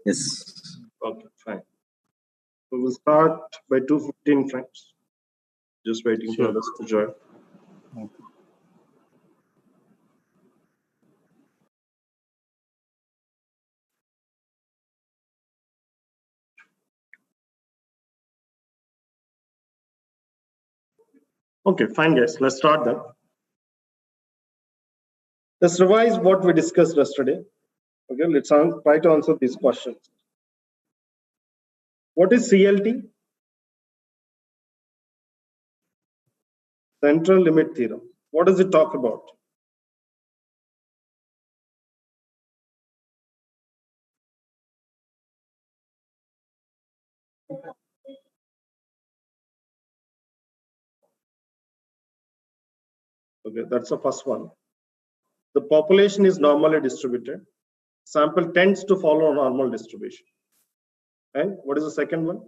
Yes. Okay, fine. So we'll start by 2:15, friends. Just waiting for others to join. Okay, fine, guys. Let's start then. Let's revise what we discussed yesterday. Okay, let's try to answer these questions. What is CLT? Central limit theorem. What does it talk about? Okay, that's the first one. The population is normally distributed. Sample tends to follow a normal distribution. And what is the second one?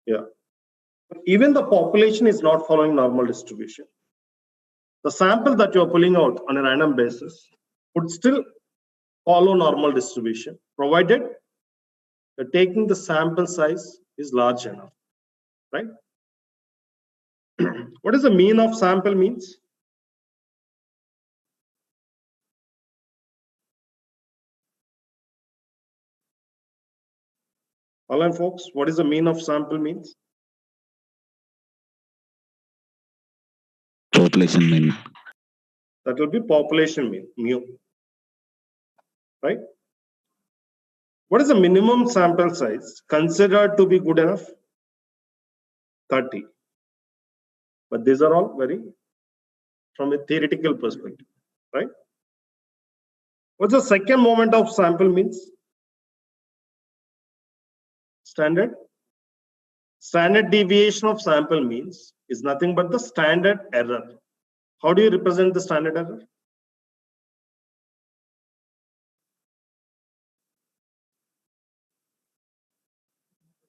Yeah. Even the population is not following normal distribution. The sample that you're pulling out on a random basis would still follow normal distribution, provided you're taking the sample size is large enough, right? What is the mean of sample means? Online folks, what is the mean of sample means? Population mean. That will be population mean, mu, right? What is the minimum sample size considered to be good enough? 30. But these are all very from a theoretical perspective, right? What's the second moment of sample means? Standard deviation of sample means is nothing but the standard error. How do you represent the standard error?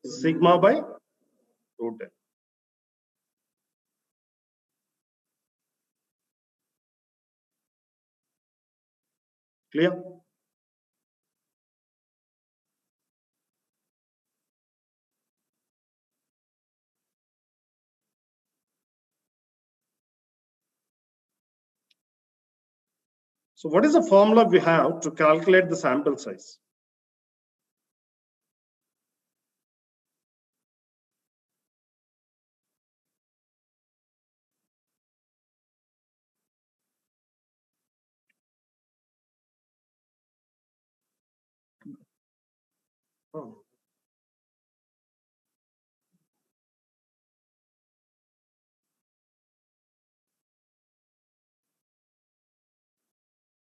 Sigma by root n. Clear? So what is the formula we have to calculate the sample size? Oh.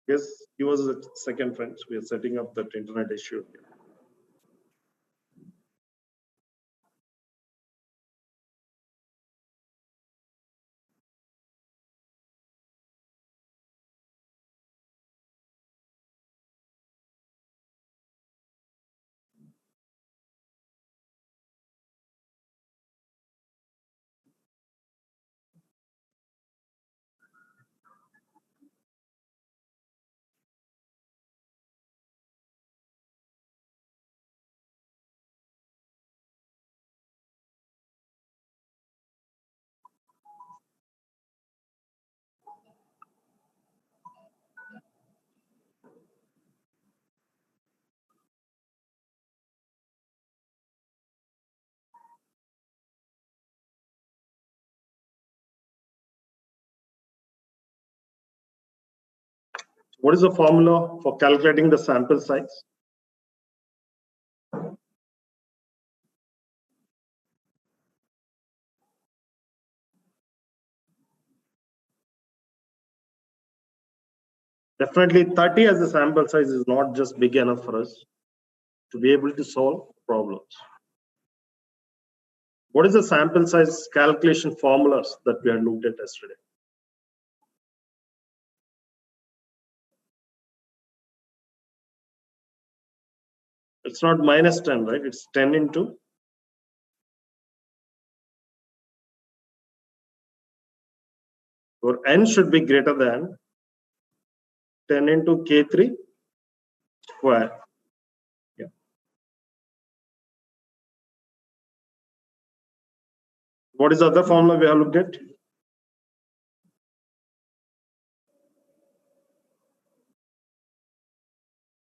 Yes, he was the second friend. We are setting up that internet issue. What is the formula for calculating the sample size? Definitely 30 as a sample size is not just big enough for us to be able to solve problems. What is the sample size calculation formulas that we had looked at yesterday? It's not minus 10, right? It's 10 into Your n should be greater than 10 into K3 square. Yeah. What is the other formula we have looked at?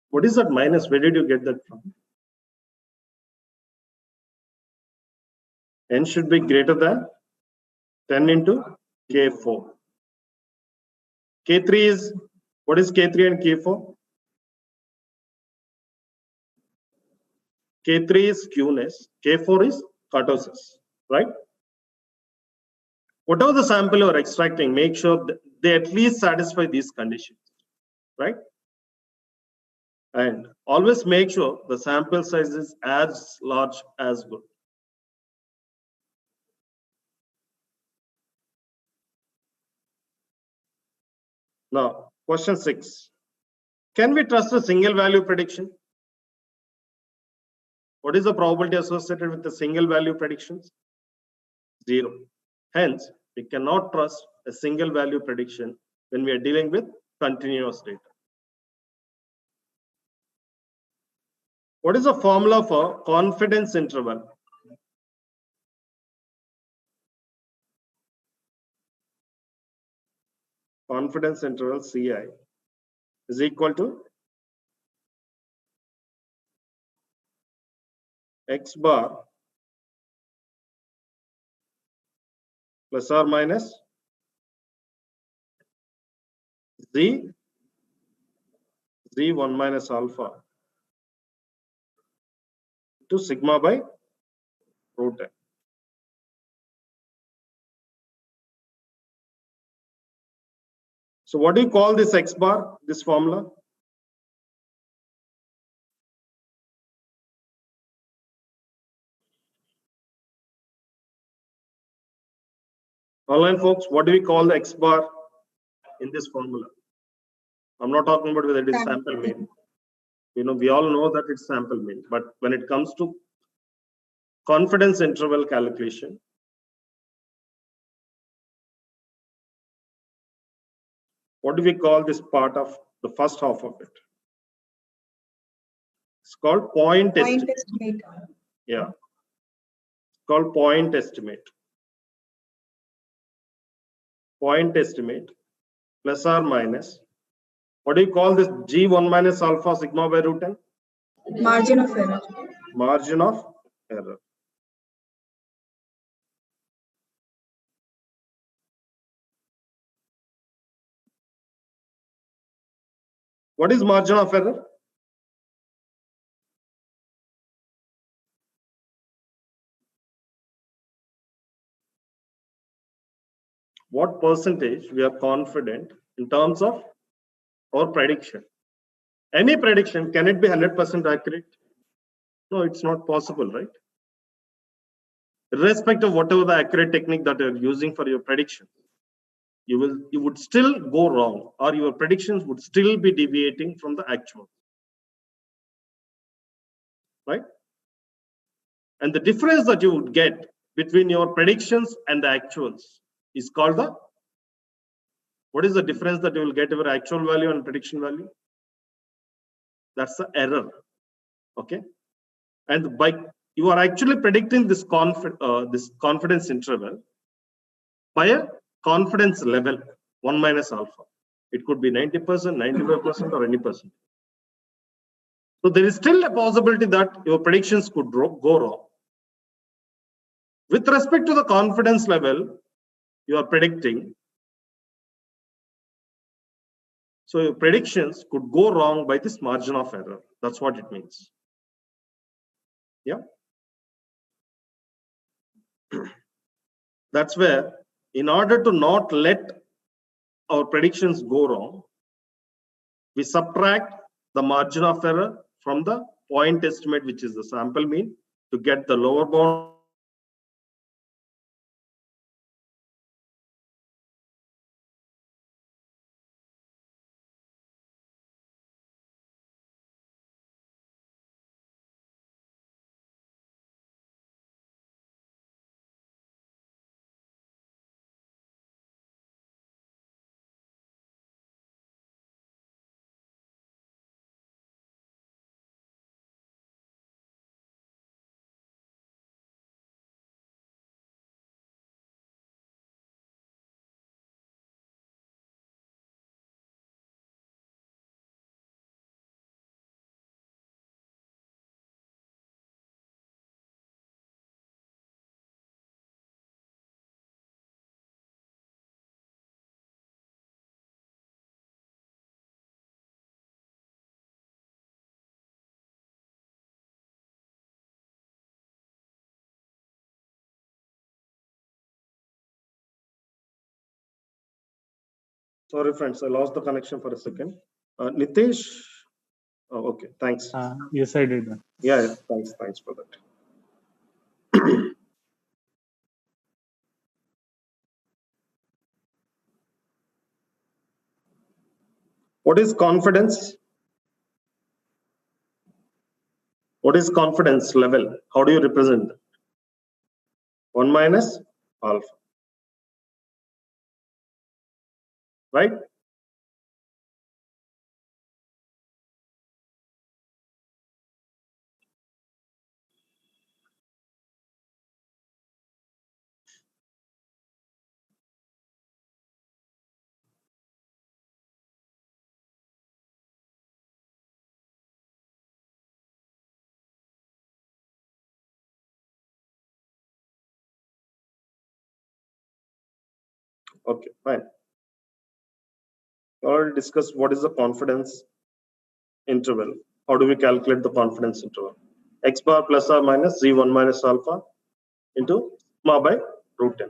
What is that minus? Where did you get that from? N should be greater than 10 into K4. K3 is, what is K3 and K4? K3 is skewness, K4 is kurtosis, right? Whatever the sample you are extracting, make sure that they at least satisfy these conditions, right? And always make sure the sample size is as large as good. Now, question 6. Can we trust a single value prediction? What is the probability associated with the single value predictions? 0. Hence, we cannot trust a single value prediction when we are dealing with continuous data. What is the formula for confidence interval? Confidence interval CI is equal to X bar plus or minus Z1 minus alpha to sigma by root n. So what do you call this X bar, this formula? Online folks, what do we call the X bar in this formula? I'm not talking about whether it is sample mean. We all know that it's sample mean, but when it comes to confidence interval calculation, what do we call this part of the first half of it? It's called point estimate. Yeah, it's called point estimate. Point estimate plus or minus. What do you call this G1 minus alpha sigma by root n? Margin of error. Margin of error. What is margin of error? What percentage we are confident in terms of our prediction? Any prediction, can it be 100% accurate? No, it's not possible, right? Irrespective of whatever the accurate technique that you're using for your prediction, you would still go wrong, or your predictions would still be deviating from the actual, right? And the difference that you would get between your predictions and the actuals is called the, what is the difference that you will get over actual value and prediction value? That's the error, okay? And by you are actually predicting this confidence interval by a confidence level 1 minus alpha. It could be 90%, 95%, or any percent. So there is still a possibility that your predictions could go wrong. With respect to the confidence level you are predicting, so your predictions could go wrong by this margin of error. That's what it means. Yeah. That's where, in order to not let our predictions go wrong, we subtract the margin of error from the point estimate, which is the sample mean, to get the lower bound Sorry, friends, I lost the connection for a second. Nitesh. Oh, okay, thanks. Yes, I did. Yeah, thanks for that. What is confidence? What is confidence level? How do you represent that? 1 minus alpha. Right? Okay, fine. We already discussed what is the confidence interval. How do we calculate the confidence interval? X bar plus or minus Z1 minus alpha into sigma by root 10.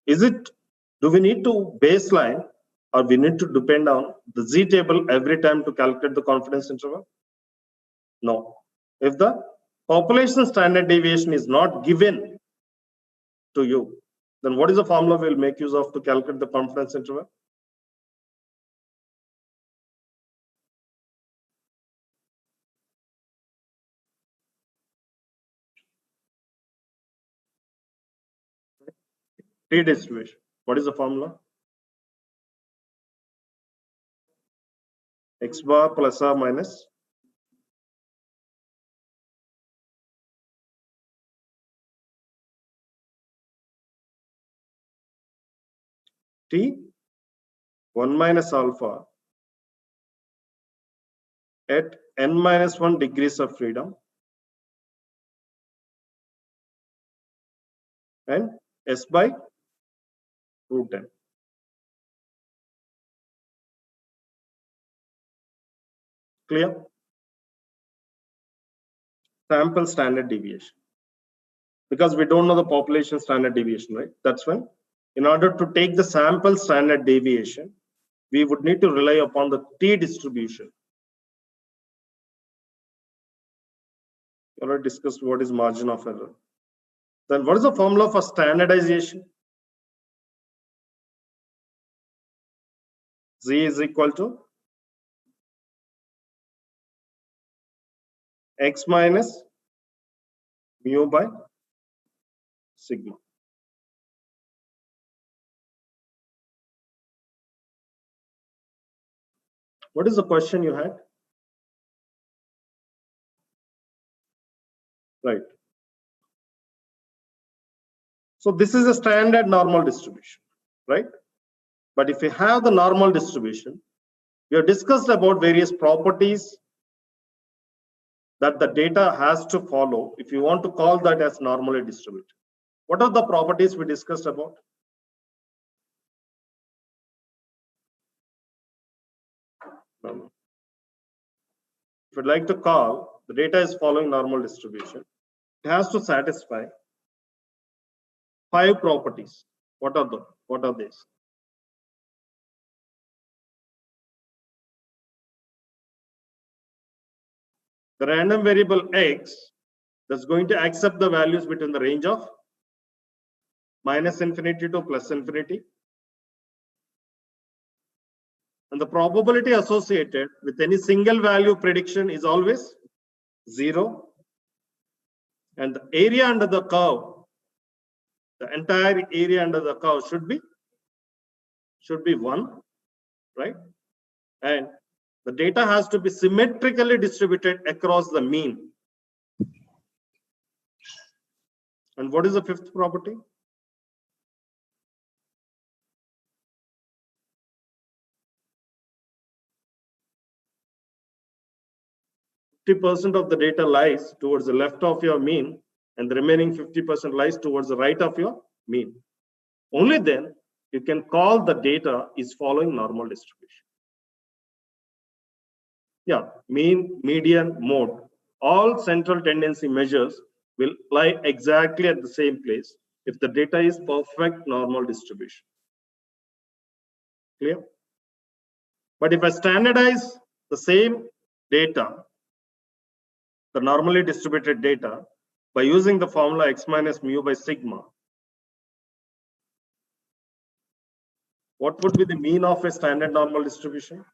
Is it, do we need to baseline or we need to depend on the Z table every time to calculate the confidence interval? No. If the population standard deviation is not given to you, then what is the formula we'll make use of to calculate the confidence interval? T distribution. What is the formula? X bar plus or minus T 1 minus alpha at n minus 1 degrees of freedom and S by root 10. Clear? Sample standard deviation. Because we don't know the population standard deviation, right? That's when, in order to take the sample standard deviation, we would need to rely upon the T distribution. We already discussed what is margin of error. Then what is the formula for standardization? Z is equal to X minus mu by sigma. What is the question you had? Right. So this is a standard normal distribution, right? But if you have the normal distribution, we have discussed about various properties that the data has to follow if you want to call that as normally distributed. What are the properties we discussed about? If you'd like to call the data is following normal distribution, it has to satisfy 5 properties. What are these? The random variable X that's going to accept the values between the range of minus infinity to plus infinity. And the probability associated with any single value prediction is always 0. And the area under the curve, the entire area under the curve should be 1, right? And the data has to be symmetrically distributed across the mean. And what is the 5th property? % of the data lies towards the left of your mean, and the remaining 50% lies towards the right of your mean. Only then you can call the data is following normal distribution. Yeah, mean, median, mode. All central tendency measures will lie exactly at the same place if the data is perfect normal distribution. Clear? But if I standardize the same data, the normally distributed data, by using the formula x minus mu by sigma, what would be the mean of a standard normal distribution?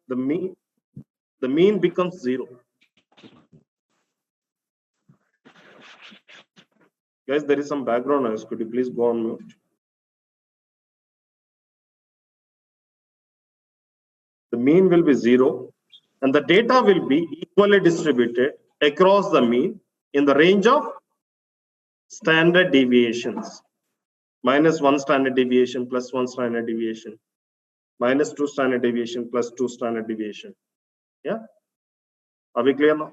The mean becomes 0. Guys, there is some background noise. Could you please go on mute? The mean will be 0, and the data will be equally distributed across the mean in the range of standard deviations. -1 standard deviation, +1 standard deviation, -2 standard deviation, +2 standard deviation. Yeah? Are we clear now?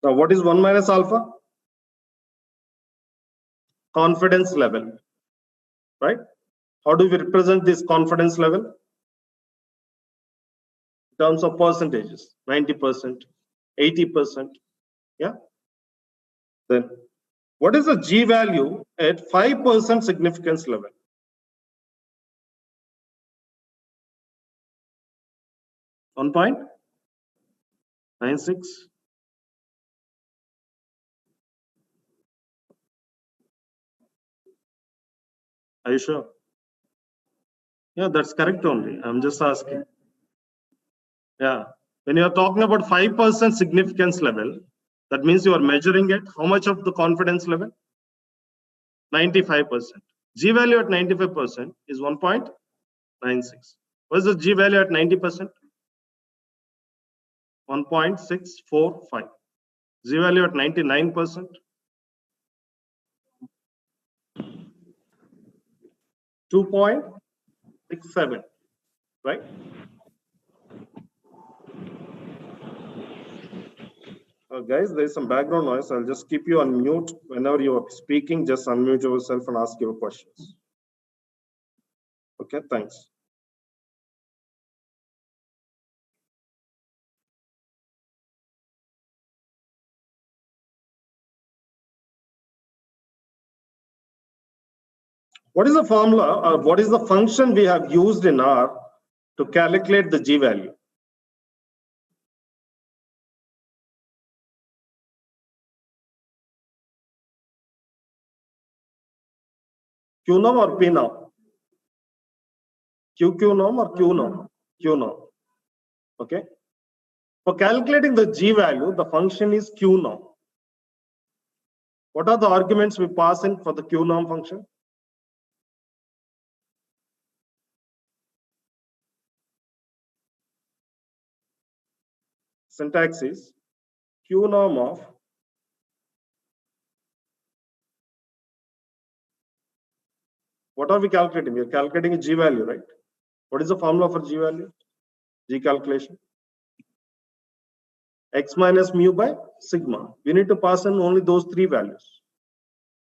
Now, what is 1 minus alpha? Confidence level, right? How do we represent this confidence level? In terms of percentages, 90%, 80%. Yeah? Then, what is the G value at 5% significance level? $1.96. Are you sure? Yeah, that's correct only. I'm just asking. Yeah. When you're talking about 5% significance level, that means you are measuring at how much of the confidence level? 95%. G value at 95% is 1.96. What is the G value at 90%? 1.645. G value at 99%? 2.67, right? Guys, there is some background noise. I'll just keep you on mute. Whenever you are speaking, just unmute yourself and ask your questions. Okay, thanks. What is the formula or what is the function we have used in R to calculate the G value? Q norm or P norm? QQ norm or Q norm? Q norm. Okay. For calculating the G value, the function is Q norm. What are the arguments we pass in for the Q norm function? Syntax is Q norm of what are we calculating? We are calculating a G value, right? What is the formula for G value? G calculation. X minus mu by sigma. We need to pass in only those three values.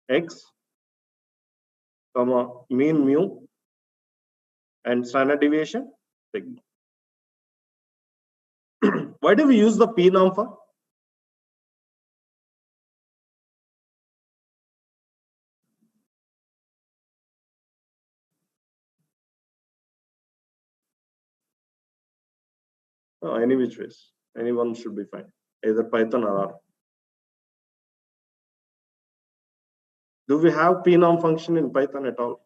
X, comma, mean mu, and standard deviation, sigma. Why do we use the P norm for? Any which ways. Anyone should be fine. Either Python or R. Do we have P norm function in Python at all?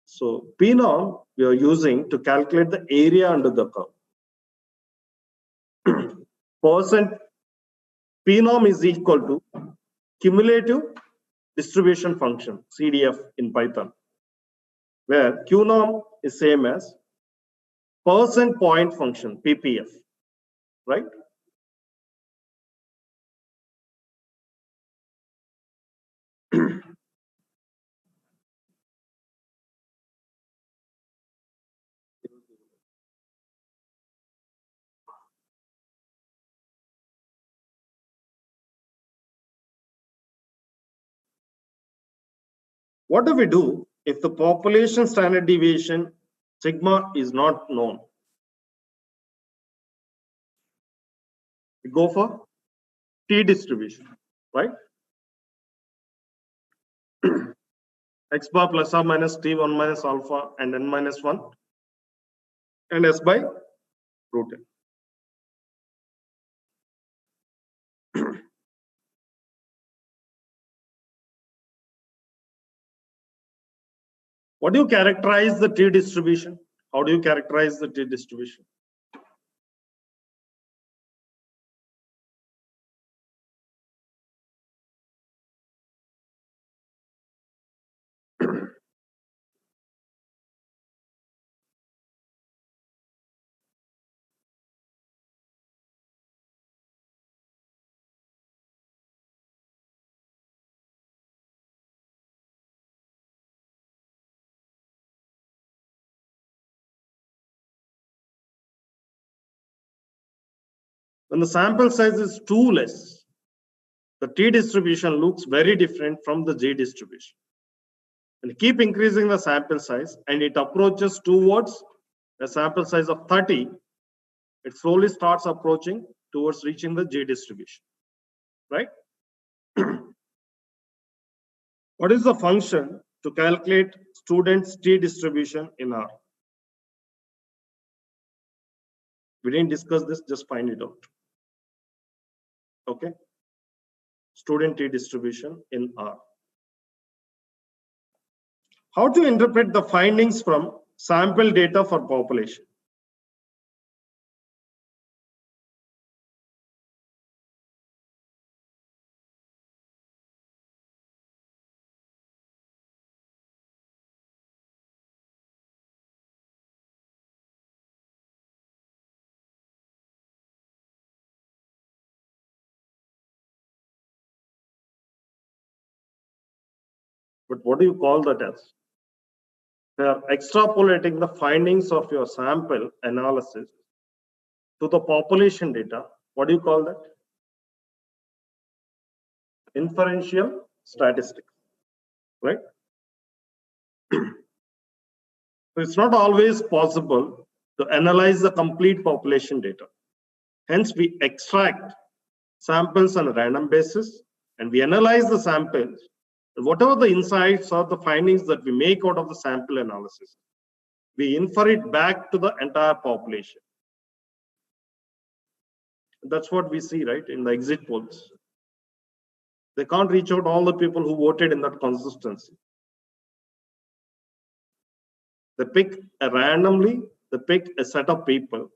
So P norm we are using to calculate the area under the curve. Percent P norm is equal to cumulative distribution function, CDF in Python, where Q norm is same as percent point function, PPF, right? What do we do if the population standard deviation sigma is not known? We go for T distribution, right? X bar plus or minus T1 minus alpha and n minus 1 and S by root n. What do you characterize the T distribution? How do you characterize the T distribution? When the sample size is too less, the T distribution looks very different from the J distribution. And keep increasing the sample size and it approaches towards a sample size of 30, it slowly starts approaching towards reaching the J distribution, right? What is the function to calculate students' T distribution in R? We didn't discuss this, just find it out. Okay. Student T distribution in R. How to interpret the findings from sample data for population? But what do you call that as? They are extrapolating the findings of your sample analysis to the population data. What do you call that? Inferential statistics, right? So it's not always possible to analyze the complete population data. Hence, we extract samples on a random basis and we analyze the samples. And whatever the insights or the findings that we make out of the sample analysis, we infer it back to the entire population. That's what we see, right, in the exit polls. They can't reach out all the people who voted in that consistency. They pick randomly, they pick a set of people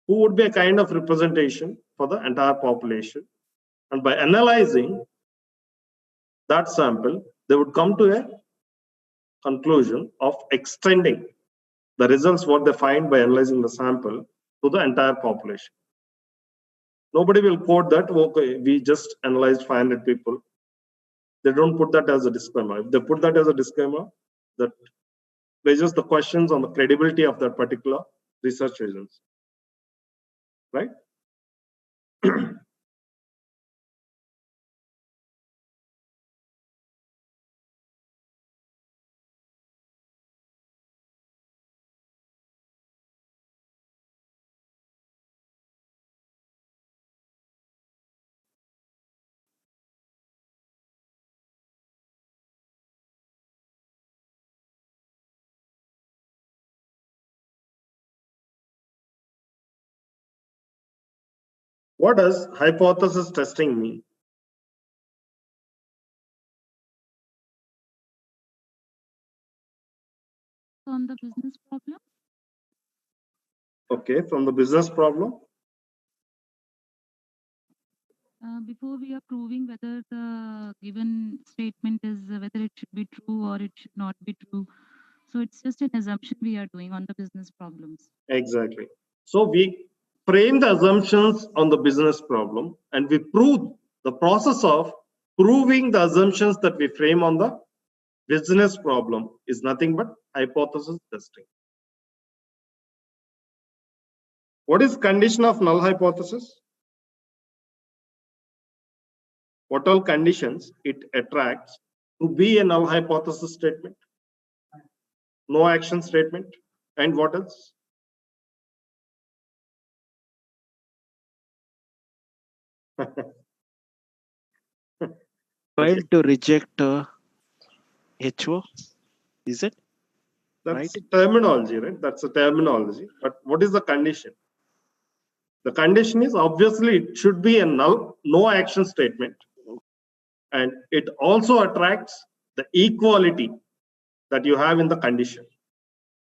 who would be a kind of representation for the entire population. And by analyzing that sample, they would come to a conclusion of extending the results what they find by analyzing the sample to the entire population. Nobody will quote that, okay, we just analyzed 500 people. They don't put that as a disclaimer. If they put that as a disclaimer, that raises the questions on the credibility of that particular research agency, right? What does hypothesis testing mean? On the business problem? Okay, from the business problem. Before we are proving whether the given statement is whether it should be true or it should not be true. So it's just an assumption we are doing on the business problems. Exactly. So we frame the assumptions on the business problem and we prove the process of proving the assumptions that we frame on the business problem is nothing but hypothesis testing. What is condition of null hypothesis? What all conditions it attracts to be a null hypothesis statement? No action statement. And what else? Failed to reject HO, is it? That's Right. a terminology, right? That's a terminology. But what is the condition? The condition is obviously it should be a null, no action statement. And it also attracts the equality that you have in the condition,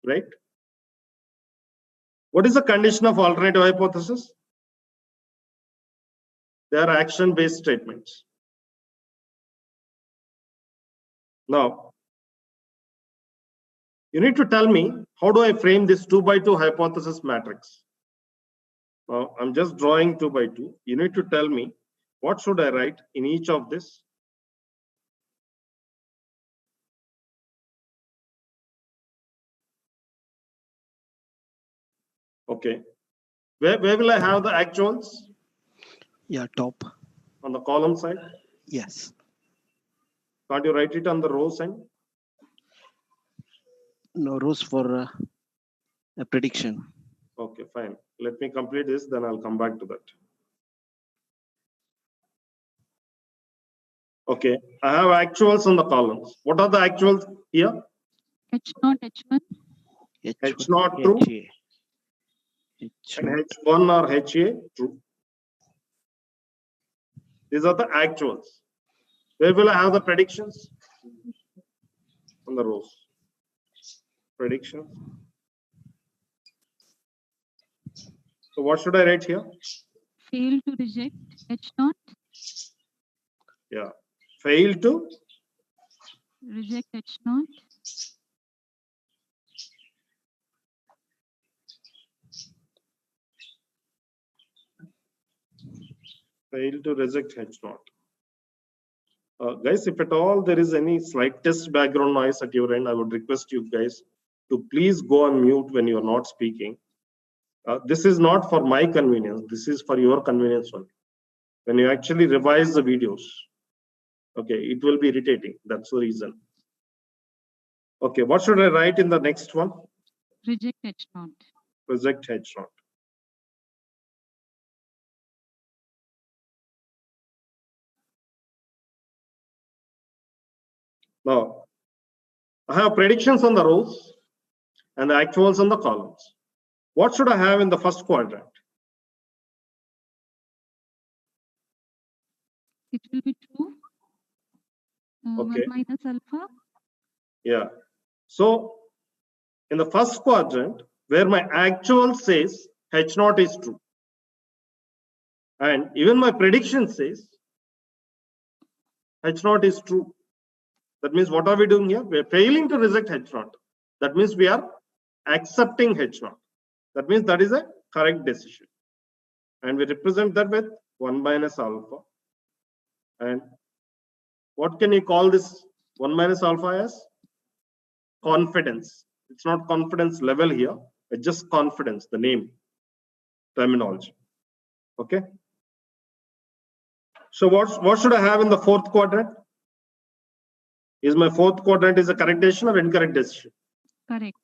right? What is the condition of alternative hypothesis? They are action-based statements. Now, you need to tell me, how do I frame this 2 by 2 hypothesis matrix? Now, I'm just drawing 2 by 2. You need to tell me, what should I write in each of this? Okay. Where will I have the actuals? Yeah, top. On the column side? Yes. Can't you write it on the row side? No rows for a prediction. Okay, fine. Let me complete this, then I'll come back to that. Okay, I have actuals on the columns. What are the actuals here? H0, H1. H0 true HA. and HO. H1 or HA true. These are the actuals. Where will I have the predictions? On the rows. Predictions. So what should I write here? Fail to reject H0. Yeah. Fail to Reject H0. reject H0. Guys, if at all there is any slightest background noise at your end, I would request you guys to please go on mute when you are not speaking. This is not for my convenience. This is for your convenience only. When you actually revise the videos, okay, it will be irritating. That's the reason. Okay, what should I write in the next one? Reject H0. Reject H0. Now, I have predictions on the rows and the actuals on the columns. What should I have in the first quadrant? It will be true. Okay. 1 minus alpha. Yeah. So in the first quadrant, where my actual says H0 is true, and even my prediction says H0 is true. That means what are we doing here? We are failing to reject H0. That means we are accepting H0. That means that is a correct decision. And we represent that with 1 minus alpha. And what can you call this 1 minus alpha as? Confidence. It's not confidence level here, it's just confidence, the name, terminology. Okay. So what should I have in the fourth quadrant? Is my fourth quadrant is a correct decision or incorrect decision? Correct.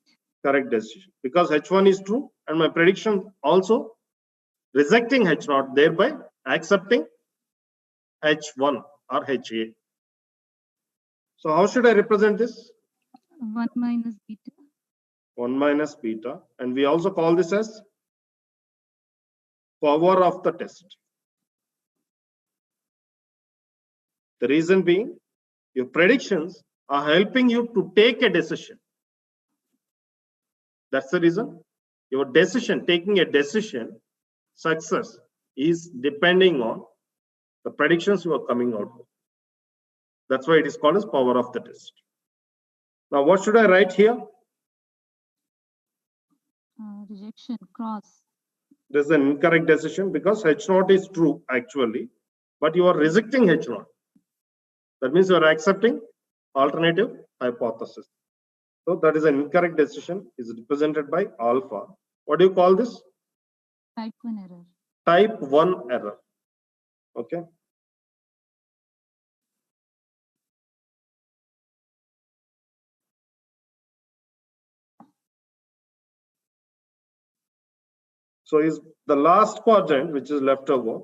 Correct decision. Because H1 is true and my prediction also rejecting H0, thereby accepting H1 or HA. So how should I represent this? 1 minus beta. 1 minus beta. And we also call this as power of the test. The reason being, your predictions are helping you to take a decision. That's the reason. Your decision, taking a decision, success is depending on the predictions you are coming out with. That's why it is called as power of the test. Now, what should I write here? Rejection, cross. There's an incorrect decision because H0 is true actually, but you are rejecting H0. That means you are accepting alternative hypothesis. So that is an incorrect decision, is represented by alpha. What do you call this? Type 1 error. Type 1 error. Okay. So is the last quadrant, which is left over,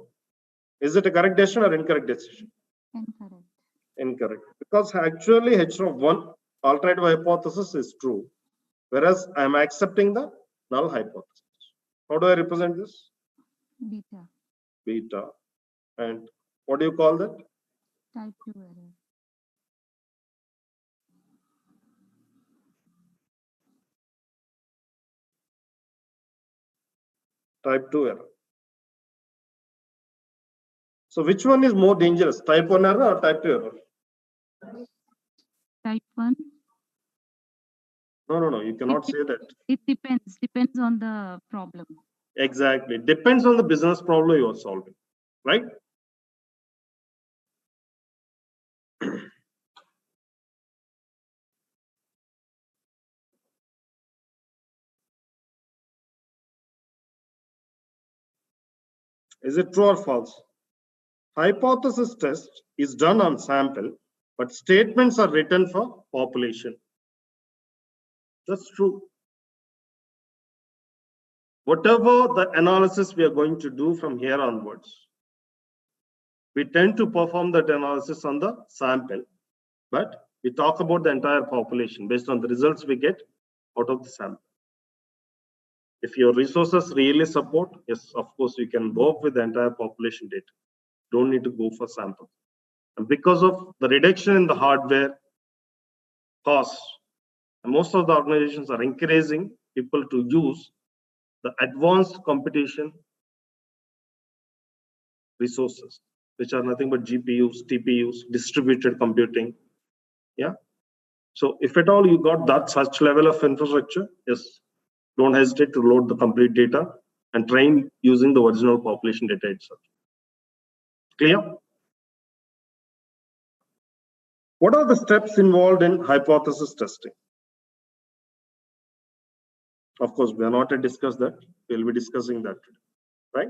Is it a correct decision or incorrect decision? Incorrect. Incorrect. Because actually H of 1 alternative hypothesis is true, whereas I am accepting the null hypothesis. How do I represent this? Beta. Beta. And what do you call that? Type 2 error. Type 2 error. So which one is more dangerous, type 1 error or type 2 error? Type 1. No, you cannot say that. It depends on the problem. Exactly. Depends on the business problem you are solving, right? Is it true or false? Hypothesis test is done on sample, but statements are written for population. That's true. Whatever the analysis we are going to do from here onwards, we tend to perform that analysis on the sample, but we talk about the entire population based on the results we get out of the sample. If your resources really support, yes, of course, you can work with the entire population data. Don't need to go for sample. And because of the reduction in the hardware costs, most of the organizations are encouraging people to use the advanced computation resources, which are nothing but GPUs, TPUs, distributed computing. Yeah. So if at all you got that such level of infrastructure, yes, don't hesitate to load the complete data and train using the original population data itself. Clear? What are the steps involved in hypothesis testing? Of course, we are not to discuss that. We'll be discussing that today, right?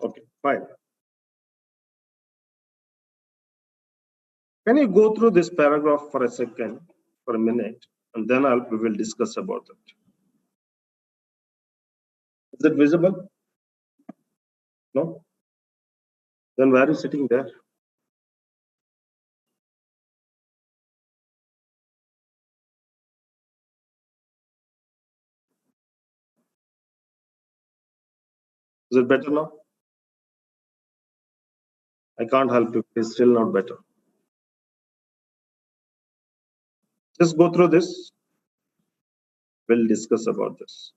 Okay, fine. Can you go through this paragraph for a second, for a minute, and then we will discuss about it. Is it visible? No? Then why are you sitting there? Is it better now? I can't help you. It's still not better. Just go through this. We'll discuss about this.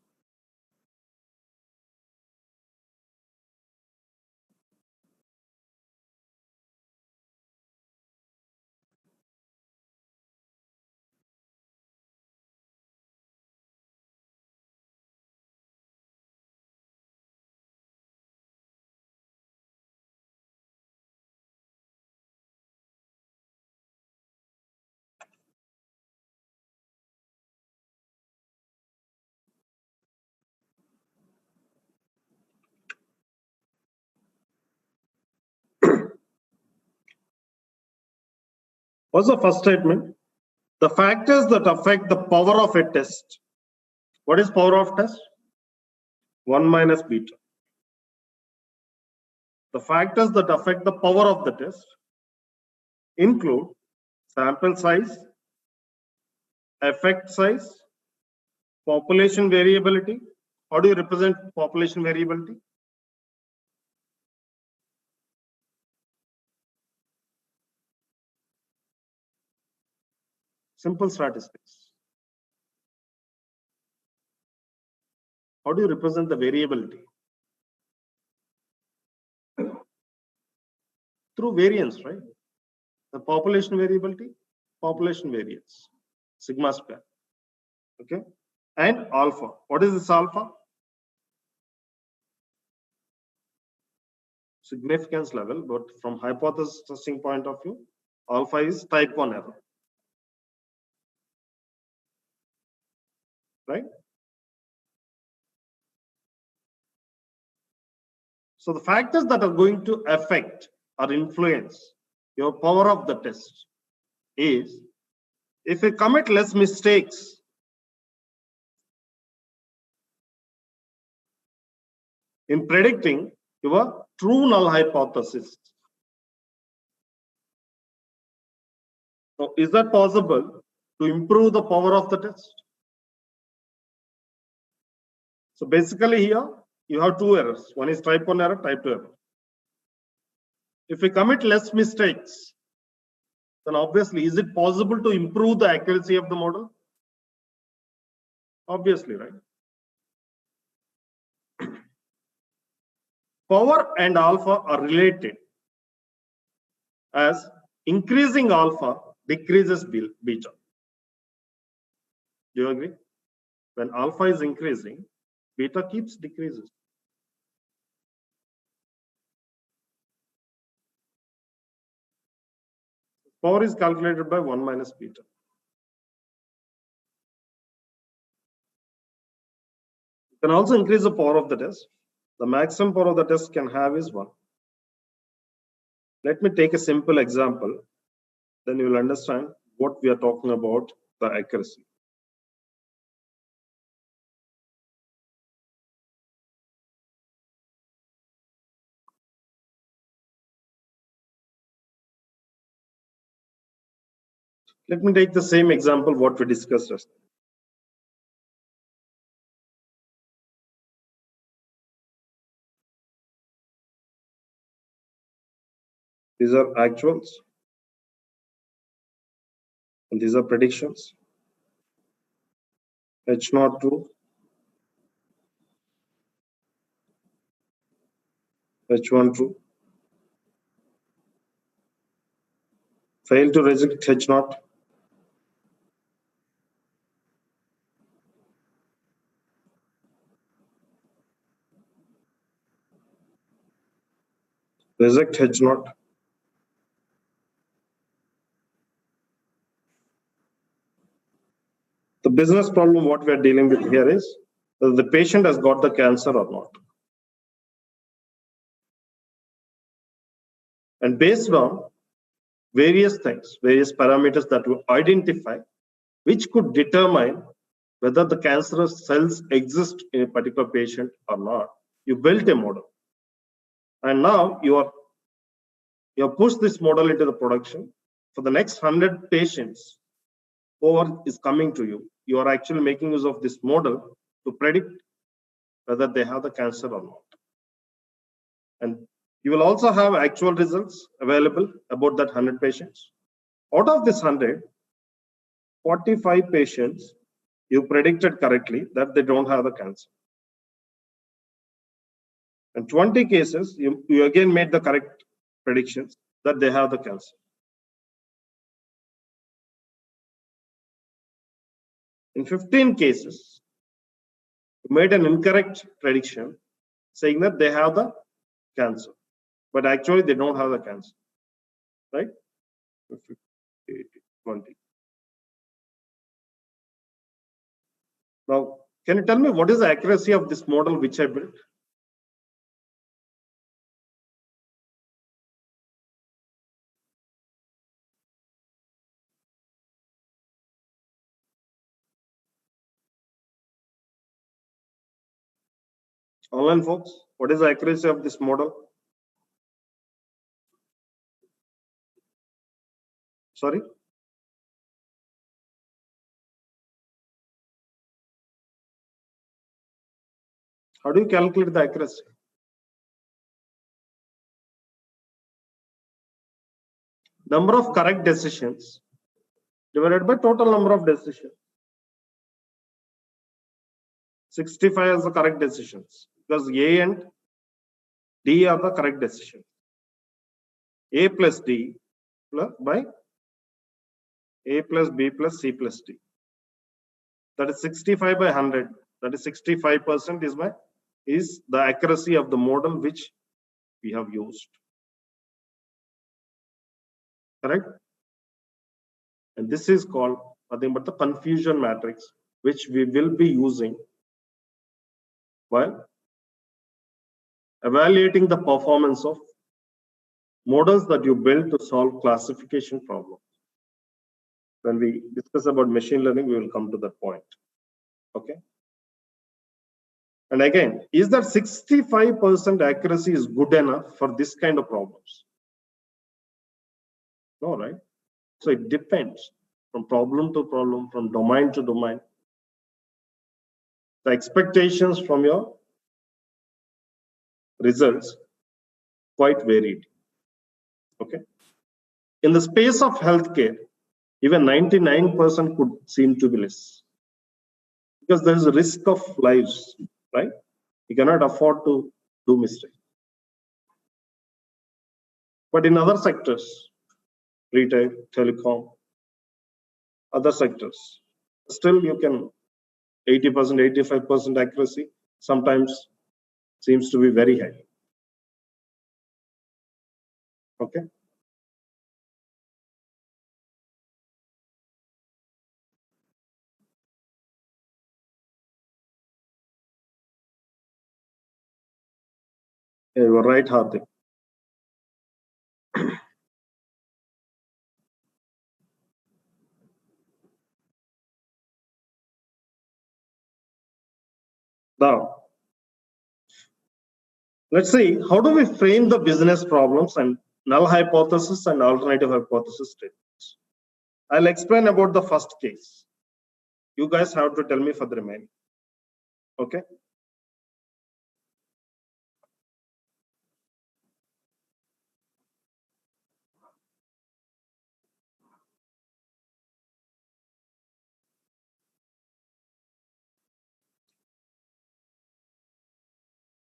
What's the first statement? The factors that affect the power of a test. What is power of test? 1 minus beta. The factors that affect the power of the test include sample size, effect size, population variability. How do you represent population variability? Simple statistics. How do you represent the variability? Through variance, right? The population variability, population variance, sigma square. Okay. And alpha. What is this alpha? Significance level, but from hypothesis testing point of view, alpha is type 1 error. Right? So the factors that are going to affect or influence your power of the test is if you commit less mistakes, in predicting your true null hypothesis. So is that possible to improve the power of the test? So basically here you have two errors. One is type 1 error, type 2 error. If we commit less mistakes, then obviously is it possible to improve the accuracy of the model? Obviously, right? Power and alpha are related, as increasing alpha decreases beta. Do you agree? When alpha is increasing, beta keeps decreases. Power is calculated by 1 minus beta. You can also increase the power of the test. The maximum power of the test can have is 1. Let me take a simple example. Then you will understand what we are talking about, the accuracy. Let me take the same example what we discussed just now. These are actuals and these are predictions. H0 true, H1 true. Fail to reject H0. Reject H0. The business problem what we are dealing with here is whether the patient has got the cancer or not. And based on various things, various parameters that we identify, which could determine whether the cancerous cells exist in a particular patient or not, you built a model. And now you have pushed this model into the production. For the next 100 patients, whoever is coming to you, you are actually making use of this model to predict whether they have the cancer or not. And you will also have actual results available about that 100 patients. Out of this 100, 45 patients, you predicted correctly that they don't have the cancer. And 20 cases, you again made the correct predictions that they have the cancer. In 15 cases, you made an incorrect prediction saying that they have the cancer, but actually they don't have the cancer, right? 20. Now, can you tell me what is the accuracy of this model which I built? Online folks, what is the accuracy of this model? Sorry? How do you calculate the accuracy? Number of correct decisions divided by total number of decisions. 65 is the correct decisions because A and D are the correct decisions. A plus D plus by A plus B plus C plus D. That is 65 by 100. That is 65% is the accuracy of the model which we have used. Correct? And this is called nothing but the confusion matrix, which we will be using while evaluating the performance of models that you build to solve classification problems. When we discuss about machine learning, we will come to that point. Okay. And again, is that 65% accuracy is good enough for this kind of problems? No, right? So it depends from problem to problem, from domain to domain. The expectations from your results quite varied. Okay. In the space of healthcare, even 99% could seem to be less, because there is a risk of lives, right? You cannot afford to do mistakes. But in other sectors, retail, telecom, other sectors, still you can 80%, 85% accuracy sometimes seems to be very high. Okay. Yeah, you are right, Hardik. Now, let's see, how do we frame the business problems and null hypothesis and alternative hypothesis statements? I'll explain about the first case. You guys have to tell me for the remaining. Okay.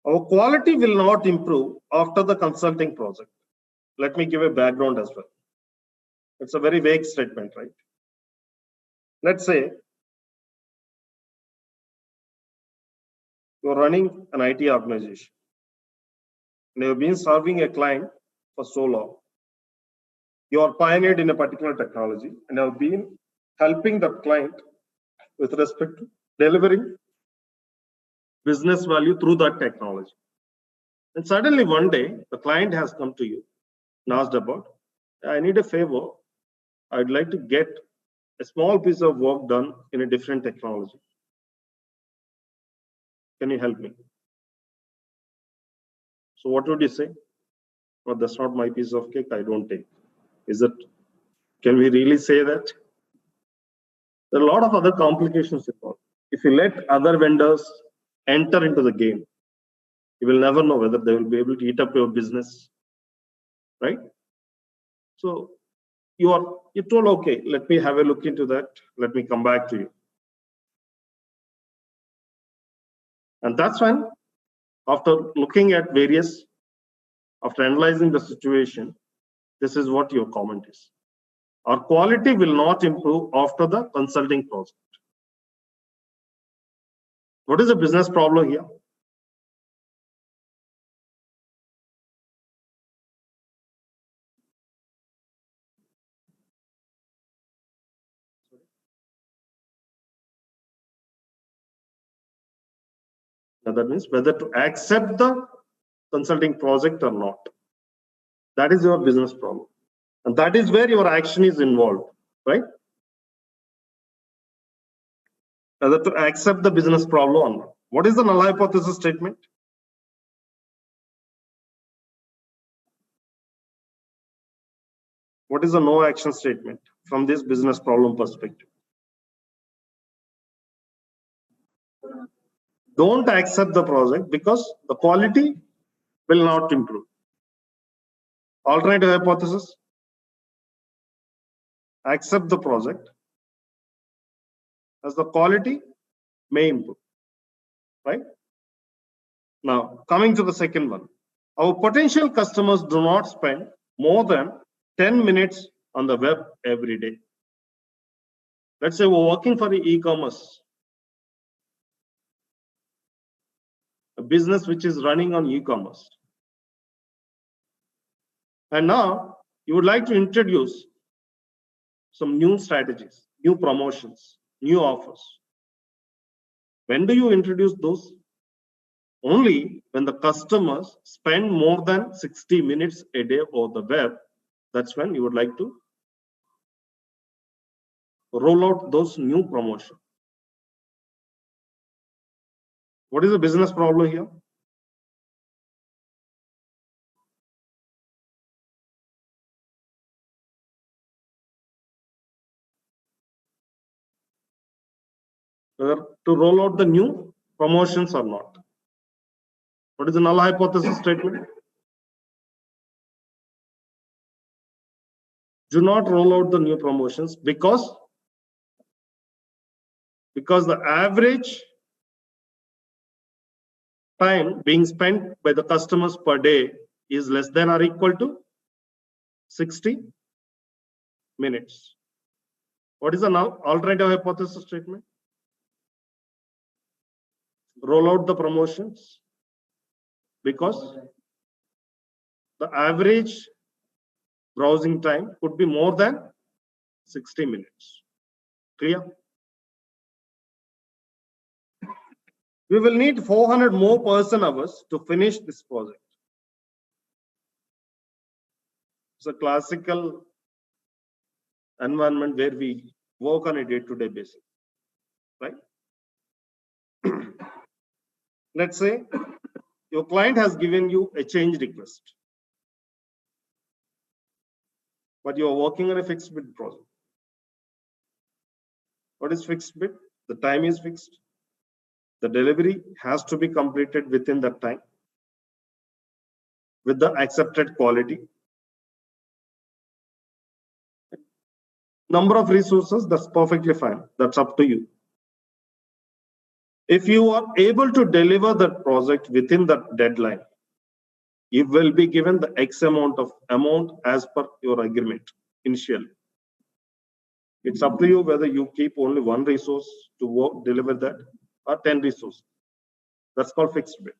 Our quality will not improve after the consulting project. Let me give a background as well. It's a very vague statement, right? Let's say you're running an IT organization and you've been serving a client for so long. You are pioneered in a particular technology and have been helping the client with respect to delivering business value through that technology. And suddenly one day, the client has come to you and asked about, I need a favor. I'd like to get a small piece of work done in a different technology. Can you help me? So what would you say? Well, that's not my piece of cake. I don't take. Is it? Can we really say that? There are a lot of other complications involved. If you let other vendors enter into the game, you will never know whether they will be able to eat up your business, right? So you told, okay, let me have a look into that. Let me come back to you. And that's when, after looking at various, after analyzing the situation, this is what your comment is. Our quality will not improve after the consulting project. What is the business problem here? Now that means whether to accept the consulting project or not. That is your business problem. And that is where your action is involved, right? Whether to accept the business problem or not. What is the null hypothesis statement? What is the no action statement from this business problem perspective? Don't accept the project because the quality will not improve. Alternative hypothesis, accept the project as the quality may improve, right? Now, coming to the second one, our potential customers do not spend more than 10 minutes on the web every day. Let's say we're working for the e-commerce, a business which is running on e-commerce. And now you would like to introduce some new strategies, new promotions, new offers. When do you introduce those? only when the customers spend more than 60 minutes a day on the web, that's when you would like to roll out those new promotions. What is the business problem here? Whether to roll out the new promotions or not. What is the null hypothesis statement? Do not roll out the new promotions because the average time being spent by the customers per day is less than or equal to 60 minutes. What is the now alternative hypothesis statement? Roll out the promotions because the average browsing time could be more than 60 minutes. Clear? We will need 400 more person hours to finish this project. It's a classical environment where we work on a day-to-day basis, right? Let's say your client has given you a change request, but you are working on a fixed bid project. What is fixed bid? The time is fixed. The delivery has to be completed within that time with the accepted quality. Number of resources, that's perfectly fine. That's up to you. If you are able to deliver that project within that deadline, you will be given the X amount as per your agreement initially. It's up to you whether you keep only one resource to deliver that or 10 resources. That's called fixed bid.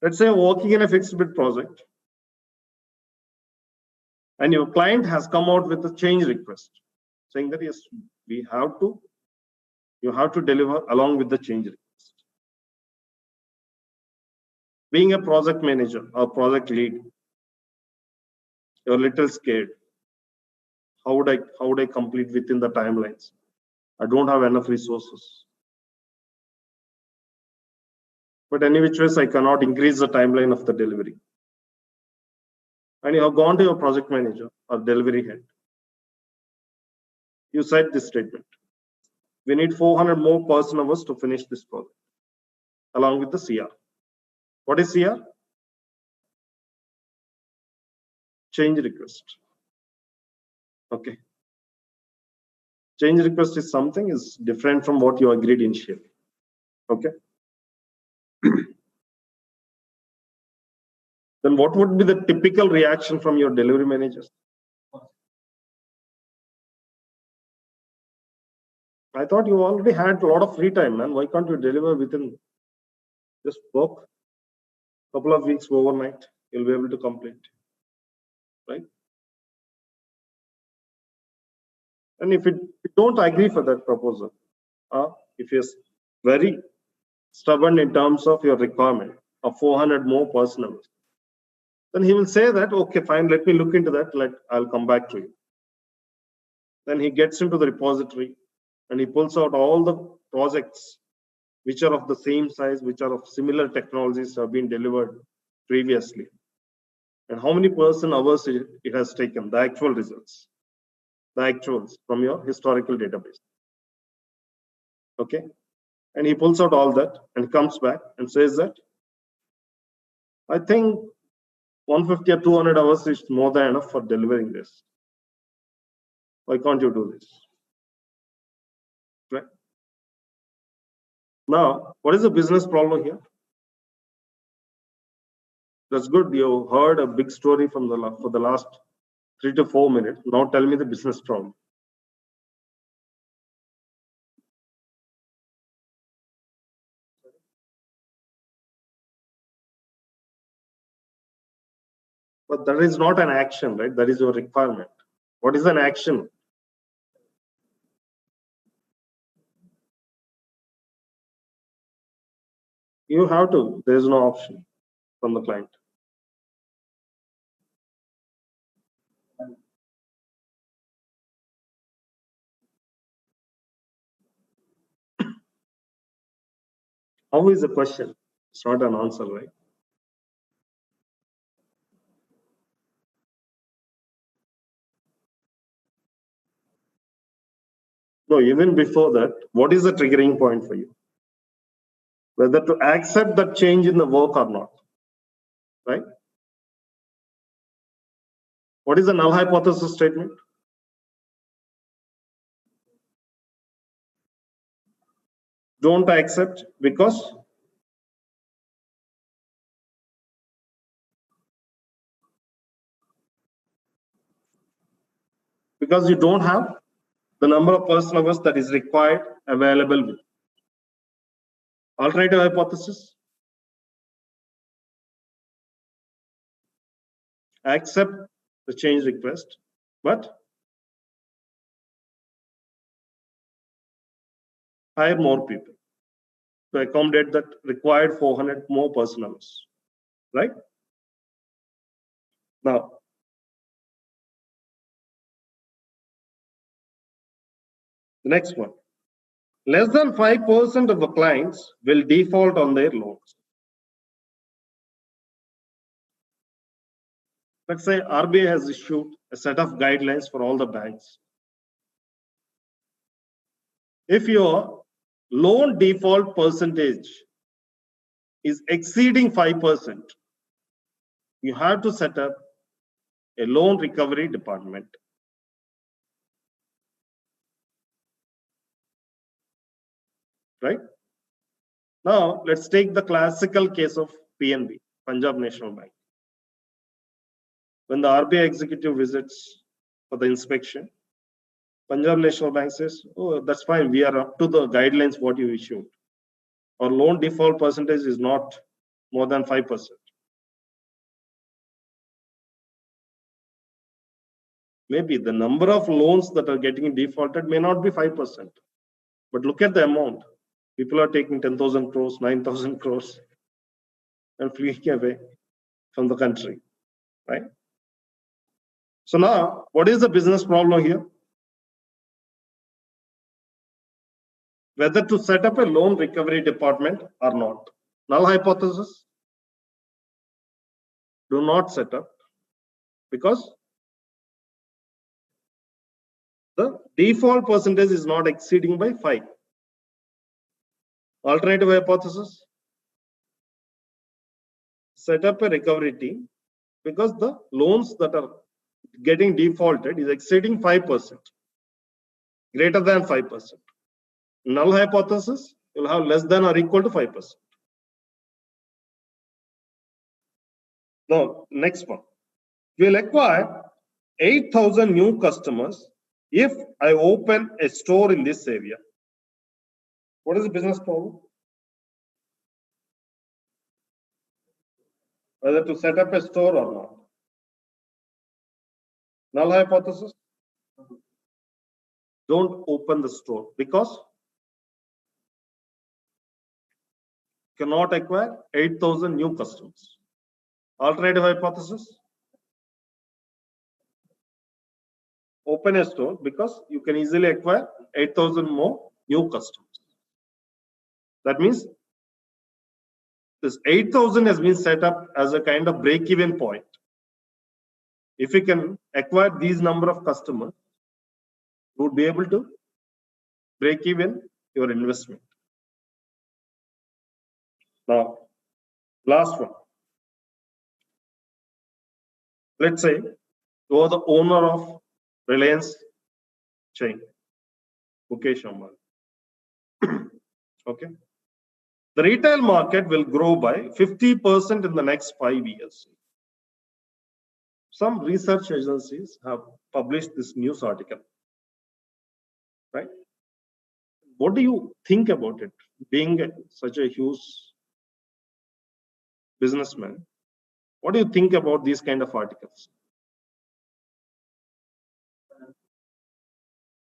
Let's say you're working in a fixed bid project and your client has come out with a change request saying that yes, you have to deliver along with the change request. Being a project manager or project lead, you're a little scared. How would I complete within the timelines? I don't have enough resources. But any which ways, I cannot increase the timeline of the delivery. And you have gone to your project manager or delivery head. You said this statement. We need 400 more person hours to finish this project, along with the CR. What is CR? Change request. Okay. Change request is something is different from what you agreed initially. Okay. Then what would be the typical reaction from your delivery managers? I thought you already had a lot of free time, man. Why can't you deliver within just work? Couple of weeks overnight, you'll be able to complete, right? And if you don't agree for that proposal, if you're very stubborn in terms of your requirement of 400 more person hours, then he will say that, okay, fine, let me look into that, I'll come back to you. Then he gets into the repository and he pulls out all the projects which are of the same size, which are of similar technologies have been delivered previously. And how many person hours it has taken, the actual results, the actuals from your historical database. Okay. And he pulls out all that and comes back and says that, I think 150 or 200 hours is more than enough for delivering this. Why can't you do this? Right. Now, what is the business problem here? That's good. You heard a big story from for the last 3 to 4 minutes. Now tell me the business problem. But that is not an action, right? That is your requirement. What is an action? You have to. There is no option from the client. How is the question? It's not an answer, right? No, even before that, what is the triggering point for you? Whether to accept that change in the work or not, right? What is the null hypothesis statement? Don't accept because you don't have the number of person hours that is required available with. Alternative hypothesis, accept the change request, but hire more people to accommodate that required 400 more person hours, right? Now, the next one, less than 5% of the clients will default on their loans. Let's say RBI has issued a set of guidelines for all the banks. If your loan default percentage is exceeding 5%, you have to set up a loan recovery department. Right? Now, let's take the classical case of PNB, Punjab National Bank. When the RBI executive visits for the inspection, Punjab National Bank says, oh, that's fine. We are up to the guidelines what you issued. Our loan default percentage is not more than 5%. Maybe the number of loans that are getting defaulted may not be 5%. But look at the amount. People are taking 10,000 crores, 9,000 crores and fleeing away from the country, right? So now, what is the business problem here? Whether to set up a loan recovery department or not. Null hypothesis, do not set up because the default percentage is not exceeding by 5. Alternative hypothesis, set up a recovery team because the loans that are getting defaulted is exceeding 5%, greater than 5%. Null hypothesis, you'll have less than or equal to 5%. Now, next one. We'll acquire 8,000 new customers if I open a store in this area. What is the business problem? Whether to set up a store or not. Null hypothesis, don't open the store because cannot acquire 8,000 new customers. Alternative hypothesis, open a store because you can easily acquire 8,000 more new customers. That means this 8,000 has been set up as a kind of break-even point. If you can acquire these number of customers, you would be able to break even your investment. Now, last one. Let's say you are the owner of Reliance chain, Mukesh Ambani. Okay. The retail market will grow by 50% in the next 5 years. Some research agencies have published this news article, right? What do you think about it? Being such a huge businessman, what do you think about these kind of articles?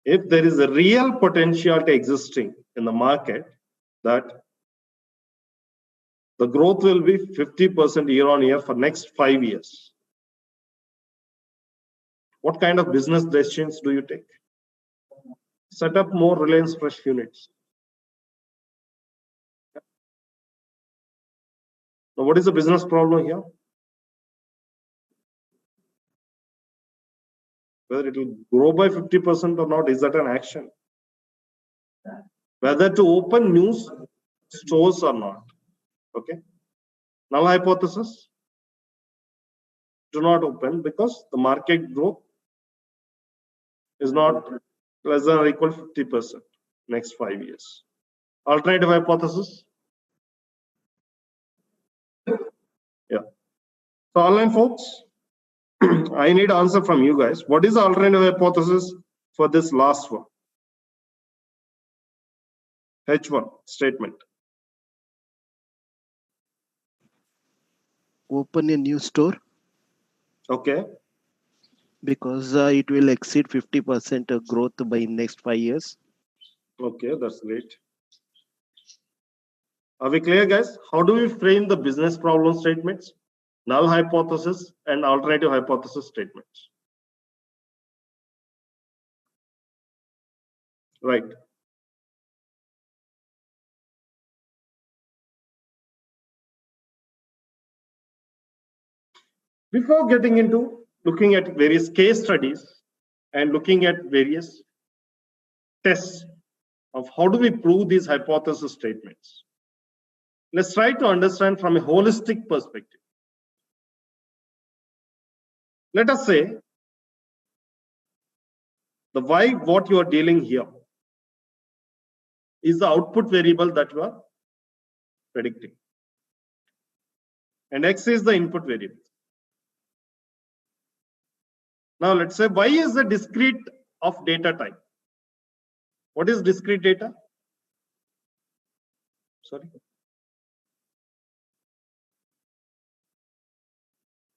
If there is a real potentiality existing in the market that The growth will be 50% year on year for next 5 years. What kind of business decisions do you take? Set up more Reliance Fresh units. Now, what is the business problem here? Whether it will grow by 50% or not, is that an action? Whether to open new stores or not. Okay. Null hypothesis. Do not open because the market growth is not less than or equal to 50% next 5 years. Alternative hypothesis. Yeah. So online folks, I need answer from you guys. What is the alternative hypothesis for this last one? H1 statement. Open a new store Okay. because it will exceed 50% growth by next 5 years. Okay, that's great. Are we clear, guys? How do we frame the business problem statements? Null hypothesis and alternative hypothesis statements. Right. Before getting into looking at various case studies and looking at various tests of how do we prove these hypothesis statements, let's try to understand from a holistic perspective. Let us say the y, what you are dealing here, is the output variable that you are predicting, and x is the input variable. Now let's say y is the discrete of data type. What is discrete data? Sorry.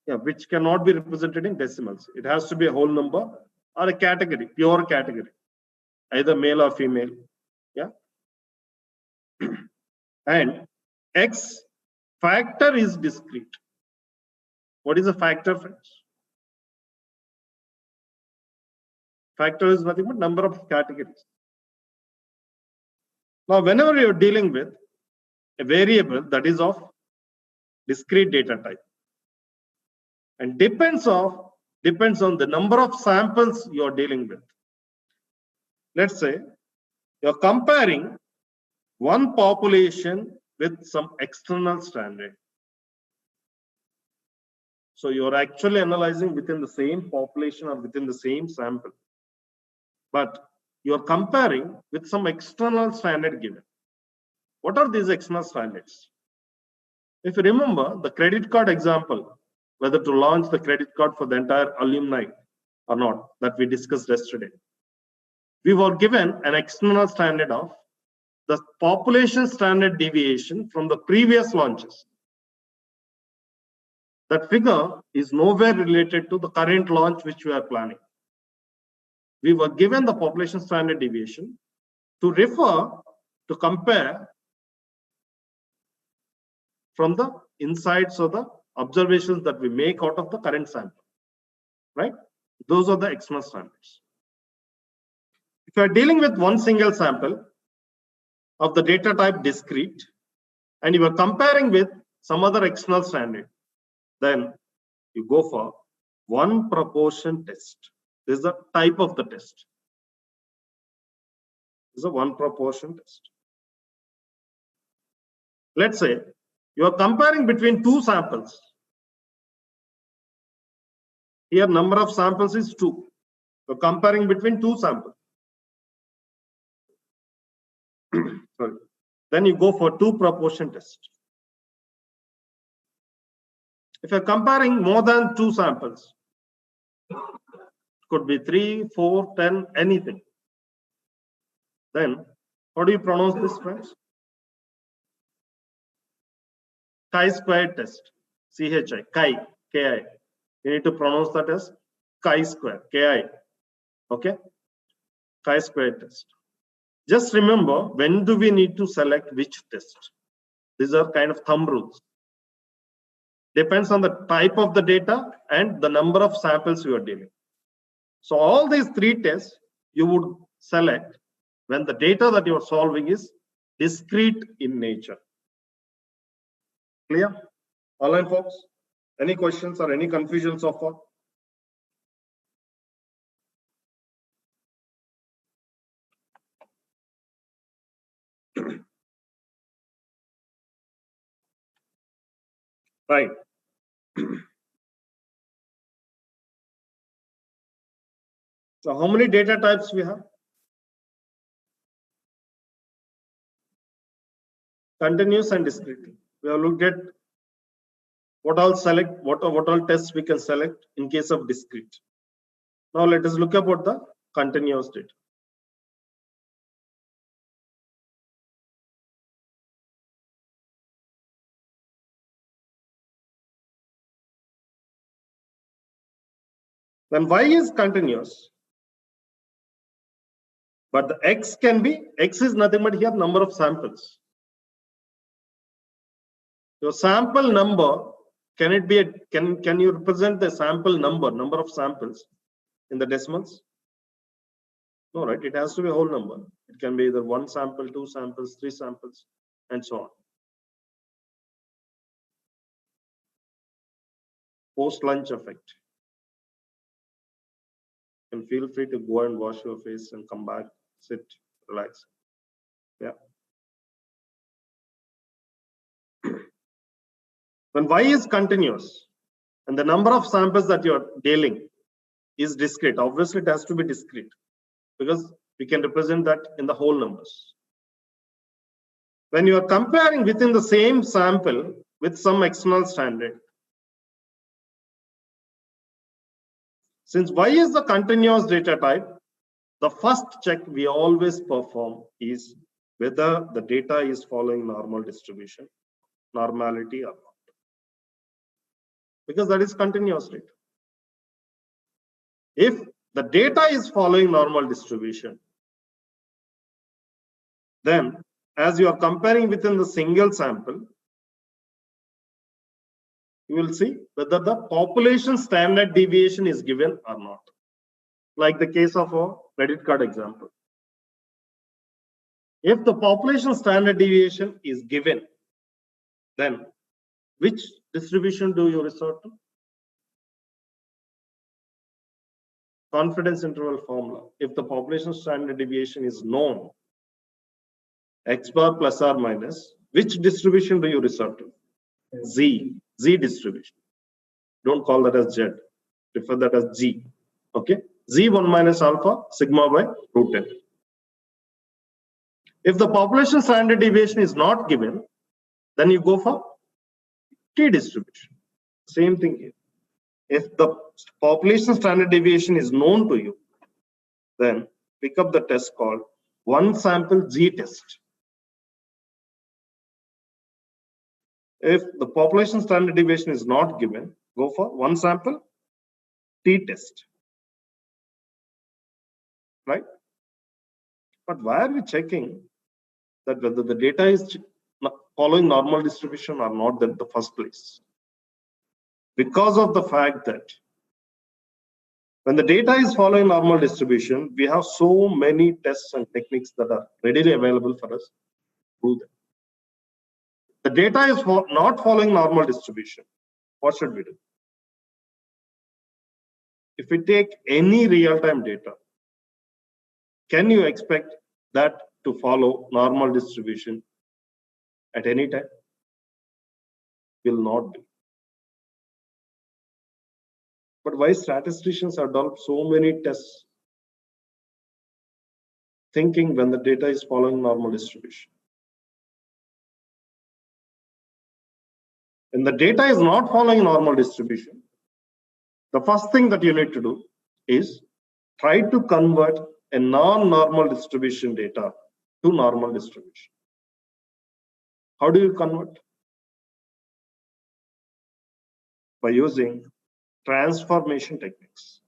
Yeah, which cannot be represented in decimals. It has to be a whole number or a category, pure category, either male or female. Yeah. And x factor is discrete. What is a factor, friends? Factor is nothing but number of categories. Now, whenever you're dealing with a variable that is of discrete data type and depends on the number of samples you're dealing with. Let's say you're comparing one population with some external standard. So you're actually analyzing within the same population or within the same sample, but you're comparing with some external standard given. What are these external standards? If you remember the credit card example, whether to launch the credit card for the entire alumni or not, that we discussed yesterday, we were given an external standard of the population standard deviation from the previous launches. That figure is nowhere related to the current launch which we are planning. We were given the population standard deviation to compare from the insights or the observations that we make out of the current sample, right? Those are the external standards. If you are dealing with one single sample of the data type discrete and you are comparing with some other external standard, then you go for one proportion test. This is the type of the test. This is a one proportion test. Let's say you are comparing between two samples. Here number of samples is 2. So comparing between two samples. Sorry. Then you go for two proportion test. If you're comparing more than two samples, could be 3, 4, 10, anything. Then how do you pronounce this, friends? Chi-square test. CHI, chi, Ki. You need to pronounce that as chi-square, Ki. Okay? Chi-square test. Just remember, when do we need to select which test? These are kind of thumb rules. Depends on the type of the data and the number of samples you are dealing. So all these three tests you would select when the data that you are solving is discrete in nature. Clear? Online folks? Any questions or any confusion so far? Right. So how many data types we have? Continuous and discrete. We have looked at what all tests we can select in case of discrete. Now let us look about the continuous data. When Y is continuous, but the X is nothing but here number of samples. Your sample number, can you represent the sample number of samples in the decimals? No, right? It has to be a whole number. It can be either 1 sample, 2 samples, 3 samples, and so on. Post-lunch effect. And feel free to go and wash your face and come back, sit, relax. Yeah. When Y is continuous and the number of samples that you're dealing is discrete, obviously it has to be discrete because we can represent that in the whole numbers. When you are comparing within the same sample with some external standard, since Y is the continuous data type, the first check we always perform is whether the data is following normal distribution, normality or not. Because that is continuous data. If the data is following normal distribution, then as you are comparing within the single sample, you will see whether the population standard deviation is given or not. Like the case of a credit card example. If the population standard deviation is given, then which distribution do you resort to? Confidence interval formula. If the population standard deviation is known, X bar plus or minus, which distribution do you resort to? Z distribution. Don't call that as Z. Refer that as G. Okay. Z1 minus alpha sigma by root n. If the population standard deviation is not given, then you go for T distribution. Same thing here. If the population standard deviation is known to you, then pick up the test called one sample G test. If the population standard deviation is not given, go for one sample T test. Right? But why are we checking that whether the data is following normal distribution or not in the first place? Because of the fact that when the data is following normal distribution, we have so many tests and techniques that are readily available for us to do that. The data is not following normal distribution. What should we do? If we take any real-time data, can you expect that to follow normal distribution at any time? Will not be. But why statisticians have developed so many tests thinking when the data is following normal distribution? When the data is not following normal distribution, the first thing that you need to do is try to convert a non-normal distribution data to normal distribution. How do you convert? By using transformation techniques.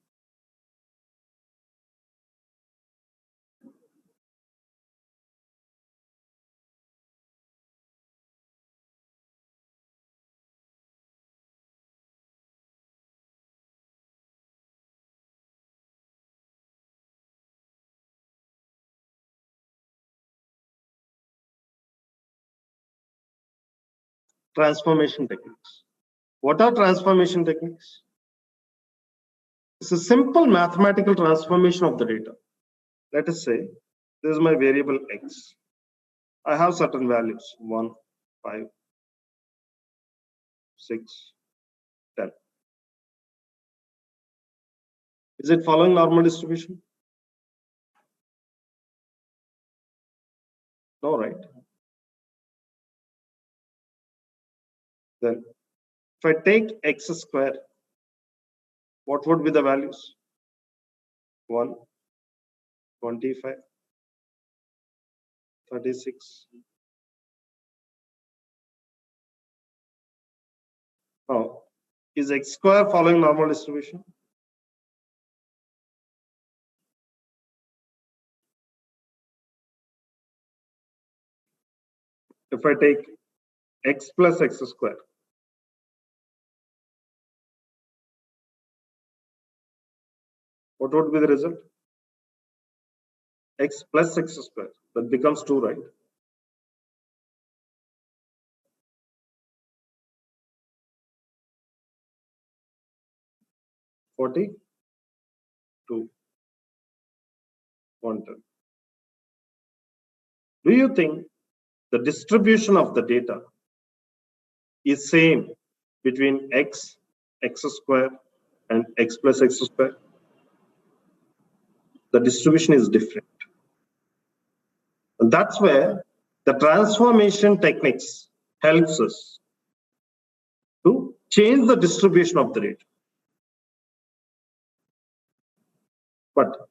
transformation techniques. What are transformation techniques? It's a simple mathematical transformation of the data. Let us say this is my variable x. I have certain values 1, 5, 6, 10. Is it following normal distribution? No, right? Then if I take x square, what would be the values? 1, 25, 36. Oh, is x square following normal distribution? If I take x plus x square, what would be the result? X plus x square. That becomes 2, right? $42, 110. Do you think the distribution of the data is same between x, x square, and x plus x square? The distribution is different. And that's where the transformation techniques helps us to change the distribution of the data. But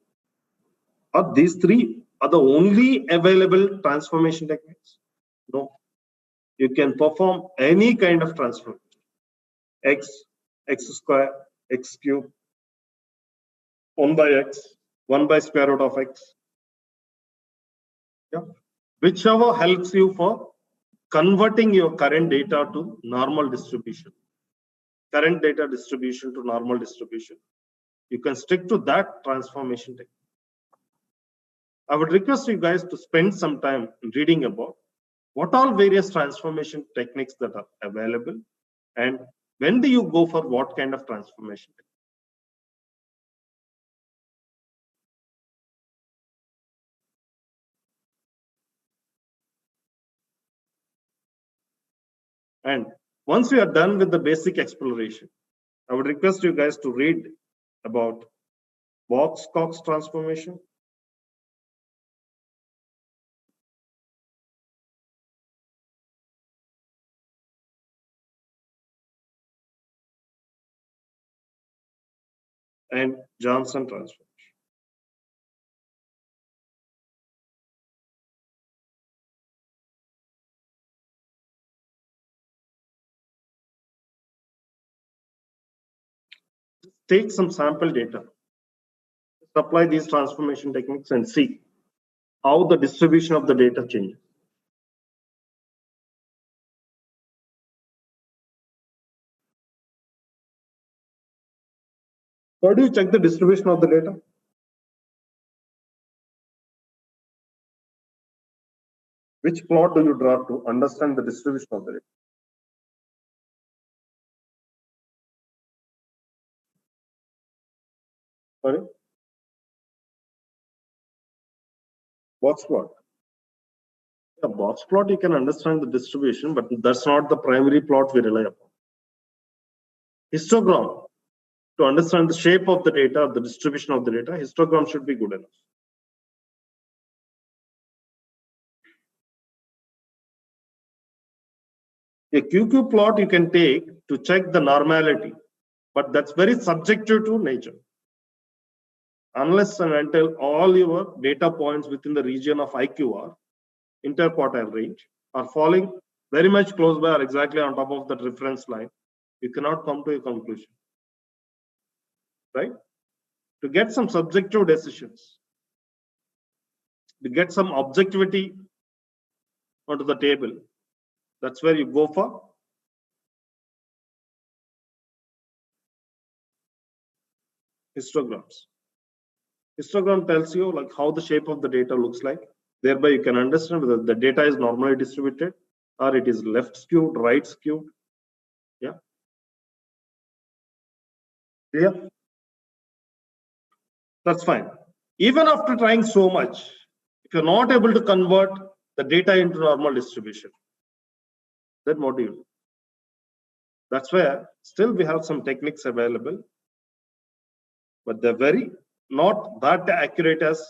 are these three are the only available transformation techniques? No. You can perform any kind of transformation. X, x square, x cube, 1 by x, 1 by square root of x. Yeah. Whichever helps you for converting your current data to normal distribution. Current data distribution to normal distribution. You can stick to that transformation technique. I would request you guys to spend some time reading about what all various transformation techniques that are available and when do you go for what kind of transformation technique. And once we are done with the basic exploration, I would request you guys to read about Box-Cox transformation, and Johnson transformation. Take some sample data, apply these transformation techniques and see how the distribution of the data changes. How do you check the distribution of the data? Which plot do you draw to understand the distribution of the data? Sorry? Box plot. Yeah, box plot, you can understand the distribution, but that's not the primary plot we rely upon. Histogram, to understand the shape of the data, the distribution of the data, histogram should be good enough. A QQ plot you can take to check the normality, but that's very subjective to nature. Unless and until all your data points within the region of IQR, interquartile range, are falling very much close by or exactly on top of that reference line, you cannot come to a conclusion, right? To get some subjective decisions, to get some objectivity onto the table, that's where you go for histograms. Histogram tells you like how the shape of the data looks like. Thereby, you can understand whether the data is normally distributed or it is left skewed, right skewed. Yeah. Clear? That's fine. Even after trying so much, if you're not able to convert the data into normal distribution, then what do you do? That's where still we have some techniques available, but they're very not that accurate as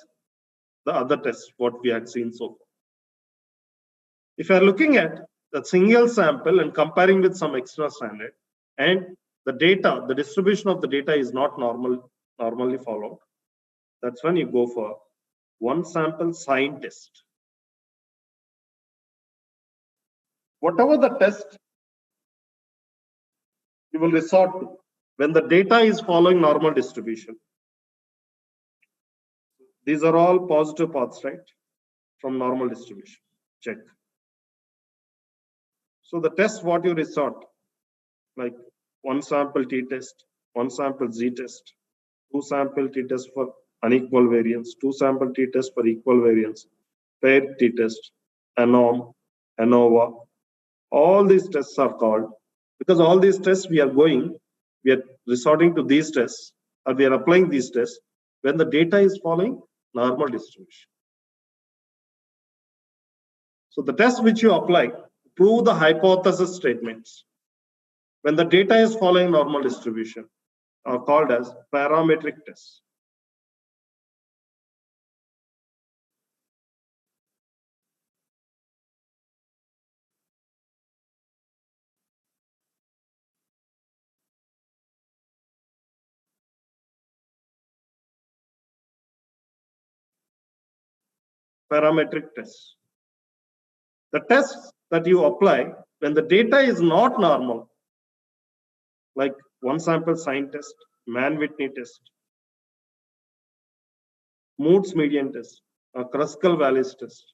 the other tests what we had seen so far. If you are looking at the single sample and comparing with some external standard, and the data, the distribution of the data is not normally followed, that's when you go for one sample sign test. Whatever the test you will resort to when the data is following normal distribution. These are all positive paths, right? From normal distribution. Check. So the test what you resort, like one sample t-test, one sample z-test, two sample t-test for unequal variance, two sample t-test for equal variance, paired t-test, ANOM, ANOVA. All these tests are called, because all these tests we are resorting to these tests, or we are applying these tests when the data is following normal distribution. So the test which you apply prove the hypothesis statements when the data is following normal distribution are called as parametric tests. Parametric tests. The tests that you apply when the data is not normal, like one sample sign test, Mann-Whitney test, Moore's median test, or Kruskal-Wallis test,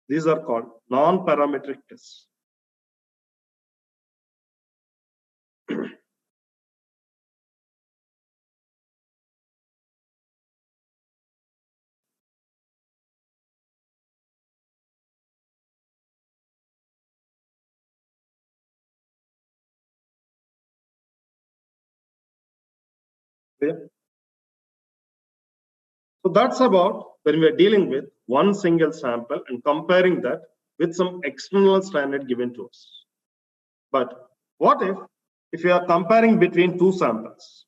these are called non-parametric tests. Clear? So that's about when we are dealing with one single sample and comparing that with some external standard given to us. But what if you are comparing between two samples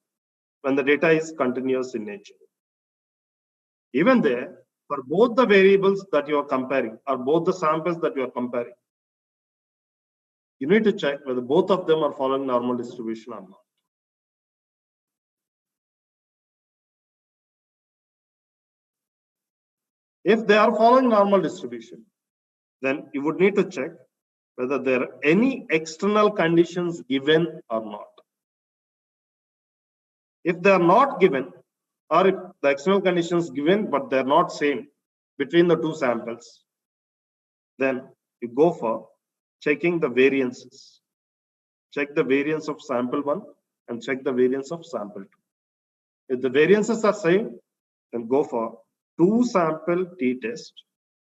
when the data is continuous in nature? Even there, for both the variables that you are comparing or both the samples that you are comparing, you need to check whether both of them are following normal distribution or not. If they are following normal distribution, then you would need to check whether there are any external conditions given or not. If they are not given, or if the external conditions given but they're not same between the two samples, then you go for checking the variances. Check the variance of sample 1 and check the variance of sample 2. If the variances are same, then go for two sample t-test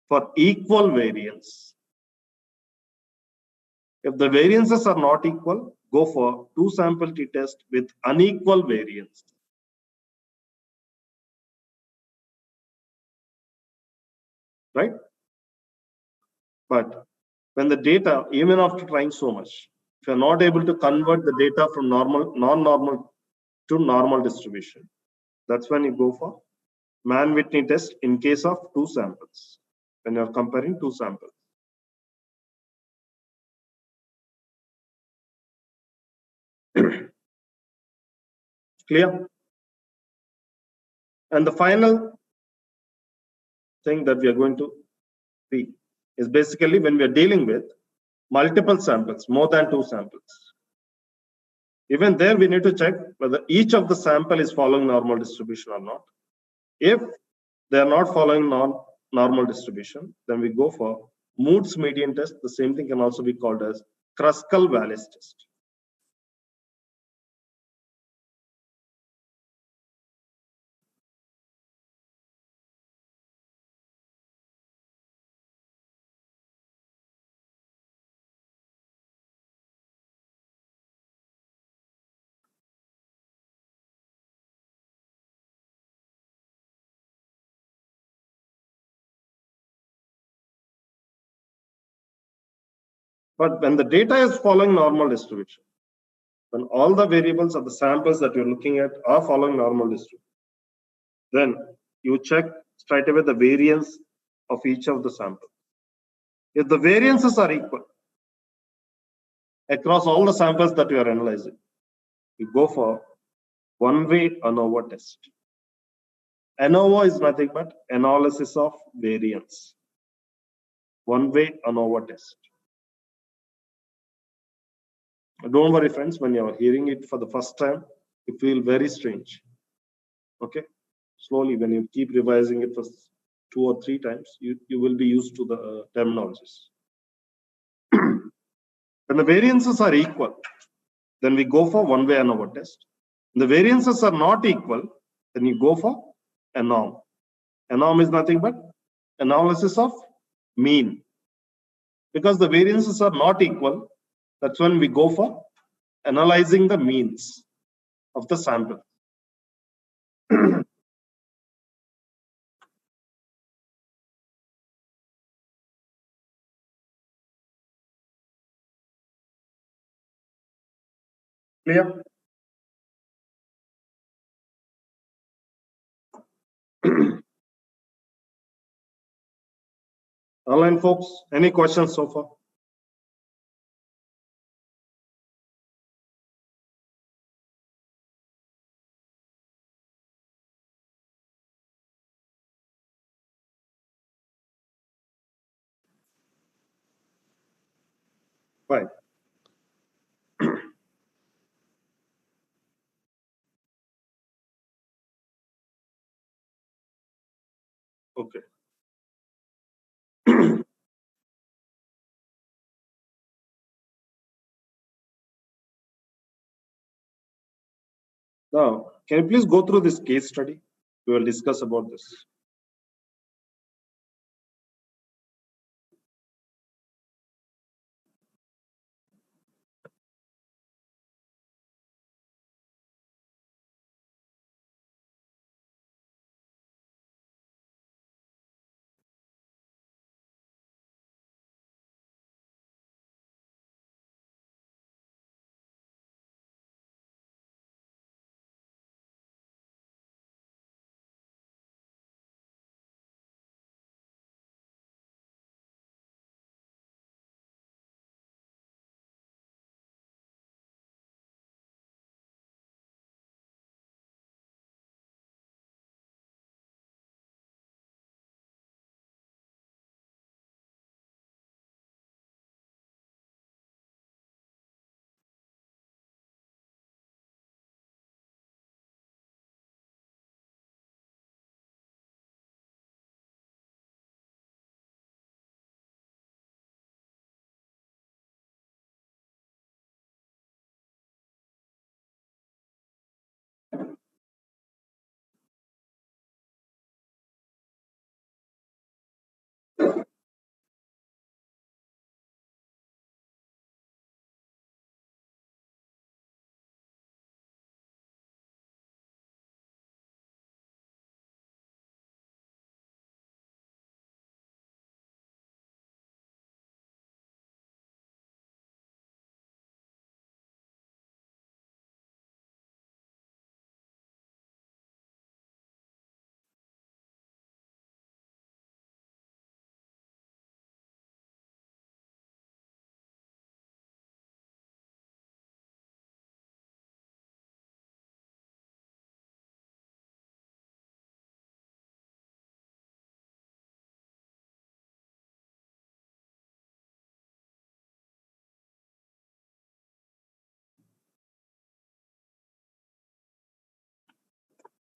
for equal variance. If the variances are not equal, go for two sample t-test with unequal variance. Right? But when the data, even after trying so much, if you're not able to convert the data from non-normal to normal distribution, that's when you go for Mann-Whitney test in case of two samples, when you're comparing two samples. Clear? And the final thing that we are going to see is basically when we are dealing with multiple samples, more than two samples. Even there, we need to check whether each of the sample is following normal distribution or not. If they are not following normal distribution, then we go for Moore's median test. The same thing can also be called as Kruskal-Wallis test. But when the data is following normal distribution, when all the variables of the samples that you're looking at are following normal distribution, then you check straight away the variance of each of the samples. If the variances are equal across all the samples that you are analyzing, you go for one-way ANOVA test. ANOVA is nothing but analysis of variance. One-way ANOVA test. Don't worry, friends, when you are hearing it for the first time, you feel very strange. Okay? Slowly, when you keep revising it for 2 or 3 times, you will be used to the terminologies. When the variances are equal, then we go for one-way ANOVA test. When the variances are not equal, then you go for ANOM. ANOM is nothing but analysis of mean. Because the variances are not equal, that's when we go for analyzing the means of the sample. Clear? Online folks, any questions so far? Fine. Okay. Now, can you please go through this case study? We will discuss about this.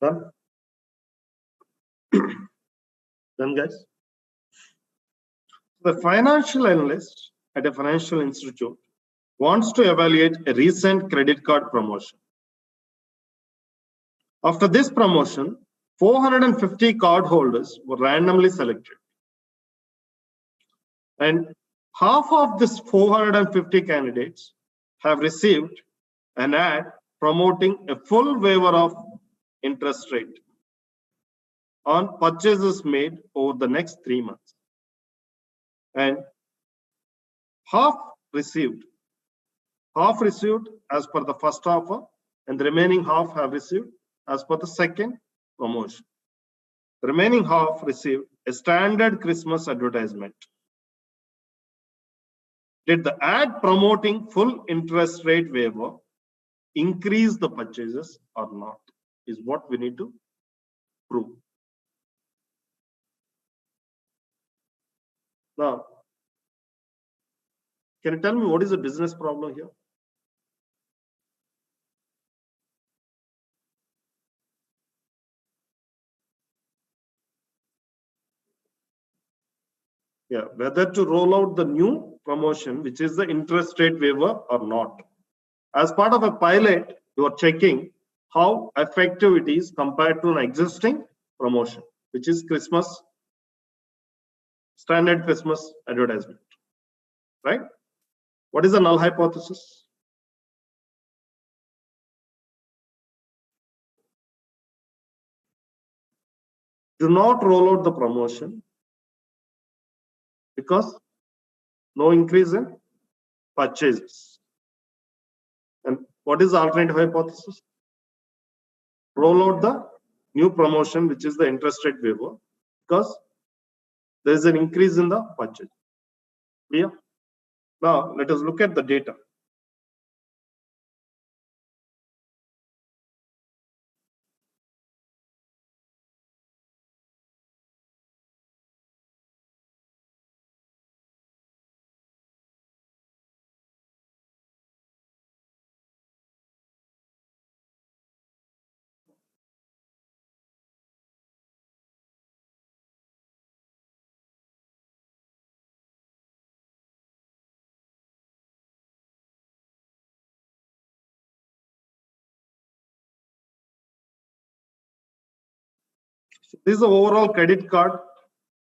Done? Done, guys? The financial analyst at a financial institute wants to evaluate a recent credit card promotion. After this promotion, 450 cardholders were randomly selected. And half of this 450 candidates have received an ad promoting a full waiver of interest rate on purchases made over the next 3 months. And half received. Half received as per the first offer, and the remaining half have received as per the second promotion. The remaining half received a standard Christmas advertisement. Did the ad promoting full interest rate waiver increase the purchases or not? Is what we need to prove. Now, can you tell me what is the business problem here? Yeah, whether to roll out the new promotion, which is the interest rate waiver or not. As part of a pilot, you are checking how effective it is compared to an existing promotion, which is Christmas, standard Christmas advertisement, right? What is the null hypothesis? Do not roll out the promotion because no increase in purchases. And what is the alternative hypothesis? Roll out the new promotion, which is the interest rate waiver, because there is an increase in the purchase. Clear? Now, let us look at the data. So this is the overall credit card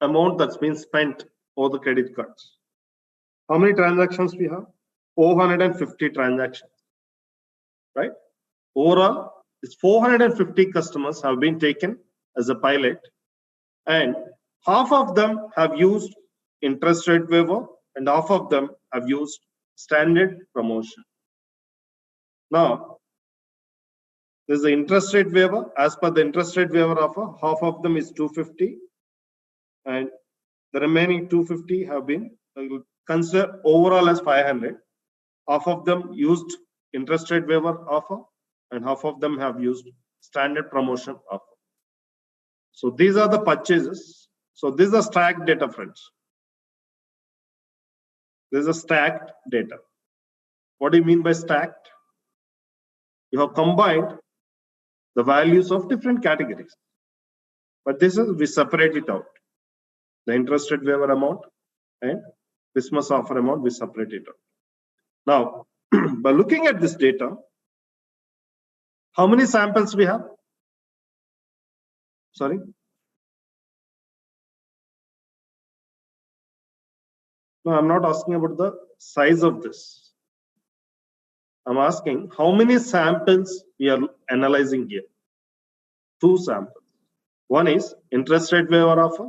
amount that's been spent over the credit cards. How many transactions we have? 450 transactions, right? Overall, it's 450 customers have been taken as a pilot, and half of them have used interest rate waiver and half of them have used standard promotion. Now, there's the interest rate waiver. As per the interest rate waiver offer, half of them is 250 and the remaining 250 have been considered overall as 500. Half of them used interest rate waiver offer and half of them have used standard promotion offer. So these are the purchases. So this is a stacked data, friends. This is a stacked data. What do you mean by stacked? You have combined the values of different categories. But this is, we separate it out. The interest rate waiver amount and Christmas offer amount, we separate it out. Now, by looking at this data, how many samples we have? Sorry? No, I'm not asking about the size of this. I'm asking how many samples we are analyzing here. 2 samples. One is interest rate waiver offer.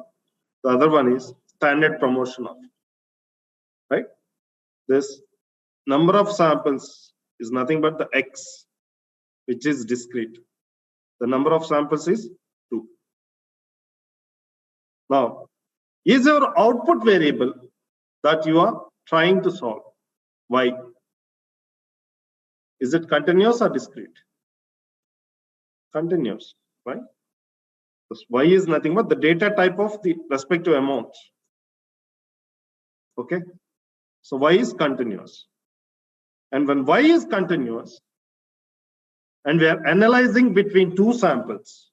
The other one is standard promotion offer. Right? This number of samples is nothing but the X, which is discrete. The number of samples is 2. Now, is your output variable that you are trying to solve? Y. Is it continuous or discrete? Continuous, right? Because Y is nothing but the data type of the respective amount. Okay. So Y is continuous. And when Y is continuous, and we are analyzing between 2 samples,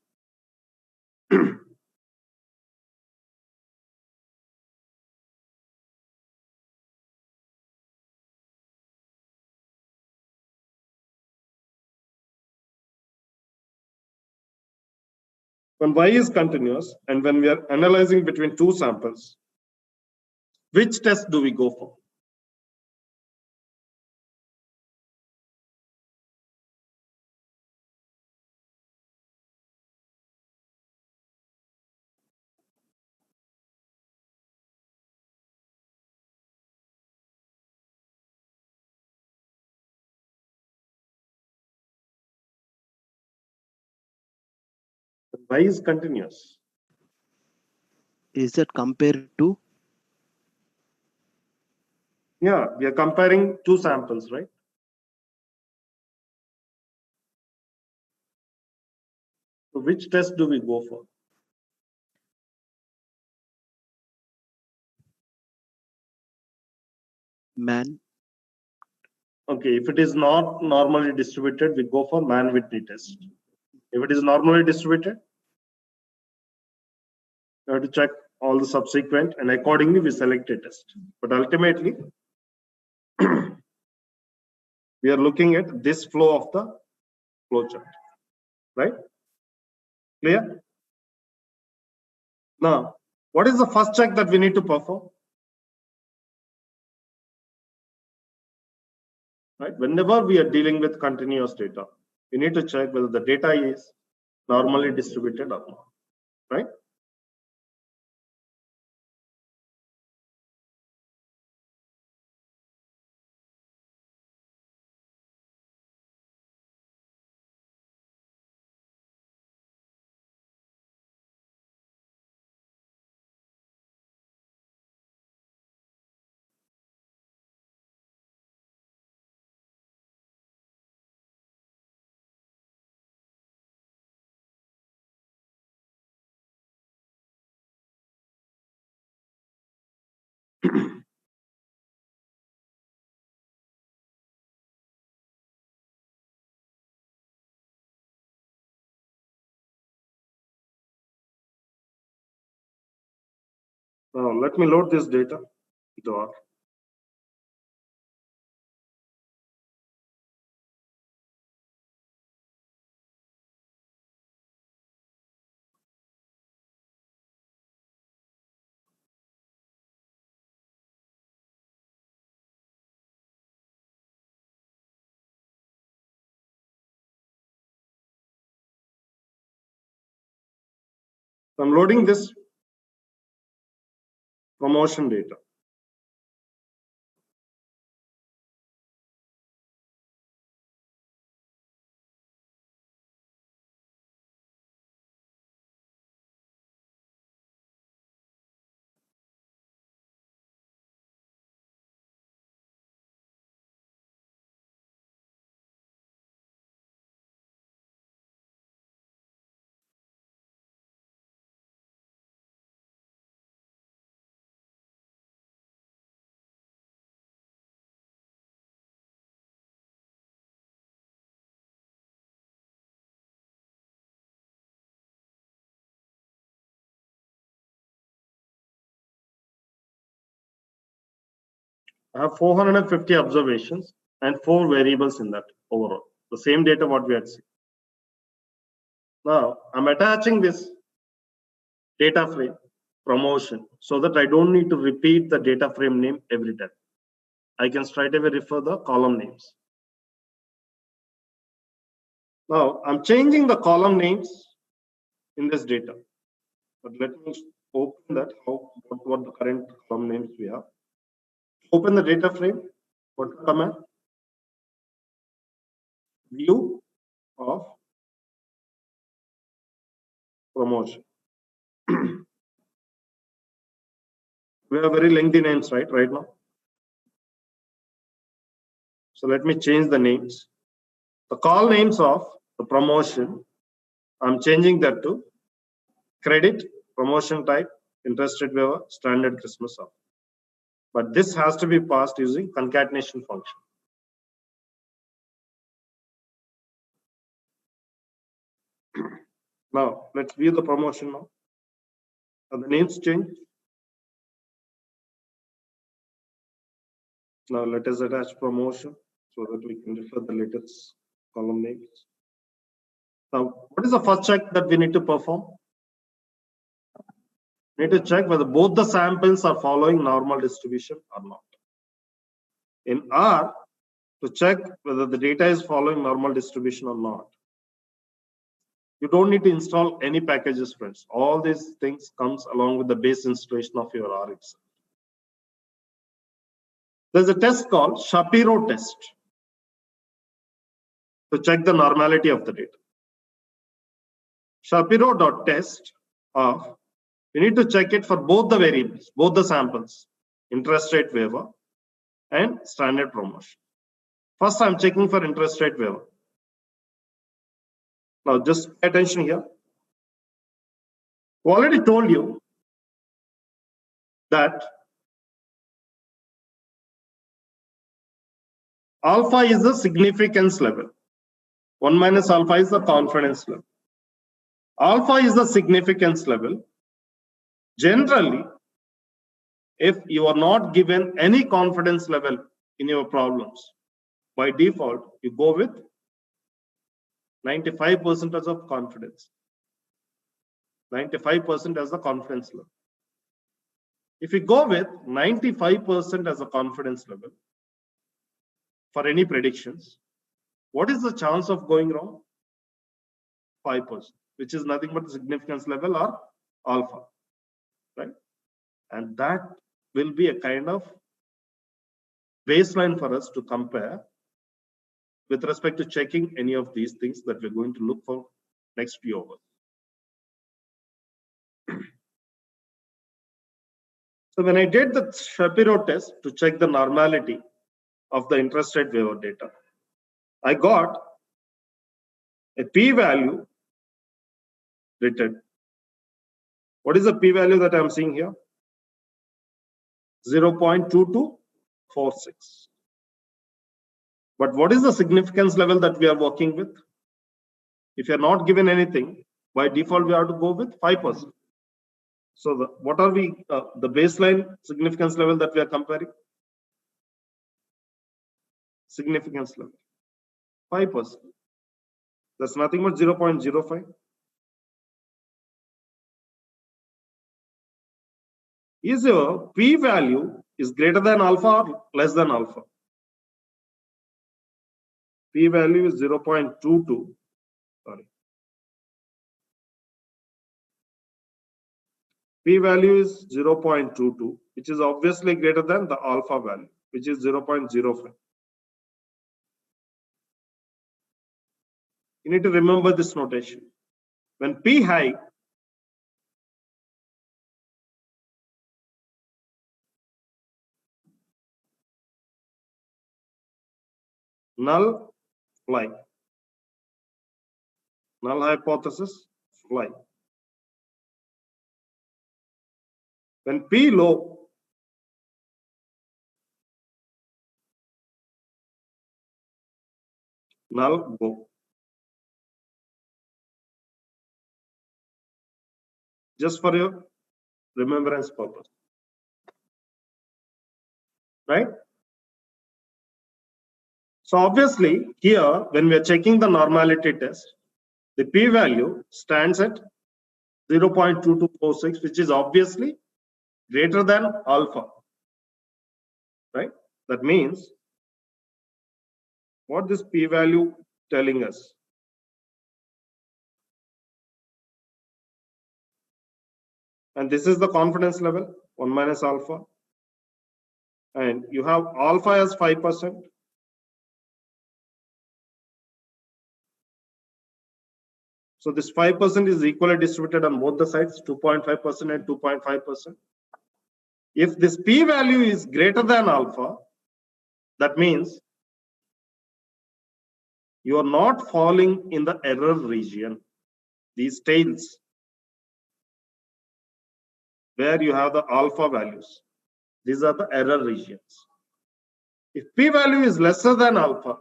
when Y is continuous and when we are analyzing between 2 samples, which test do we go for? Why is continuous? Is that compared to? Yeah, we are comparing two samples, right? So which test do we go for? Man. Okay, if it is not normally distributed, we go for Mann-Whitney test. If it is normally distributed, we have to check all the subsequent and accordingly we select a test. But ultimately, we are looking at this flow of the flowchart, right? Clear? Now, what is the first check that we need to perform? Right? Whenever we are dealing with continuous data, we need to check whether the data is normally distributed or not, right? Now, let me load this data into R. I'm loading this promotion data. I have 450 observations and 4 variables in that overall. The same data what we had seen. Now, I'm attaching this data frame promotion so that I don't need to repeat the data frame name every time. I can straight away refer the column names. Now, I'm changing the column names in this data. But let me open that, what the current column names we have. Open the data frame. What command? View of promotion. We have very lengthy names, right now. So let me change the names. The call names of the promotion, I'm changing that to credit, promotion type, interest rate waiver, standard Christmas offer. But this has to be passed using concatenation function. Now, let's view the promotion now. Are the names changed? Now, let us attach promotion so that we can refer the latest column names. Now, what is the first check that we need to perform? We need to check whether both the samples are following normal distribution or not. In R, to check whether the data is following normal distribution or not, you don't need to install any packages, friends. All these things comes along with the base installation of your R itself. There's a test called Shapiro test to check the normality of the data. Shapiro.test of, we need to check it for both the variables, both the samples, interest rate waiver and standard promotion. First, I'm checking for interest rate waiver. Now, just pay attention here. I already told you that alpha is the significance level. 1 minus alpha is the confidence level. Alpha is the significance level. Generally, if you are not given any confidence level in your problems, by default, you go with 95% of confidence. 95% as the confidence level. If you go with 95% as a confidence level for any predictions, what is the chance of going wrong? 5%, which is nothing but the significance level or alpha, right? And that will be a kind of baseline for us to compare with respect to checking any of these things that we're going to look for next few hours. So when I did the Shapiro test to check the normality of the interest rate waiver data, I got a p-value written. What is the p-value that I'm seeing here? 0.2246. But what is the significance level that we are working with? If you're not given anything, by default, we have to go with 5%. So what are we, the baseline significance level that we are comparing? Significance level, 5%. That's nothing but 0.05. Is your p-value is greater than alpha or less than alpha? P-value is 0.22. Sorry. P-value is 0.22, which is obviously greater than the alpha value, which is 0.05. You need to remember this notation. When P high, null fly. Null hypothesis fly. When P low, null go. Just for your remembrance purpose, right? So obviously here, when we are checking the normality test, the p-value stands at 0.2246, which is obviously greater than alpha, right? That means what this p-value telling us? And this is the confidence level, 1 minus alpha. And you have alpha as 5%. So this 5% is equally distributed on both the sides, 2.5% and 2.5%. If this p-value is greater than alpha, that means you are not falling in the error region. These tails, where you have the alpha values, these are the error regions. If p-value is lesser than alpha,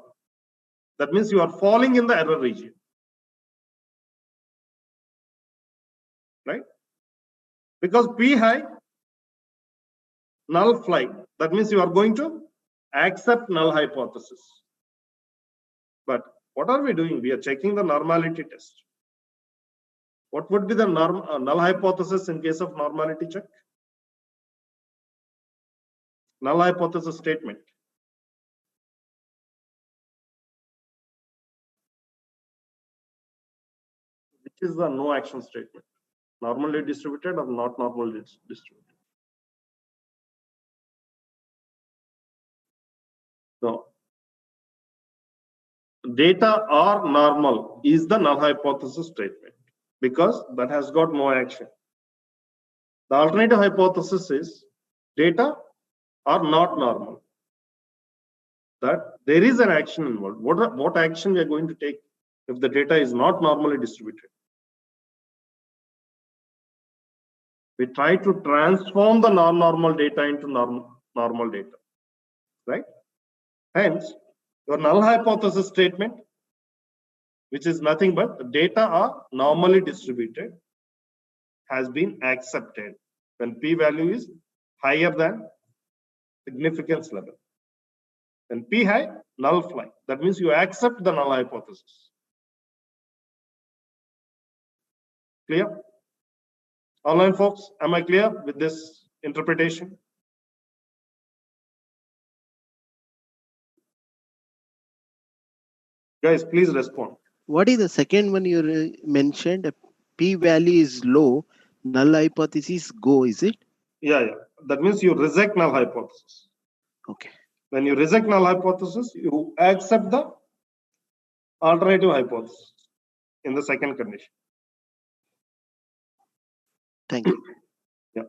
that means you are falling in the error region, right? Because p high, null fly, that means you are going to accept null hypothesis. But what are we doing? We are checking the normality test. What would be the null hypothesis in case of normality check? Null hypothesis statement. Which is the no action statement? Normally distributed or not normally distributed? No. Data are normal is the null hypothesis statement. because that has got no action. The alternative hypothesis is data are not normal. That there is an action involved. What action we are going to take if the data is not normally distributed? We try to transform the non-normal data into normal data, right? Hence, your null hypothesis statement, which is nothing but the data are normally distributed, has been accepted when p-value is higher than significance level. When p high, null fly. That means you accept the null hypothesis. Clear? Online folks, am I clear with this interpretation? Guys, please respond. What is the second one you mentioned? P-value is low, null hypothesis go, is it? Yeah. That means you reject null hypothesis. Okay. When you reject null hypothesis, you accept the alternative hypothesis in the second condition. Thank you. Yeah.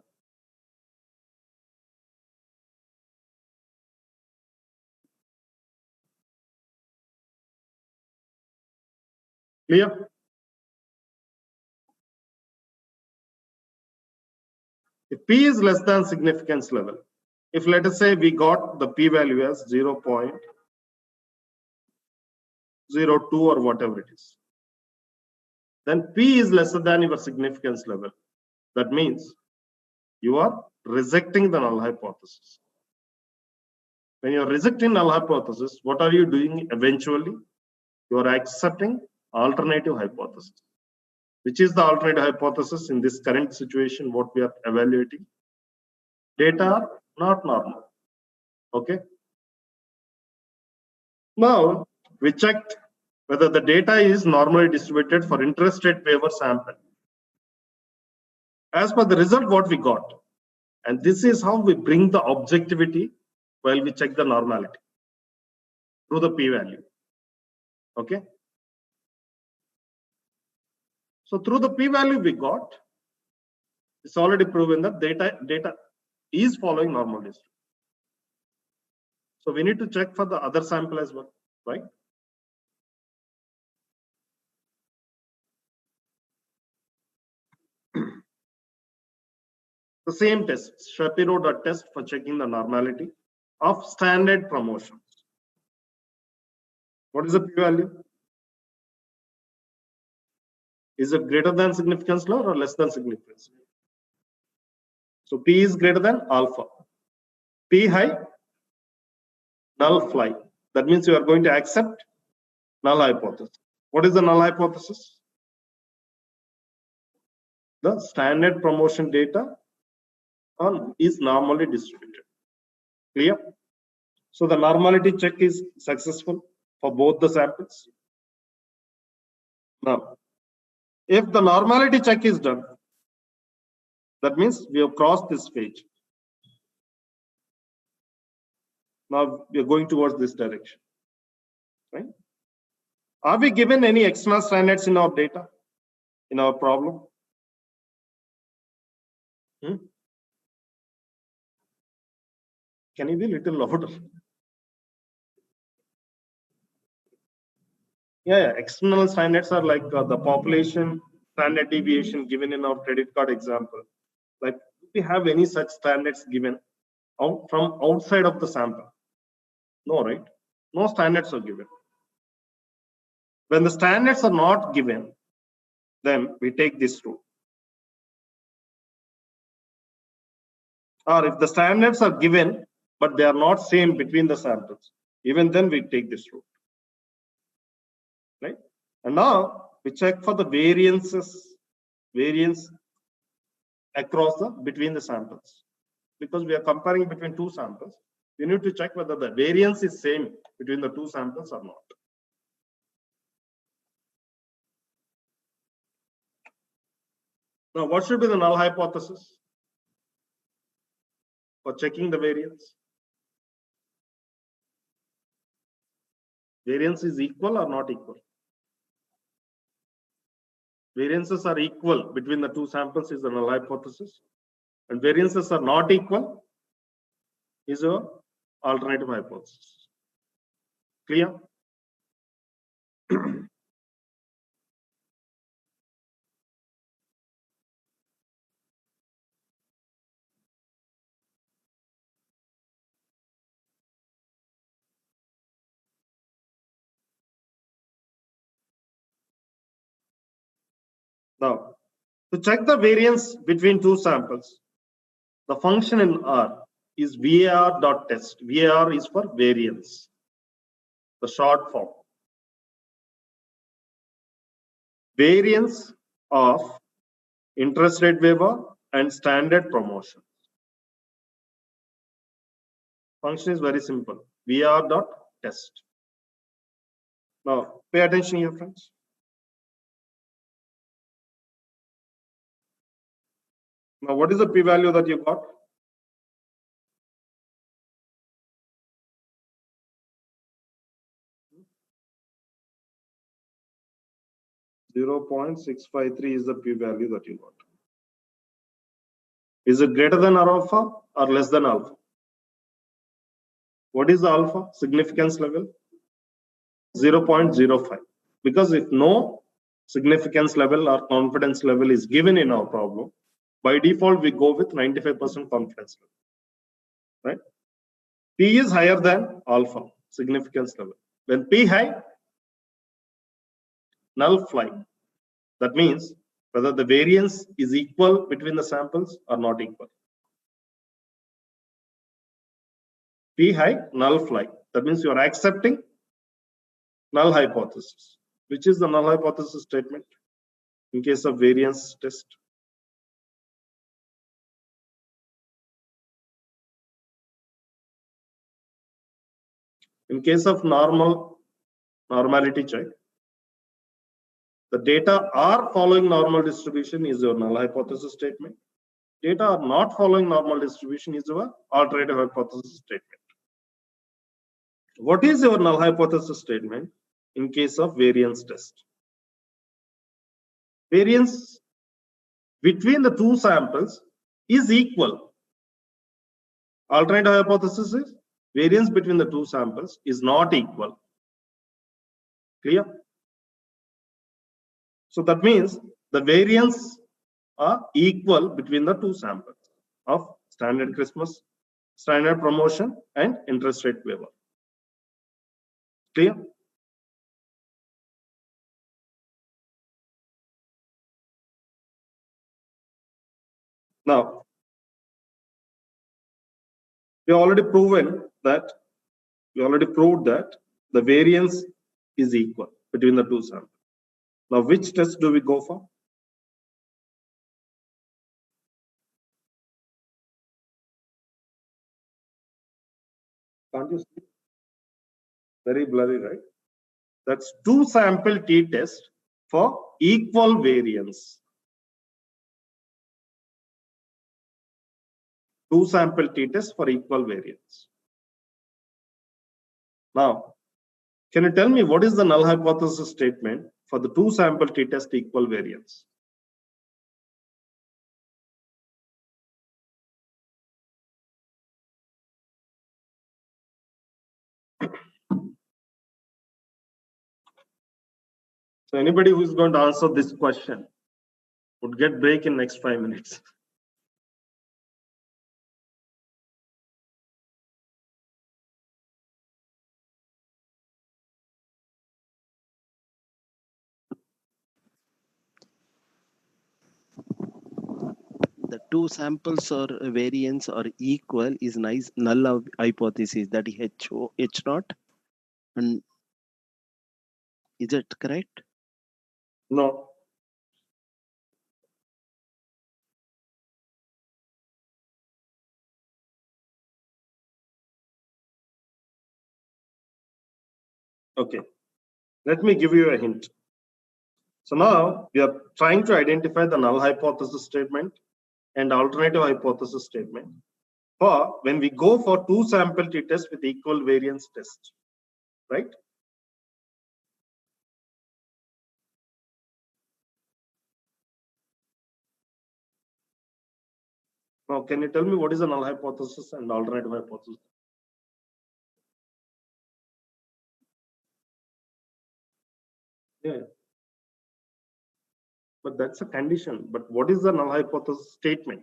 Clear? If p is less than significance level, if let us say we got the p-value as 0.02 or whatever it is, then p is lesser than your significance level. That means you are rejecting the null hypothesis. When you are rejecting null hypothesis, what are you doing eventually? You are accepting alternative hypothesis. Which is the alternative hypothesis in this current situation, what we are evaluating? Data are not normal. Okay. Now we checked whether the data is normally distributed for interest rate waiver sample. As per the result, what we got, and this is how we bring the objectivity while we check the normality through the p-value. Okay. So through the p-value we got, it's already proven that data is following normal distribution. So we need to check for the other sample as well, right? The same test, Shapiro test for checking the normality of standard promotions. What is the p-value? Is it greater than significance level or less than significance? So p is greater than alpha. P high, null fly. That means you are going to accept null hypothesis. What is the null hypothesis? The standard promotion data is normally distributed. Clear? So the normality check is successful for both the samples. Now, if the normality check is done, that means we have crossed this page. Now we are going towards this direction, right? Are we given any external standards in our data, in our problem? Can you be a little louder? Yeah, external standards are like the population standard deviation given in our credit card example. Like, do we have any such standards given out from outside of the sample? No, right? No standards are given. When the standards are not given, then we take this route. Or if the standards are given, but they are not same between the samples, even then we take this route. Right? And now we check for the variance across between the samples. Because we are comparing between two samples, we need to check whether the variance is same between the two samples or not. Now, what should be the null hypothesis for checking the variance? Variance is equal or not equal? variances are equal between the two samples is the null hypothesis, and variances are not equal is your alternative hypothesis. Clear? Now, to check the variance between two samples, the function in R is var.test. var is for variance, the short form. Variance of interest rate waiver and standard promotion. Function is very simple, var.test. Now, pay attention here, friends. Now, what is the p-value that you got? .653 is the p-value that you got. Is it greater than alpha or less than alpha? What is the alpha significance level? 0.05. Because if no significance level or confidence level is given in our problem, by default we go with 95% confidence level. Right? P is higher than alpha significance level. When P high, null fly. That means whether the variance is equal between the samples or not equal. P high, null fly. That means you are accepting null hypothesis. Which is the null hypothesis statement in case of variance test? In case of normality check, the data are following normal distribution is your null hypothesis statement. Data are not following normal distribution is your alternative hypothesis statement. What is your null hypothesis statement in case of variance test? Variance between the two samples is equal. Alternative hypothesis is variance between the two samples is not equal. Clear? So that means the variance are equal between the two samples of standard Christmas, standard promotion, and interest rate waiver. Clear? Now, we already proved that the variance is equal between the two samples. Now, which test do we go for? Can't you see? Very blurry, right? That's two sample t-test for equal variance. Two sample t-test for equal variance. Now, can you tell me what is the null hypothesis statement for the two sample t-test equal variance? So anybody who is going to answer this question would get break in next 5 minutes. The two samples or variance are equal is nice null hypothesis, that is H naught. And is it correct? No. Okay. Let me give you a hint. So now we are trying to identify the null hypothesis statement and alternative hypothesis statement for when we go for two sample t-test with equal variance test, right? Now, can you tell me what is the null hypothesis and alternative hypothesis? Yeah. But that's a condition. But what is the null hypothesis statement?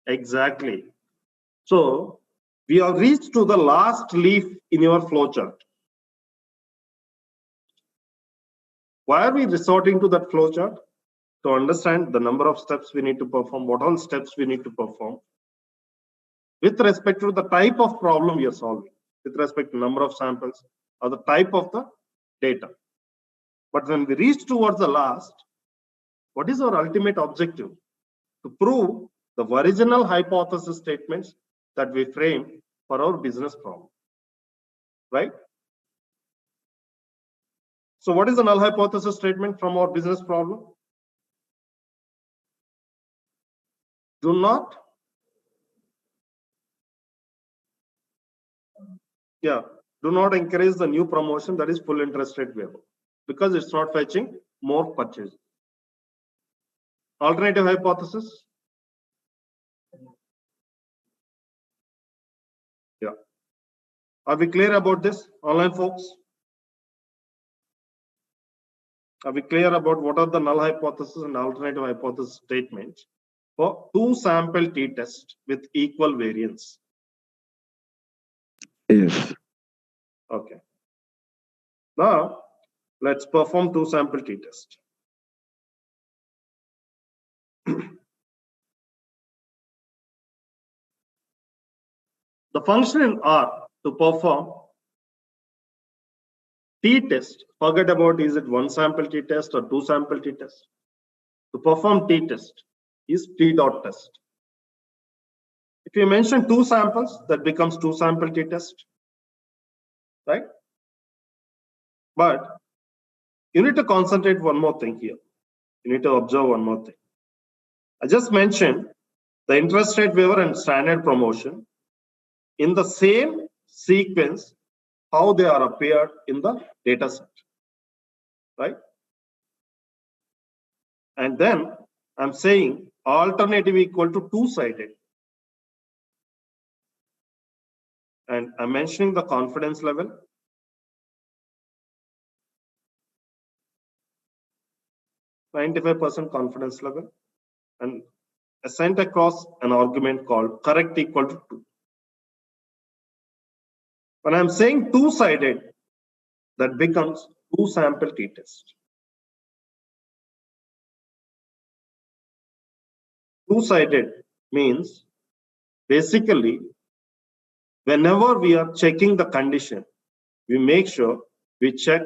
Exactly. So we have reached to the last leaf in your flowchart. Why are we resorting to that flowchart? To understand the number of steps we need to perform, what all steps we need to perform with respect to the type of problem we are solving, with respect to number of samples or the type of the data. But when we reach towards the last, what is our ultimate objective? To prove the original hypothesis statements that we framed for our business problem, right? So what is the null hypothesis statement from our business problem? Do not encourage the new promotion that is full interest rate waiver because it's not fetching more purchases. Alternative hypothesis. Yeah. Are we clear about this, online folks? Are we clear about what are the null hypothesis and alternative hypothesis statements for two sample t-test with equal variance? Yes. Okay. Now, let's perform two sample t-test. The function in R to perform t-test, forget about is it one sample t-test or two sample t-test. To perform t-test is t-dot test. If you mention two samples, that becomes two sample t-test, right? But you need to concentrate one more thing here. You need to observe one more thing. I just mentioned the interest rate waiver and standard promotion in the same sequence how they are appeared in the data set, right? And then I'm saying alternative equal to two-sided. And I'm mentioning the confidence level. %95 confidence level, and I sent across an argument called correct equal to 2. When I'm saying two-sided, that becomes two sample t-test. Two-sided means basically whenever we are checking the condition, we make sure we check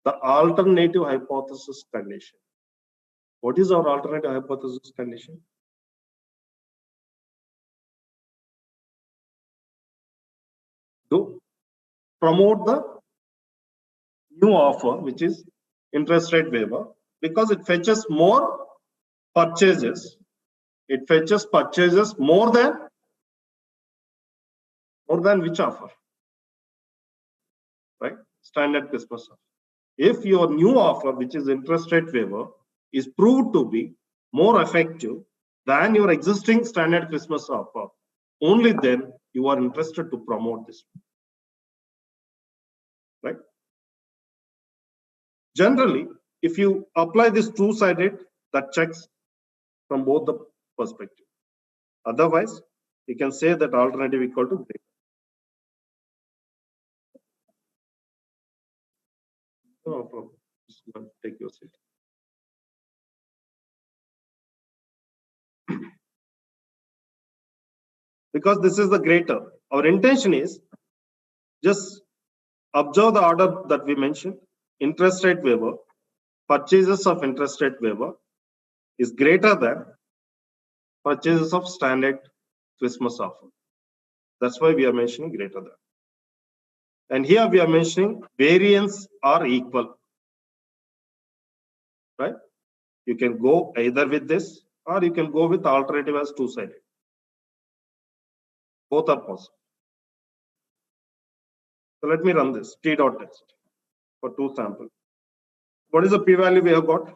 the alternative hypothesis condition. What is our alternative hypothesis condition? To promote the new offer, which is interest rate waiver, because it fetches more purchases. It fetches purchases more than which offer, right? Standard Christmas offer. If your new offer, which is interest rate waiver, is proved to be more effective than your existing standard Christmas offer, only then you are interested to promote this, right? Generally, if you apply this two-sided, that checks from both the perspective. Otherwise, you can say that alternative equal to greater. No problem. Just go and take your seat. Because this is the greater. Our intention is just observe the order that we mentioned. Interest rate waiver, purchases of interest rate waiver is greater than purchases of standard Christmas offer. That's why we are mentioning greater than. And here we are mentioning variance are equal, right? You can go either with this or you can go with alternative as two-sided. Both are possible. So let me run this t-dot test for two samples. What is the p-value we have got?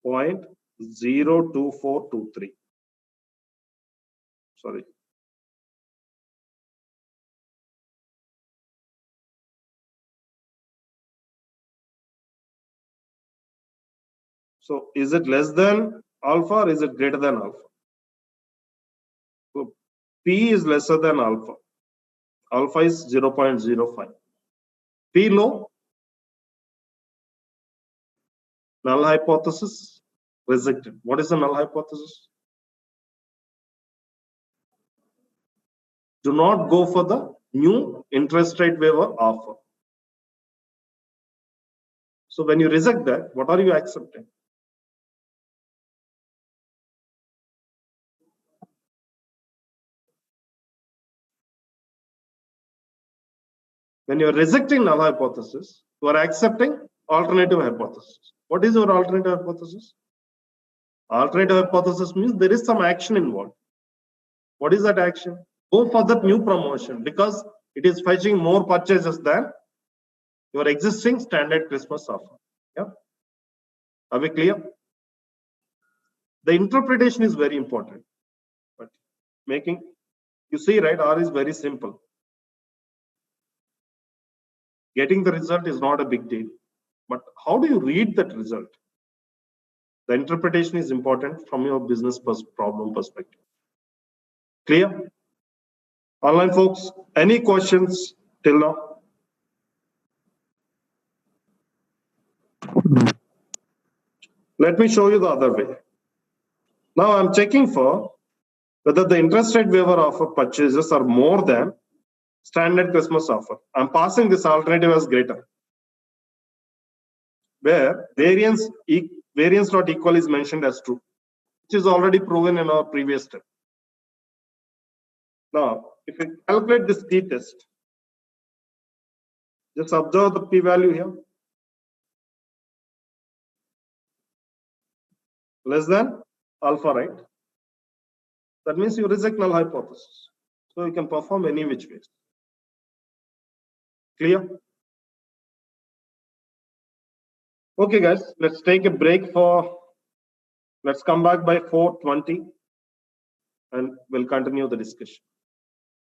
0.02423. Sorry. So is it less than alpha or is it greater than alpha? So P is lesser than alpha. Alpha is 0.05. P low, null hypothesis rejected. What is the null hypothesis? Do not go for the new interest rate waiver offer. So when you reject that, what are you accepting? When you are rejecting null hypothesis, you are accepting alternative hypothesis. What is your alternative hypothesis? Alternative hypothesis means there is some action involved. What is that action? Go for that new promotion because it is fetching more purchases than your existing standard Christmas offer. Yeah. Are we clear? The interpretation is very important. But making, you see, right, R is very simple. Getting the result is not a big deal. But how do you read that result? The interpretation is important from your business problem perspective. Clear? Online folks, any questions till now? Let me show you the other way. Now I'm checking for whether the interest rate waiver offer purchases are more than standard Christmas offer. I'm passing this alternative as greater, where variance not equal is mentioned as true, which is already proven in our previous step. Now, if you calculate this t-test, just observe the p-value here. Less than alpha, right? That means you reject null hypothesis. So you can perform any which ways. Clear? Okay, guys, let's take a break for, let's come back by 4:20 and we'll continue the discussion.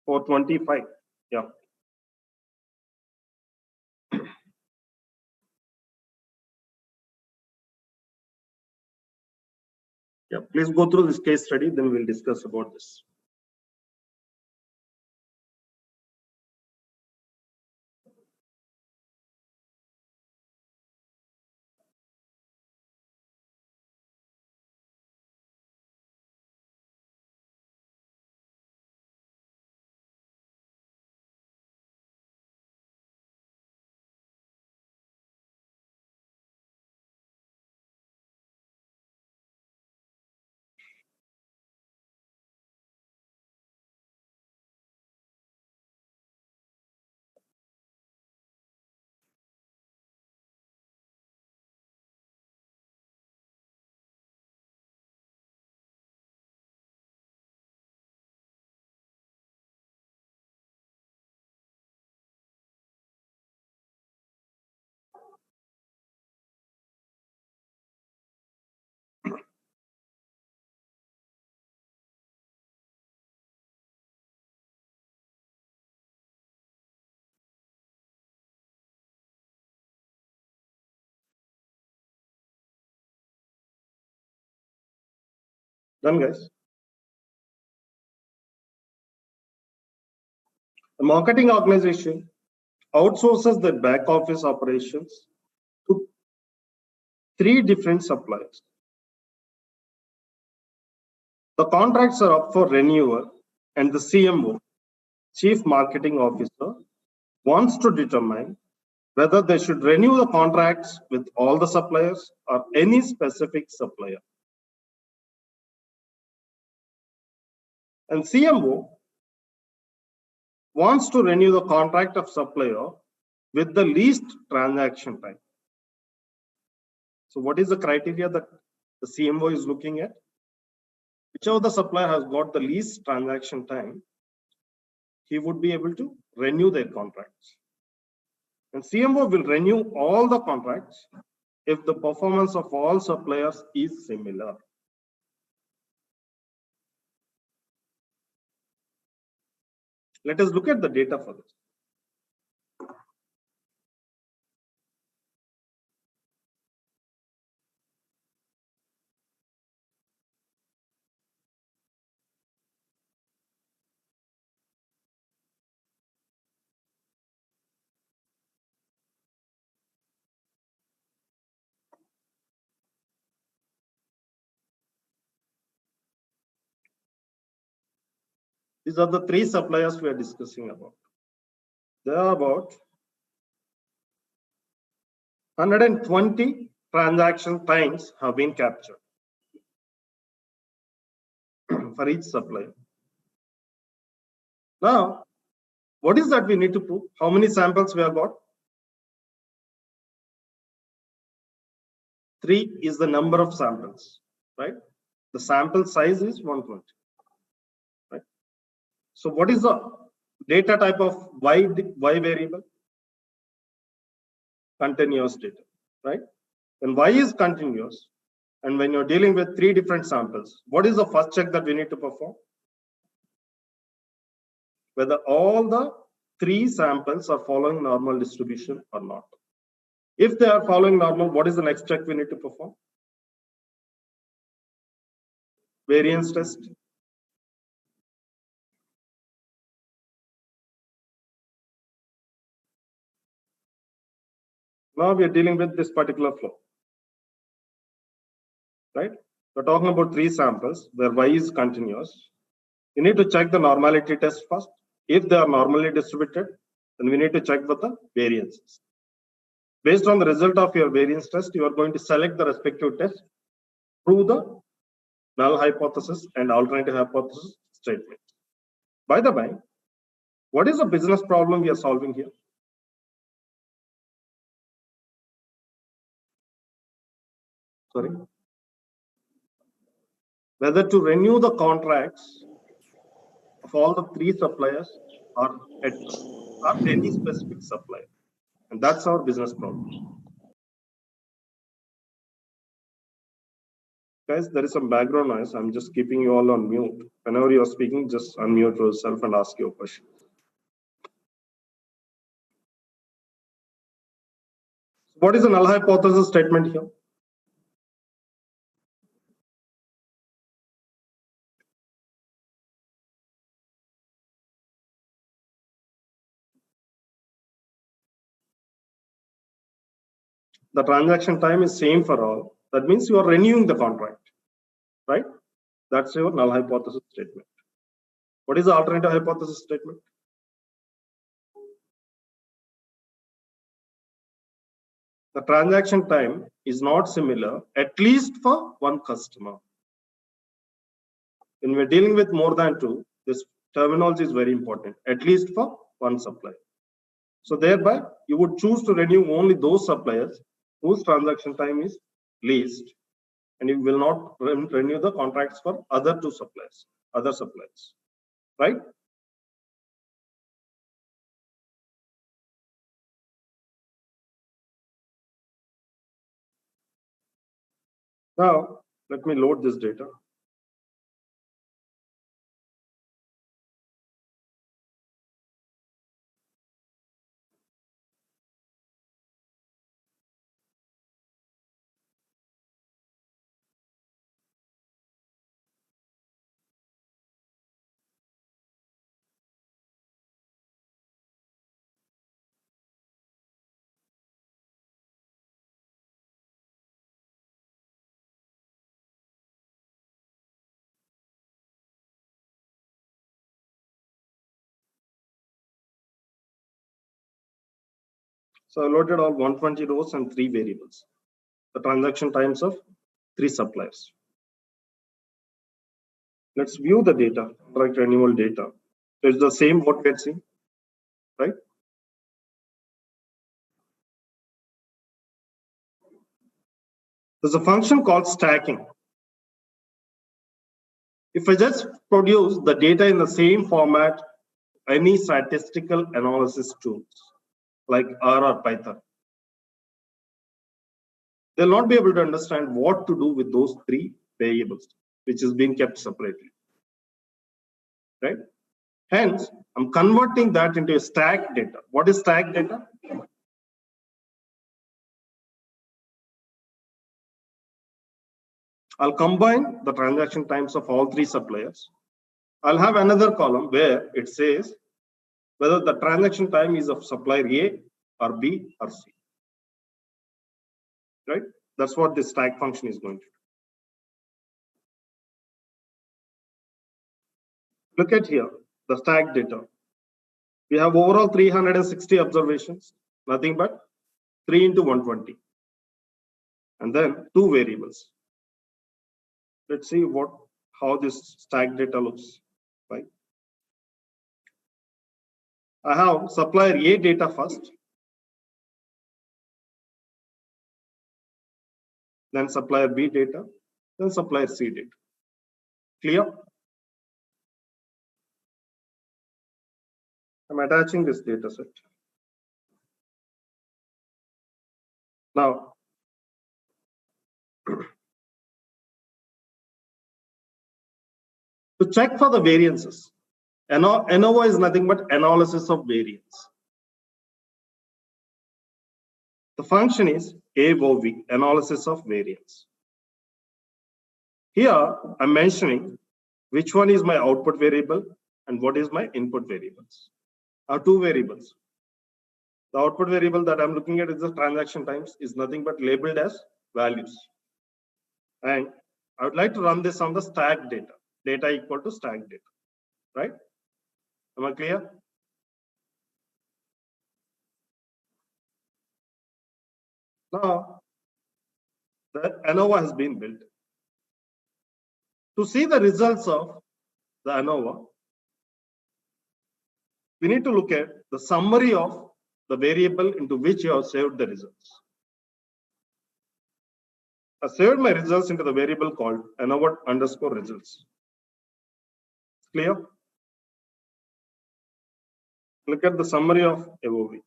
4:25, yeah. Yeah, please go through this case study, then we'll discuss about this. Done, guys. The marketing organization outsources the back office operations to 3 different suppliers. The contracts are up for renewal and the CMO, Chief Marketing Officer, wants to determine whether they should renew the contracts with all the suppliers or any specific supplier. And CMO wants to renew the contract of supplier with the least transaction time. So what is the criteria that the CMO is looking at? Whichever the supplier has got the least transaction time, he would be able to renew their contracts. And CMO will renew all the contracts if the performance of all suppliers is similar. Let us look at the data for this. These are the three suppliers we are discussing about. There are about 120 transaction times have been captured for each supplier. Now, what is that we need to prove? How many samples we have got? 3 is the number of samples, right? The sample size is 120, right? So what is the data type of Y variable? Continuous data, right? When Y is continuous, and when you're dealing with 3 different samples, what is the first check that we need to perform? Whether all the 3 samples are following normal distribution or not. If they are following normal, what is the next check we need to perform? Variance test. Now we are dealing with this particular flow, right? We're talking about 3 samples where Y is continuous. You need to check the normality test first. If they are normally distributed, then we need to check with the variances. Based on the result of your variance test, you are going to select the respective test, prove the null hypothesis and alternative hypothesis statement. By the way, what is the business problem we are solving here? Sorry. Whether to renew the contracts of all the 3 suppliers or any specific supplier. And that's our business problem. Guys, there is some background noise. I'm just keeping you all on mute. Whenever you're speaking, just unmute yourself and ask your question. What is the null hypothesis statement here? The transaction time is same for all. That means you are renewing the contract, right? That's your null hypothesis statement. What is the alternative hypothesis statement? The transaction time is not similar, at least for one customer. When we're dealing with more than 2, this terminology is very important, at least for one supplier. So thereby, you would choose to renew only those suppliers whose transaction time is least, and you will not renew the contracts for other suppliers, right? Now, let me load this data. So I loaded all 120 rows and 3 variables. The transaction times of 3 suppliers. Let's view the data, contract renewal data. So it's the same what we had seen, right? There's a function called stacking. If I just produce the data in the same format, any statistical analysis tools like R or Python, they'll not be able to understand what to do with those three variables, which is being kept separately, right? Hence, I'm converting that into a stack data. What is stack data? I'll combine the transaction times of all three suppliers. I'll have another column where it says whether the transaction time is of supplier A or B or C, right? That's what this stack function is going to do. Look at here, the stack data. We have overall 360 observations, nothing but 3 into 120. And then two variables. Let's see how this stack data looks like. I have supplier A data first, then supplier B data, then supplier C data. Clear? I'm attaching this data set. Now, to check for the variances, ANOVA is nothing but analysis of variance. The function is AOV, analysis of variance. Here, I'm mentioning which one is my output variable and what is my input variables. I have two variables. The output variable that I'm looking at is the transaction times, is nothing but labeled as values. And I would like to run this on the stack data, data equal to stack data, right? Am I clear? Now, the ANOVA has been built. To see the results of the ANOVA, we need to look at the summary of the variable into which you have saved the results. I saved my results into the variable called ANOVA underscore results. Clear? Look at the summary of AOV.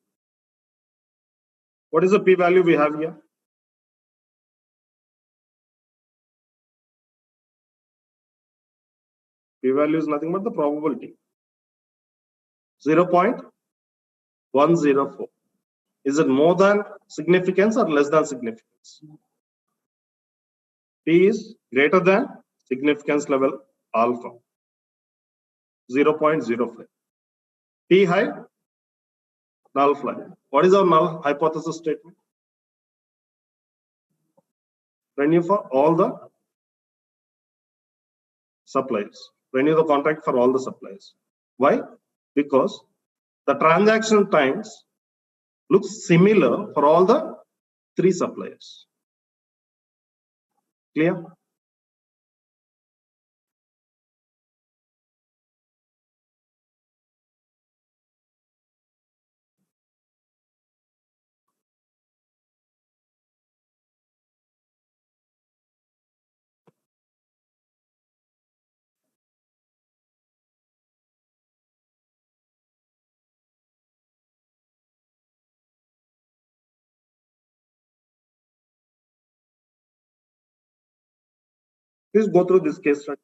What is the p-value we have here? P-value is nothing but the probability. 0.104. Is it more than significance or less than significance? P is greater than significance level alpha. 0.05. P high, null fly. What is our null hypothesis statement? Renew for all the suppliers. Renew the contract for all the suppliers. Why? Because the transaction times look similar for all the three suppliers. Clear? Please go through this case study.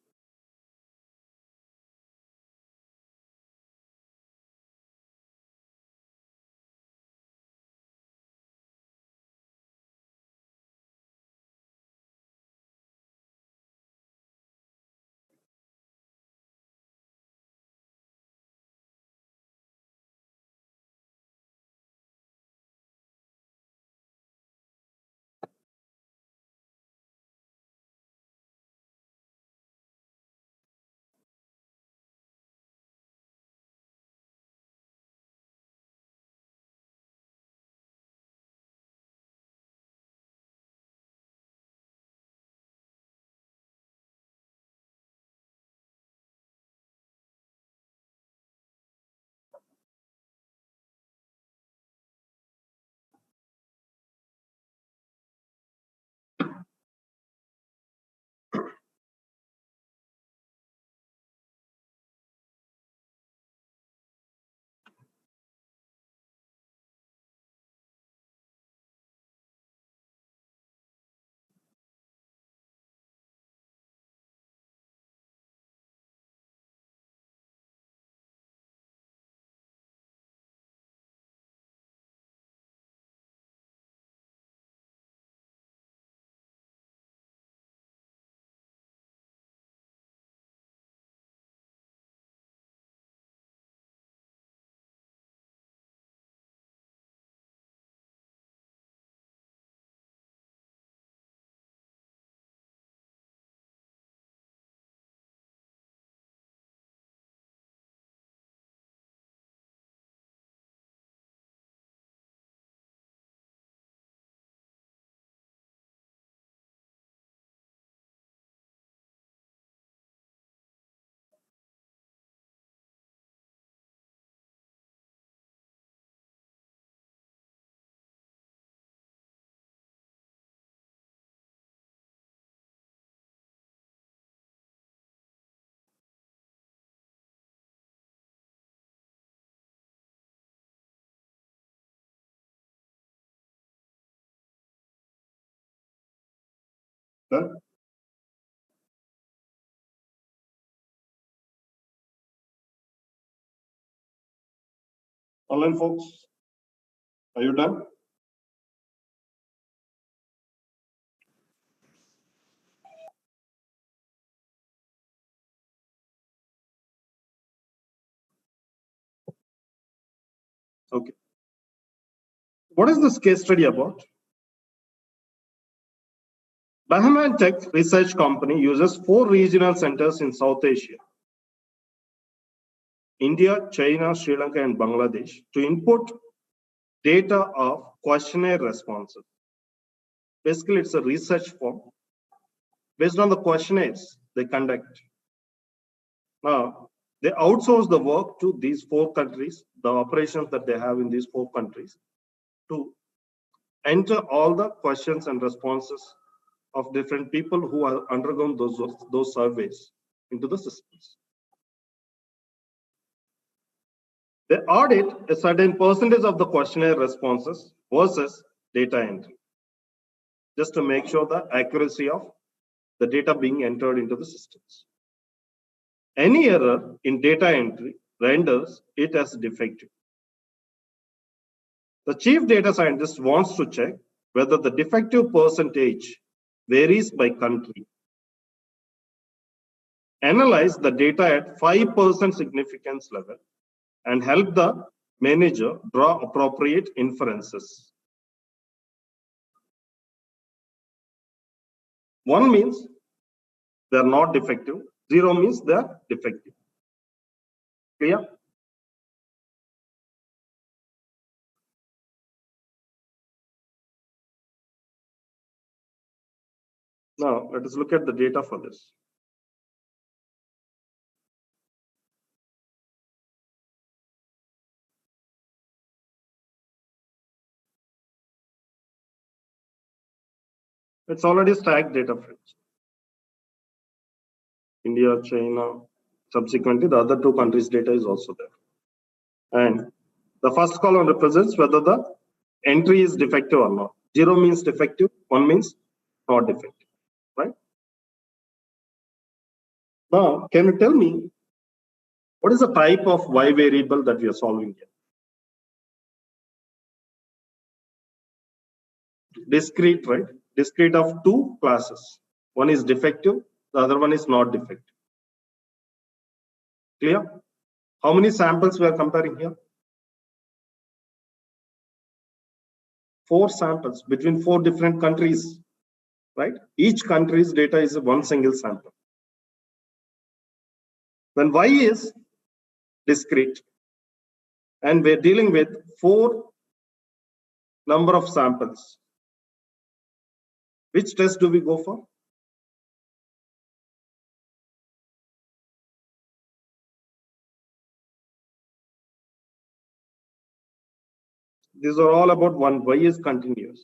Done? Online folks, are you done? Okay. What is this case study about? Bahman Tech Research Company uses 4 regional centers in South Asia, India, China, Sri Lanka, and Bangladesh, to input data of questionnaire responses. Basically, it's a research form. Based on the questionnaires they conduct. Now, they outsource the work to these 4 countries, the operations that they have in these 4 countries, to enter all the questions and responses of different people who have undergone those surveys into the systems. They audit a certain percentage of the questionnaire responses versus data entry, just to make sure the accuracy of the data being entered into the systems. Any error in data entry renders it as defective. The chief data scientist wants to check whether the defective percentage varies by country. Analyze the data at 5% significance level and help the manager draw appropriate inferences. 1 means they're not defective, 0 means they're defective. Clear? Now, let us look at the data for this. It's already stacked data frames. India, China, subsequently the other 2 countries' data is also there. And the first column represents whether the entry is defective or not. 0 means defective, 1 means not defective, right? Now, can you tell me what is the type of Y variable that we are solving here? Discrete, right? Discrete of 2 classes. One is defective, the other one is not defective. Clear? How many samples we are comparing here? 4 samples between 4 different countries, right? Each country's data is one single sample. When Y is discrete and we're dealing with 4 number of samples, which test do we go for? These are all about when Y is continuous.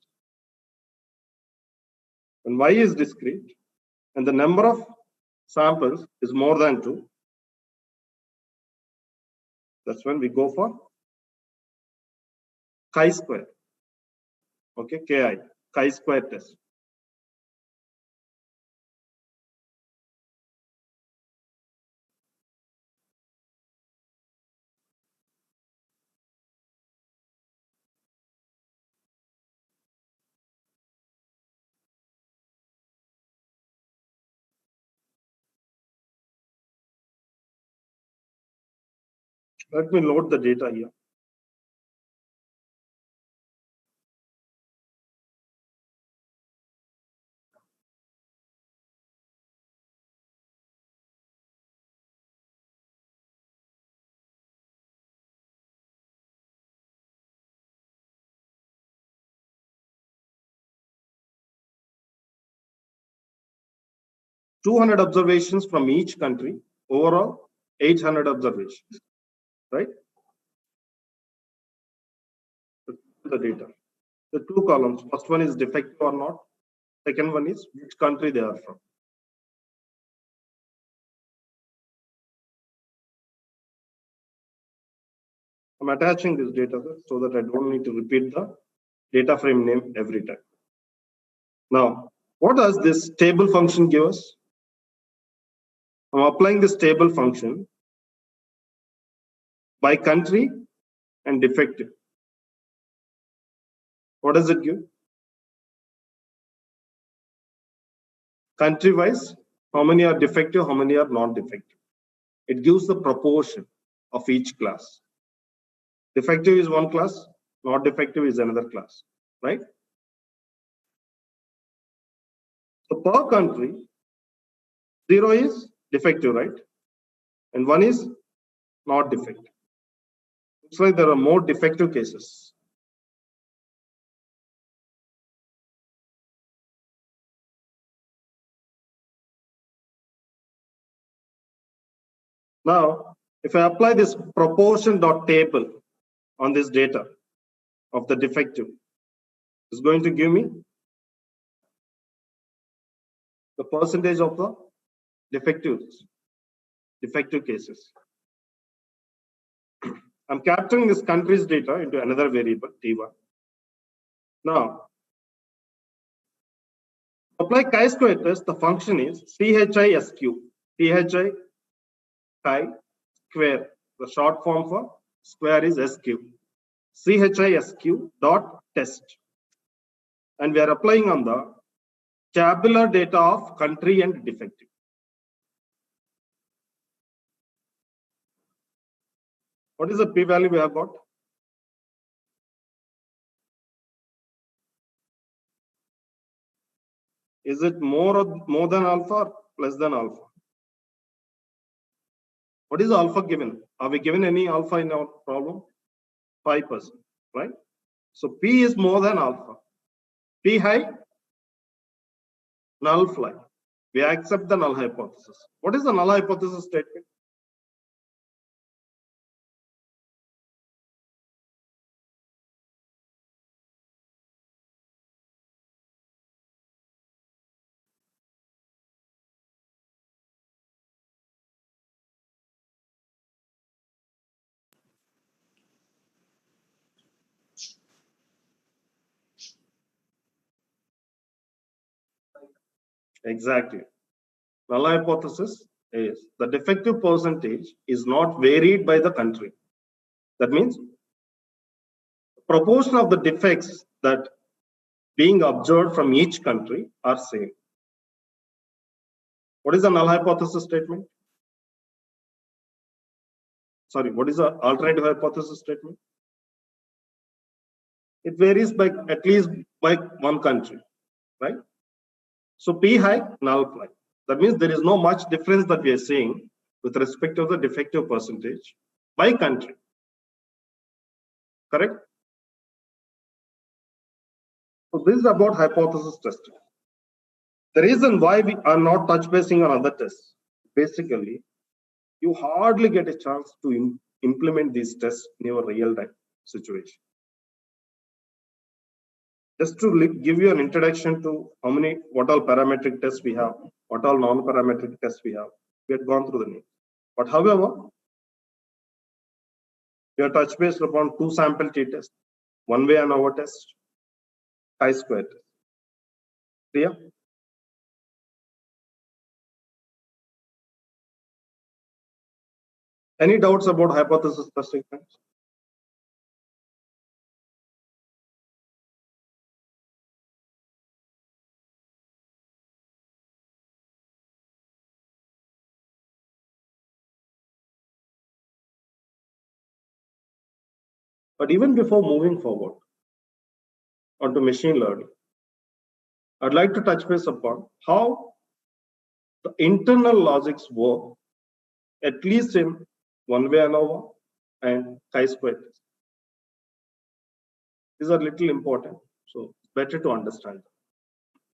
When Y is discrete and the number of samples is more than 2, that's when we go for chi-square. Okay, Ki, chi-square test. Let me load the data here. (200 observations from each country, overall 800 observations, right? The data. The 2 columns, first one is defective or not, second one is which country they are from. I'm attaching this data so that I don't need to repeat the data frame name every time. Now, What does this table function give us? I'm applying this table function by country and defective. What does it give? Country wise, how many are defective, how many are not defective? It gives the proportion of each class. Defective is one class, not defective is another class, right? So per country, 0 is defective, right? And 1 is not defective. Looks like there are more defective cases. Now, if I apply this proportion dot table on this data of the defective, it's going to give me the percentage of the defective cases. I'm capturing this country's data into another variable, T1. Now, apply chi-square test, the function is CHISQ. CHI chi-square, the short form for square is SQ. CHISQ dot test. And we are applying on the tabular data of country and defective. What is the p-value we have got? Is it more than alpha or less than alpha? What is alpha given? Are we given any alpha in our problem? 5%, right? So P is more than alpha. P high, null fly. We accept the null hypothesis. What is the null hypothesis statement? Exactly. Null hypothesis is the defective percentage is not varied by the country. That means proportion of the defects that being observed from each country are same. What is the null hypothesis statement? Sorry, what is the alternative hypothesis statement? It varies by at least by one country, right? So P high, null fly. That means there is no much difference that we are seeing with respect to the defective percentage by country. Correct? So this is about hypothesis testing. The reason why we are not touch basing on other tests, basically, you hardly get a chance to implement these tests in your real time situation. Just to give you an introduction to what all parametric tests we have, what all non-parametric tests we have, we had gone through the name. But however, we are touch based upon two sample t-test, one way ANOVA test, chi-square test. Clear? Any doubts about hypothesis testing? But even before moving forward onto machine learning, I'd like to touch base upon how the internal logics work, at least in one-way ANOVA and chi-square test. These are little important, so better to understand.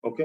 Okay.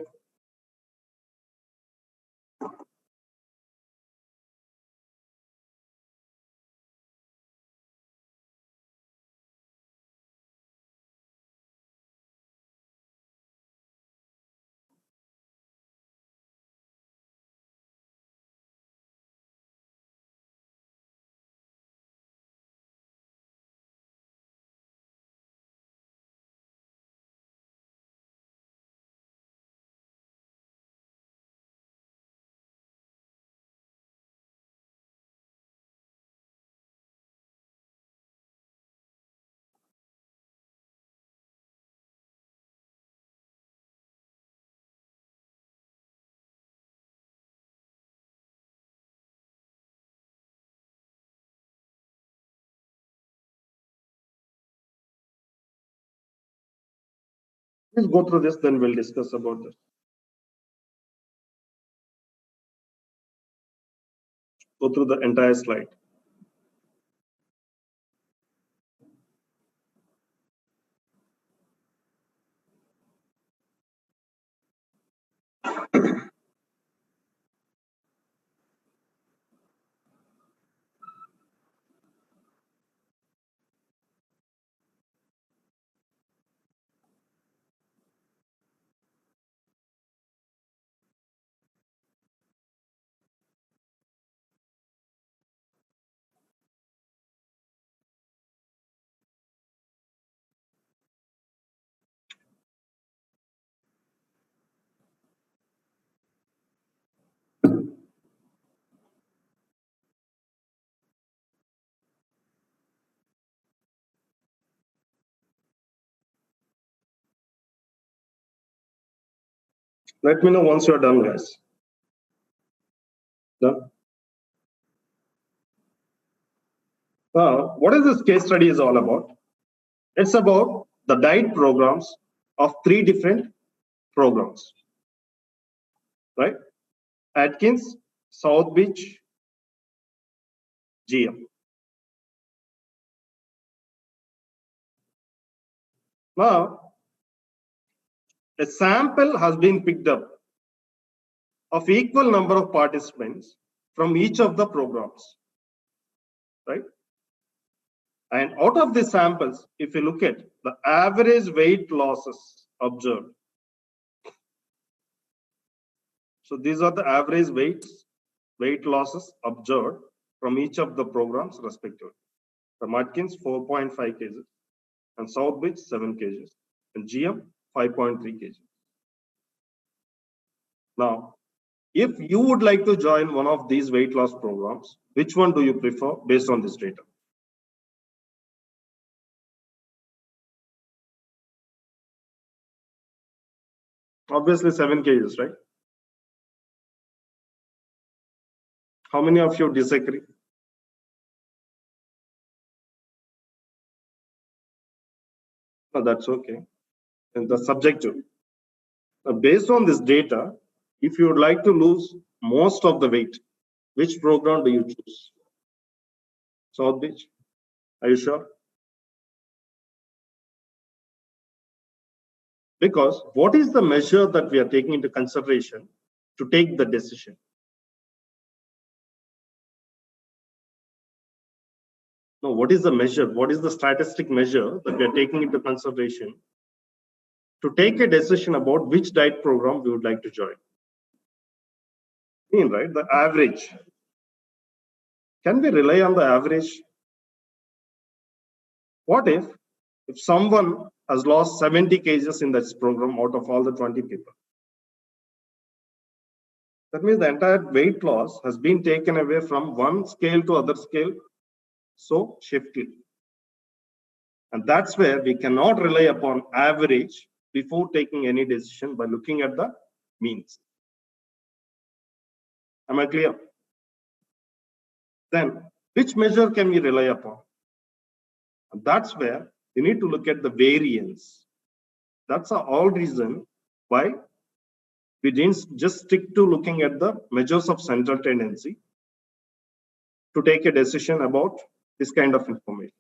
Let's go through this, then we'll discuss about this. Go through the entire slide. Let me know once you're done, guys. Done? Now, what is this case study is all about? It's about the diet programs of 3 different programs, right? Atkins, South Beach, GM. Now, a sample has been picked up of equal number of participants from each of the programs, right? And out of the samples, if you look at the average weight losses observed. So these are the average weight losses observed from each of the programs respectively. From Atkins, 4.5 kg, and South Beach, 7 kg, and GM, 5.3 kg. Now, if you would like to join one of these weight loss programs, which one do you prefer based on this data? Obviously 7 kg, right? How many of you disagree? No, that's okay. And the subjective. Now, based on this data, if you would like to lose most of the weight, which program do you choose? South Beach? Are you sure? Because what is the measure that we are taking into consideration to take the decision? No, what is the measure? What is the statistic measure that we are taking into consideration to take a decision about which diet program we would like to join? Right? The average. Can we rely on the average? What if someone has lost 70 kgs in this program out of all the 20 people? That means the entire weight loss has been taken away from one scale to other scale, so shifted. And that's where we cannot rely upon average before taking any decision by looking at the means. Am I clear? Then, which measure can we rely upon? And that's where we need to look at the variance. That's the all reason why we didn't just stick to looking at the measures of central tendency to take a decision about this kind of information.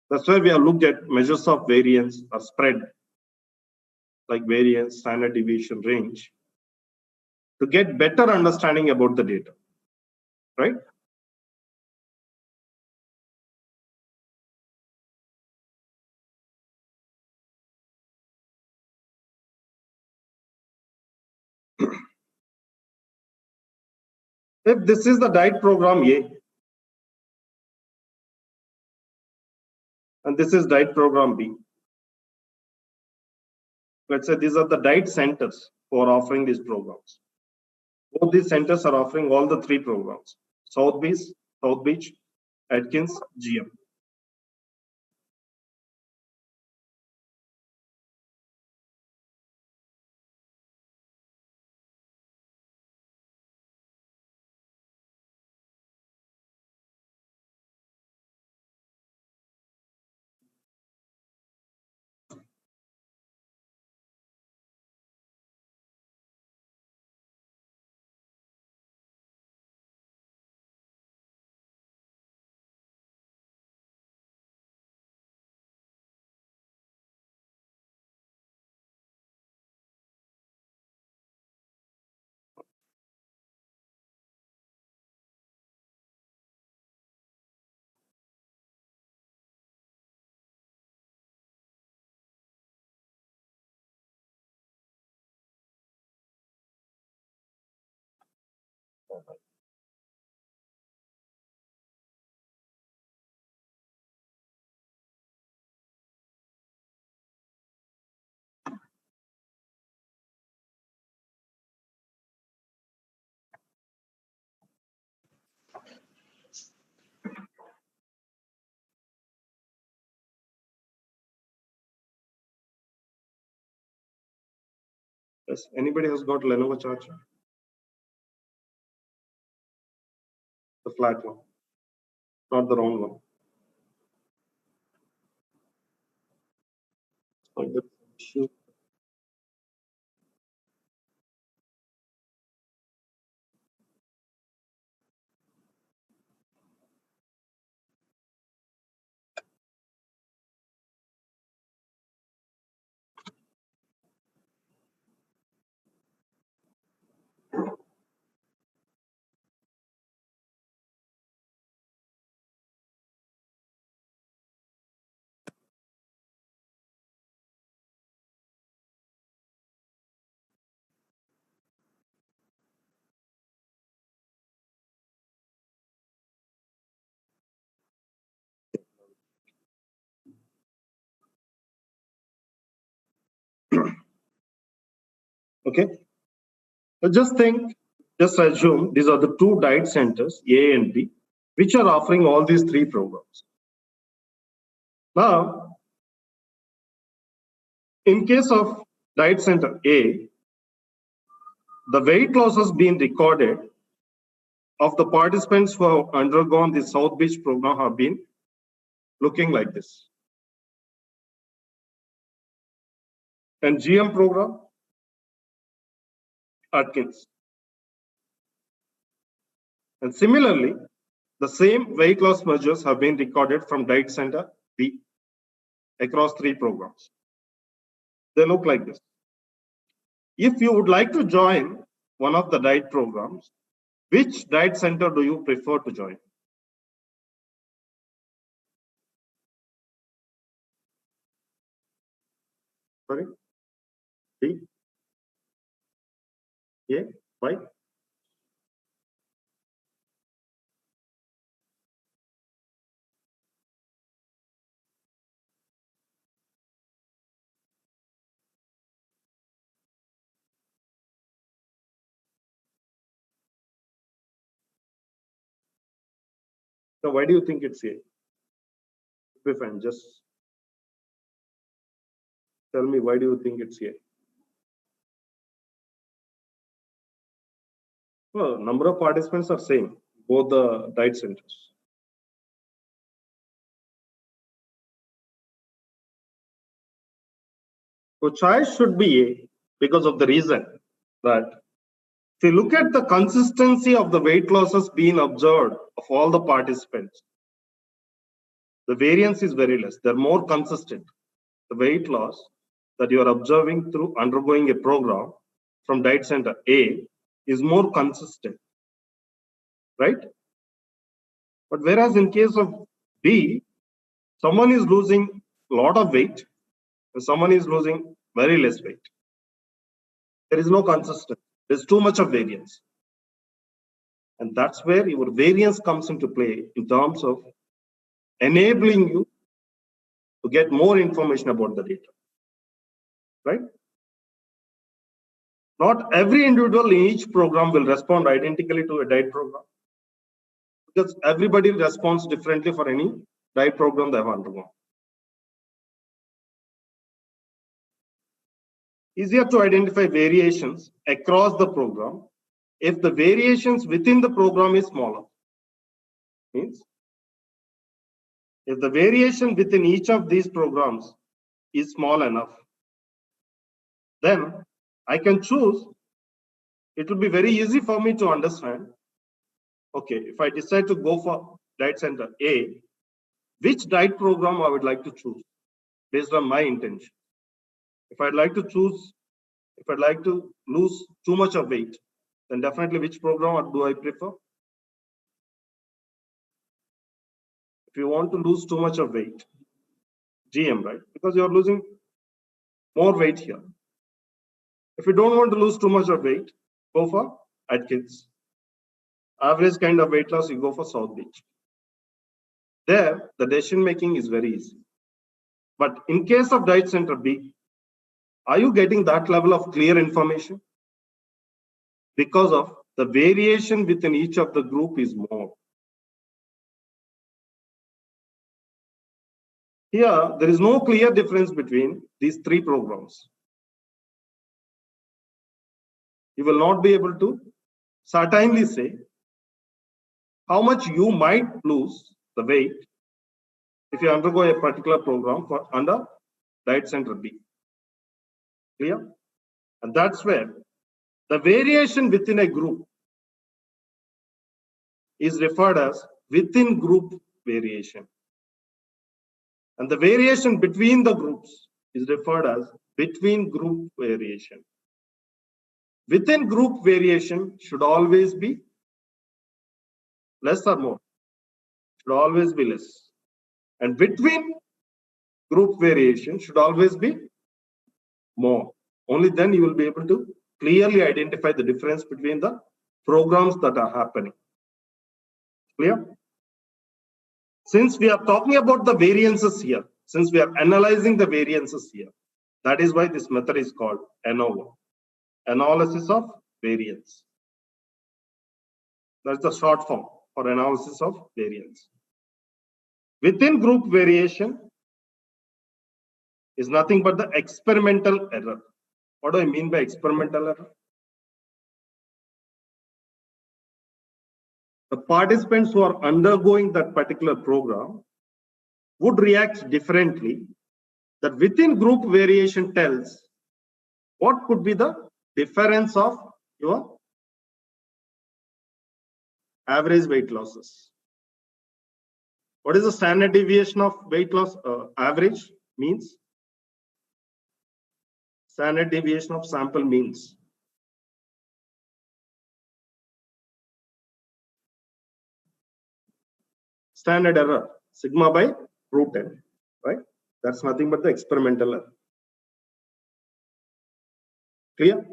That's why we have looked at measures of variance or spread, like variance, standard deviation, range, to get better understanding about the data, right? If this is the diet program A, and this is diet program B, let's say these are the diet centers who are offering these programs. Both these centers are offering all the 3 programs: South Beach, Atkins, GM. format. Yes, anybody has got Lenovo charger? The flat one, not the round one. Like the issue. Okay. So just assume these are the two diet centers, A and B, which are offering all these three programs. Now, in case of diet center A, the weight loss has been recorded of the participants who have undergone the South Beach program have been looking like this. And GM program, Atkins. And similarly, the same weight loss measures have been recorded from diet center B across three programs. They look like this. If you would like to join one of the diet programs, which diet center do you prefer to join? Sorry? B? A? Why? So why do you think it's A? Be fine, just tell me why do you think it's A? Well, number of participants are same, both the diet centers. So choice should be A because of the reason that if you look at the consistency of the weight losses being observed of all the participants, the variance is very less. They're more consistent. The weight loss that you are observing through undergoing a program from diet center A is more consistent, right? But whereas in case of B, someone is losing a lot of weight and someone is losing very less weight. There is no consistency. There's too much of variance. And that's where your variance comes into play in terms of enabling you to get more information about the data, right? Not every individual in each program will respond identically to a diet program because everybody responds differently for any diet program they have undergone. Easier to identify variations across the program if the variations within the program is smaller. Means if the variation within each of these programs is small enough, then I can choose. It will be very easy for me to understand. Okay, if I decide to go for diet center A, which diet program I would like to choose based on my intention. If I'd like to lose too much of weight, then definitely which program do I prefer? If you want to lose too much of weight, GM, right? Because you're losing more weight here. If you don't want to lose too much of weight, go for Atkins. average kind of weight loss, you go for South Beach. There, the decision making is very easy. But in case of Diet Center B, are you getting that level of clear information? Because of the variation within each of the group is more. Here, there is no clear difference between these three programs. You will not be able to certainly say how much you might lose the weight if you undergo a particular program for under Diet Center B. Clear? And that's where the variation within a group is referred as within group variation. And the variation between the groups is referred as between group variation. Within group variation should always be less or more, should always be less. And between group variation should always be more. Only then you will be able to clearly identify the difference between the programs that are happening. Clear? Since we are talking about the variances here, since we are analyzing the variances here, that is why this method is called ANOVA, analysis of variance. That's the short form for analysis of variance. Within group variation is nothing but the experimental error. What do I mean by experimental error? The participants who are undergoing that particular program would react differently. That within group variation tells what could be the difference of your average weight losses. What is the standard deviation of weight loss? Average means standard deviation of sample means. Standard error, sigma by root n, right? That's nothing but the experimental error. Clear?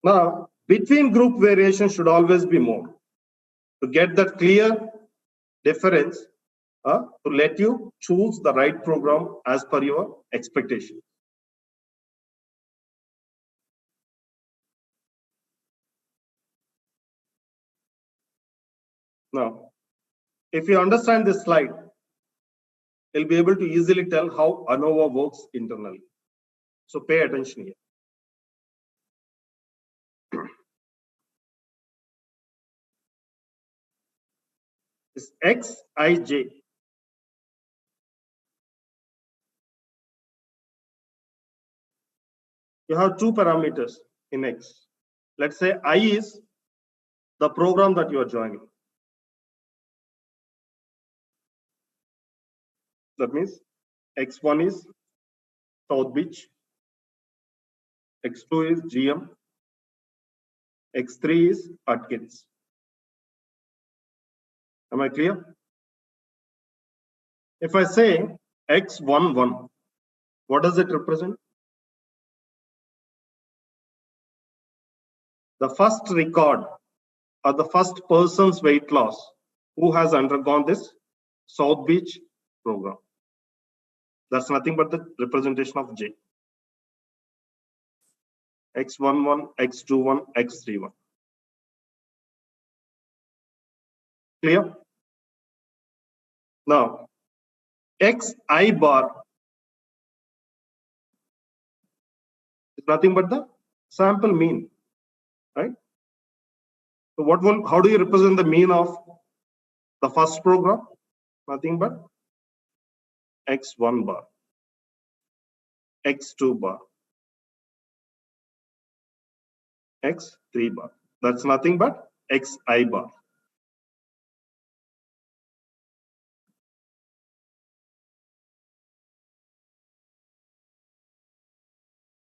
Now, between group variation should always be more. To get that clear difference, to let you choose the right program as per your expectation. Now, if you understand this slide, you'll be able to easily tell how ANOVA works internally. So pay attention here. Is Xij. You have two parameters in X. Let's say I is the program that you are joining. That means X1 is South Beach, X2 is GM, X3 is Atkins. Am I clear? If I say X11, what does it represent? The first record or the first person's weight loss who has undergone this South Beach program. That's nothing but the representation of J. X11, X21, X31. Clear? Now, Xi bar is nothing but the sample mean, right? So how do you represent the mean of the first program? Nothing but X1 bar, X2 bar, X3 bar. That's nothing but Xi bar.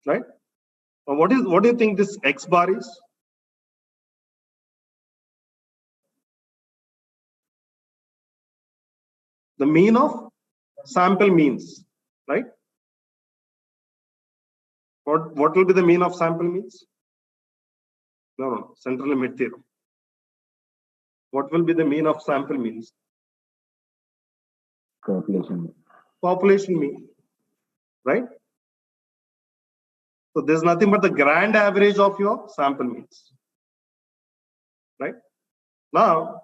Right? Now what do you think this X bar is? The mean of sample means, right? What will be the mean of sample means? No, central limit theorem. What will be the mean of sample means? Population. Population mean, right? So there's nothing but the grand average of your sample means, right? Now,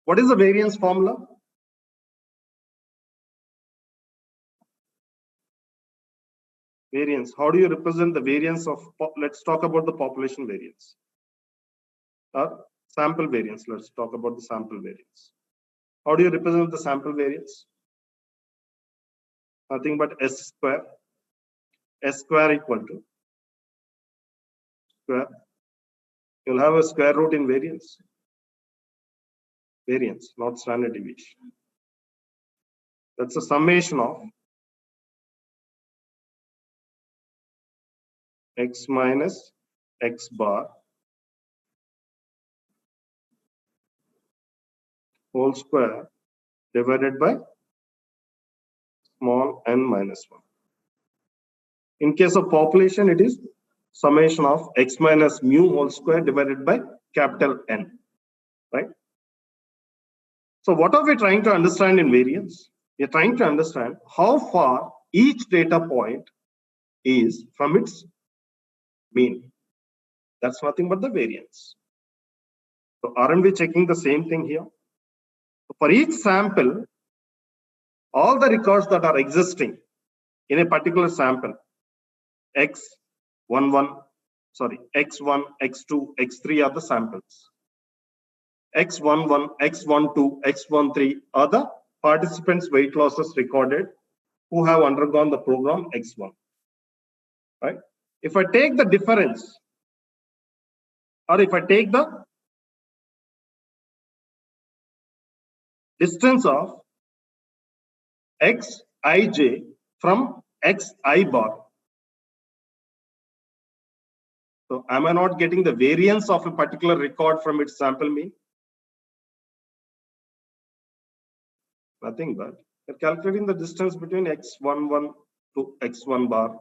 what is the variance formula? Variance. How do you represent the variance of, let's talk about the population variance. Sample variance. Let's talk about the sample variance. How do you represent the sample variance? Nothing but S square. S square equal to square. You'll have a square root in variance. Variance, not standard deviation. That's a summation of x minus x bar whole square divided by small n minus 1. In case of population, it is summation of x minus mu whole square divided by capital N, right? So what are we trying to understand in variance? We're trying to understand how far each data point is from its mean. That's nothing but the variance. So aren't we checking the same thing here? For each sample, all the records that are existing in a particular sample, x1, x2, x3 are the samples. x11, x12, x13 are the participants' weight losses recorded who have undergone the program x1, right? If I take the difference, or if I take the distance of xij from xi bar, so am I not getting the variance of a particular record from its sample mean? Nothing but you're calculating the distance between x11 to x1 bar,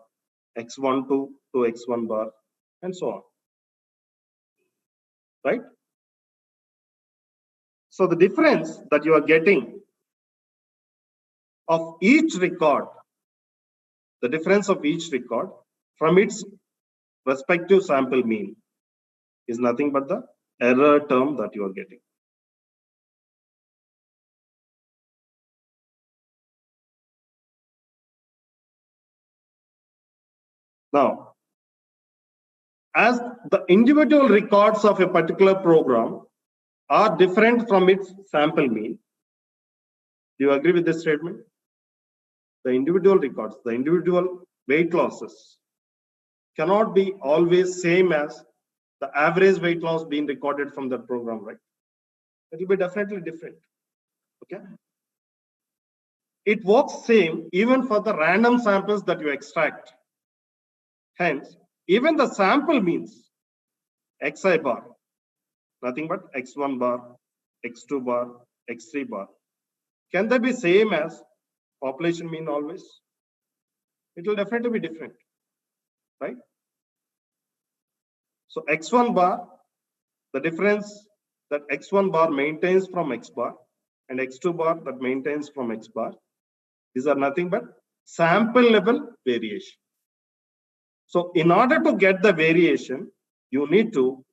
x12 to x1 bar, and so on, right? So the difference that you are getting of each record, the difference of each record from its respective sample mean is nothing but the error term that you are getting. Now, as the individual records of a particular program are different from its sample mean, do you agree with this statement? The individual records, the individual weight losses cannot be always same as the average weight loss being recorded from that program, right? It will be definitely different, okay? It works same even for the random samples that you extract. Hence, even the sample means xi bar, nothing but x1 bar, x2 bar, x3 bar. Can they be same as population mean always? It will definitely be different, right? So x1 bar, the difference that x1 bar maintains from x bar and x2 bar that maintains from x bar, these are nothing but sample level variation. So in order to get the variation, you need to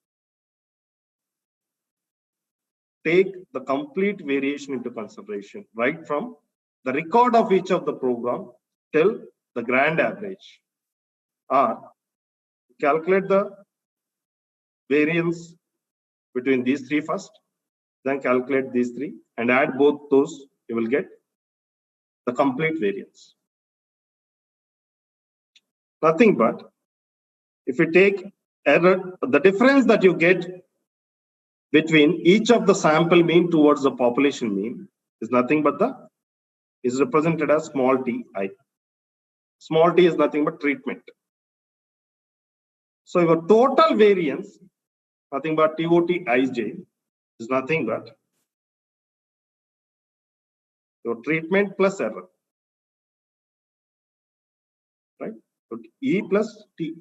take the complete variation into consideration, right from the record of each of the program till the grand average. are calculate the variance between these three first, then calculate these three and add both those, you will get the complete variance. Nothing but if you take error, the difference that you get between each of the sample mean towards the population mean is nothing but is represented as small t I. Small t is nothing but treatment. So your total variance, nothing but TOT Ij, is nothing but your treatment plus error, right? So E plus T.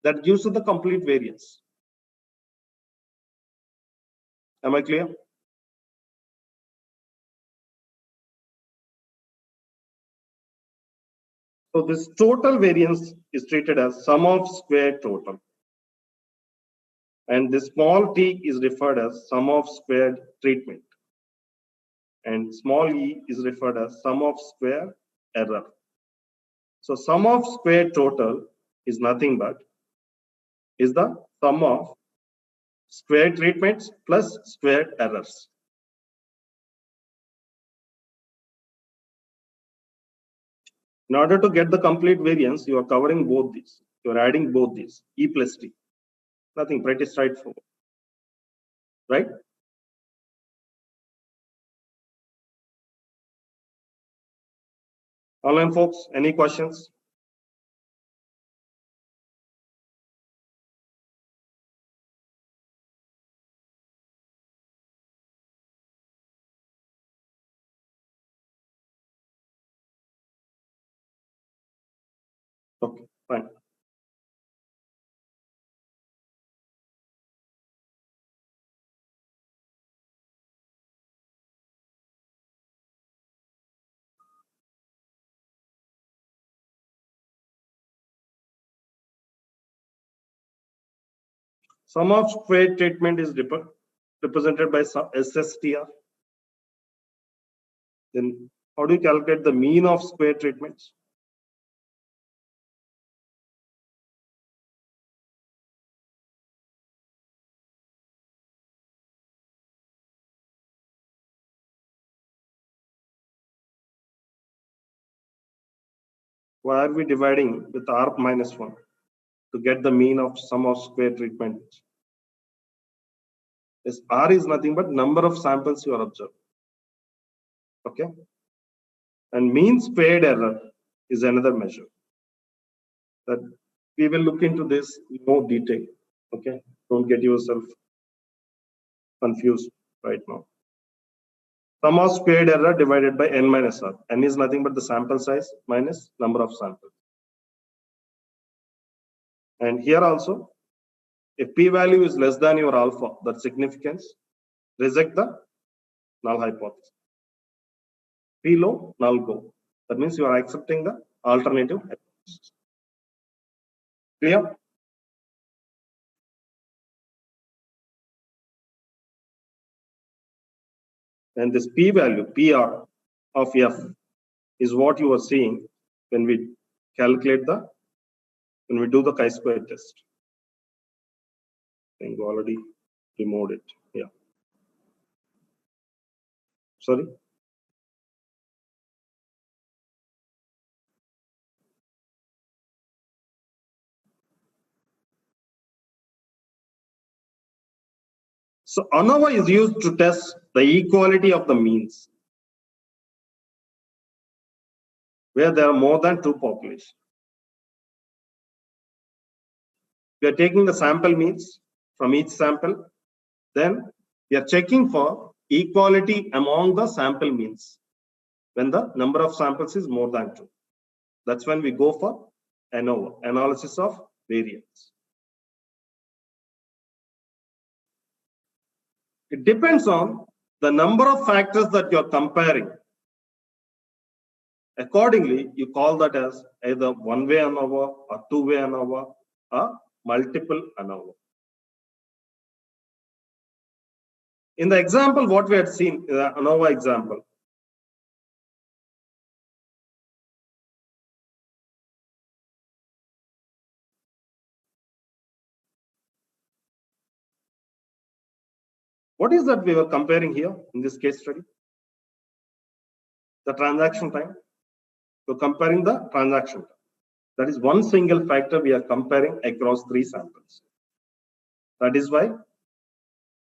That gives you the complete variance. Am I clear? So this total variance is treated as sum of square total. And this small t is referred as sum of squared treatment. And small e is referred as sum of square error. So sum of square total is nothing but is the sum of square treatments plus squared errors. In order to get the complete variance, you are covering both these. You are adding both these, E plus T. Nothing, pretty straightforward, right? Online folks, any questions? Okay, fine. Sum of square treatment is represented by SSTR. Then how do you calculate the mean of square treatments? Why are we dividing with R minus 1 to get the mean of sum of square treatments? Yes, R is nothing but number of samples you are observing. Okay. And mean squared error is another measure that we will look into this in more detail. Okay. Don't get yourself confused right now. Sum of squared error divided by n minus r. N is nothing but the sample size minus number of samples. And here also, if p-value is less than your alpha, that significance, reject the null hypothesis. P low, null go. That means you are accepting the alternative hypothesis. Clear? And this p-value, PR of f, is what you are seeing when we calculate when we do the chi-square test. I think we already removed it. Yeah. Sorry. So ANOVA is used to test the equality of the means where there are more than two populations. We are taking the sample means from each sample. Then we are checking for equality among the sample means when the number of samples is more than 2. That's when we go for ANOVA, analysis of variance. It depends on the number of factors that you are comparing. Accordingly, you call that as either one-way ANOVA or two-way ANOVA or multiple ANOVA. In the example, what we had seen, the ANOVA example, What is that we were comparing here in this case study? The transaction time. We're comparing the transaction time. That is one single factor we are comparing across 3 samples. That is why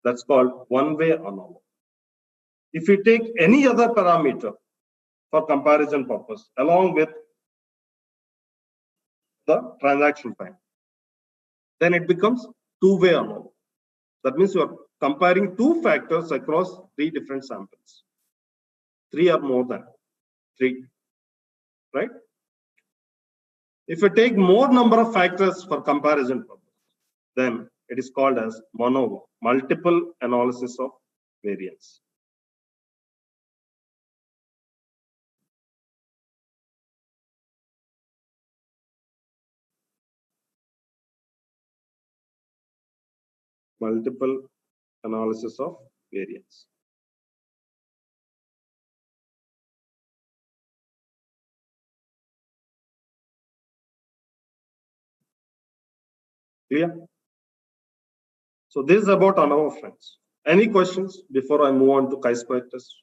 that's called one-way ANOVA. If you take any other parameter for comparison purpose along with the transaction time, then it becomes two-way ANOVA. That means you are comparing 2 factors across 3 different samples. 3 or more than 3, right? If you take more number of factors for comparison purpose, then it is called as MANOVA, multiple analysis of variance. Multiple analysis of variance. Clear? So this is about ANOVA, friends. Any questions before I move on to chi-square test?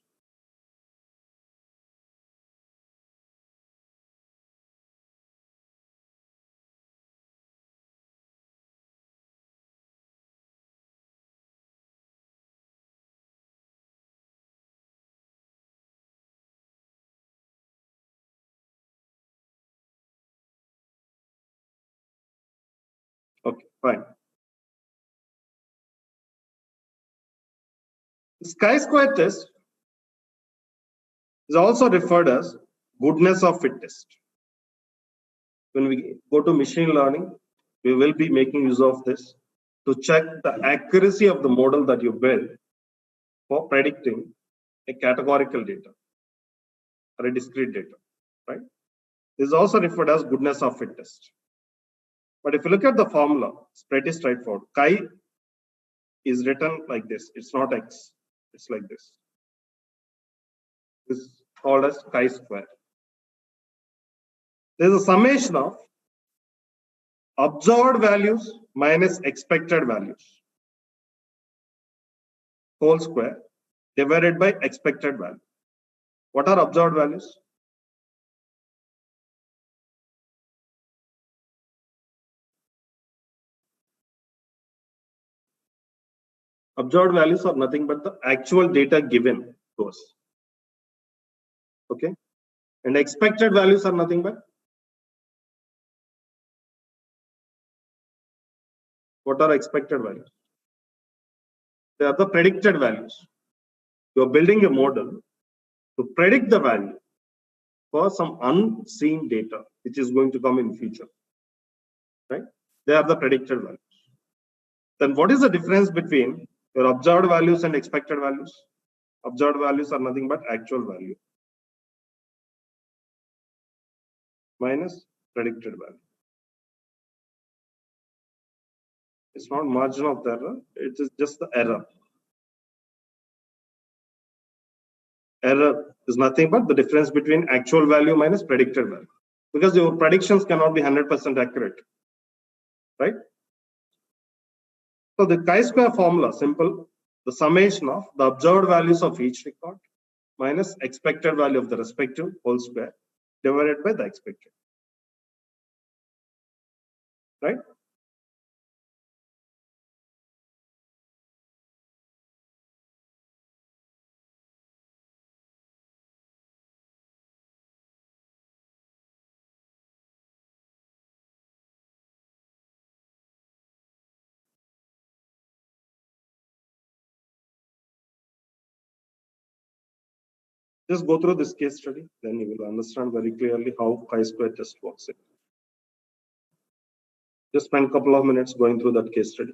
Okay, fine. This chi-square test is also referred as goodness of fit test. When we go to machine learning, we will be making use of this to check the accuracy of the model that you build for predicting a categorical data or a discrete data, right? This is also referred as goodness of fit test. But if you look at the formula, it's pretty straightforward. Chi is written like this. It's not X. It's like this. This is called as chi-square. There's a summation of observed values minus expected values whole square divided by expected value. What are observed values? Observed values are nothing but the actual data given to us. Okay. And expected values are nothing but what are expected values? They are the predicted values. You are building a model to predict the value for some unseen data which is going to come in future. Right? They are the predicted values. Then what is the difference between your observed values and expected values? Observed values are nothing but actual value minus predicted value. It's not margin of error, it is just the error. Error is nothing but the difference between actual value minus predicted value. Because your predictions cannot be 100% accurate, right? So the chi-square formula, simple, the summation of the observed values of each record minus expected value of the respective whole square divided by the expected, right? Just go through this case study, then you will understand very clearly how chi-square test works. Just spend a couple of minutes going through that case study.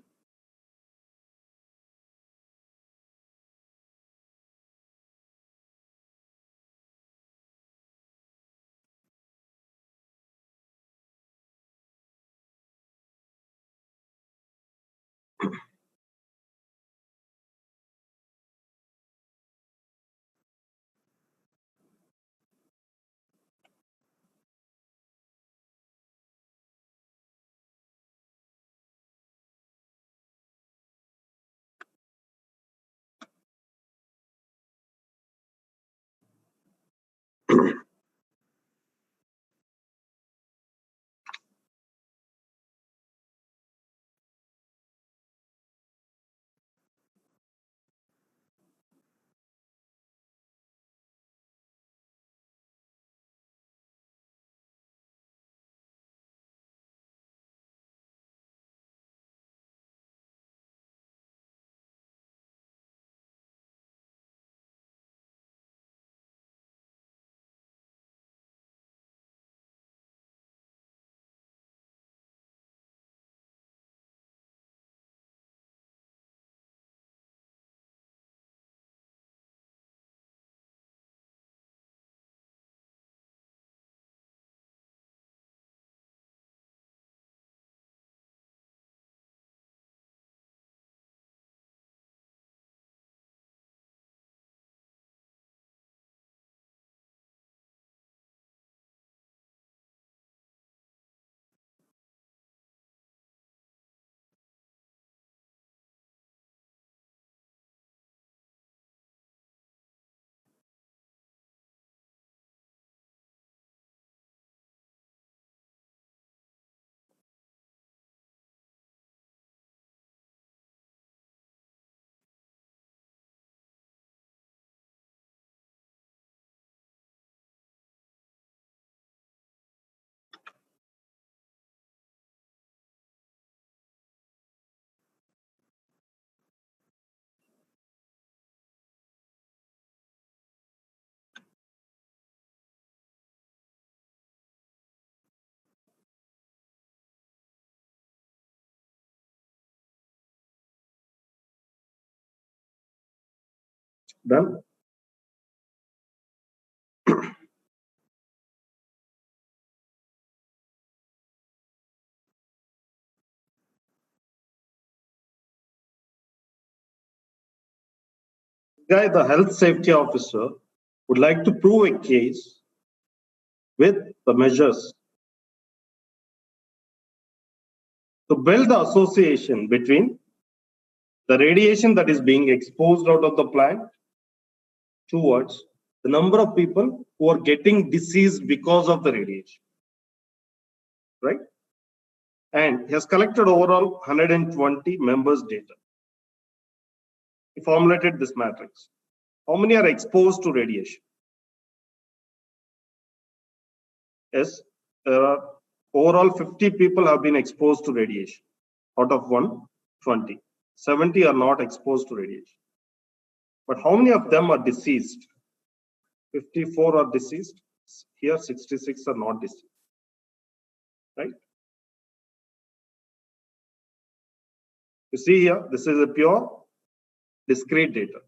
Done. Guy, the health safety officer, would like to prove a case with the measures to build the association between the radiation that is being exposed out of the plant towards the number of people who are getting diseased because of the radiation, right? And he has collected overall 120 members' data. He formulated this matrix. How many are exposed to radiation? Yes, there are overall 50 people have been exposed to radiation out of 120. 70 are not exposed to radiation. But how many of them are deceased? 54 are deceased. Here, 66 are not deceased. Right? You see here, this is a pure discrete data.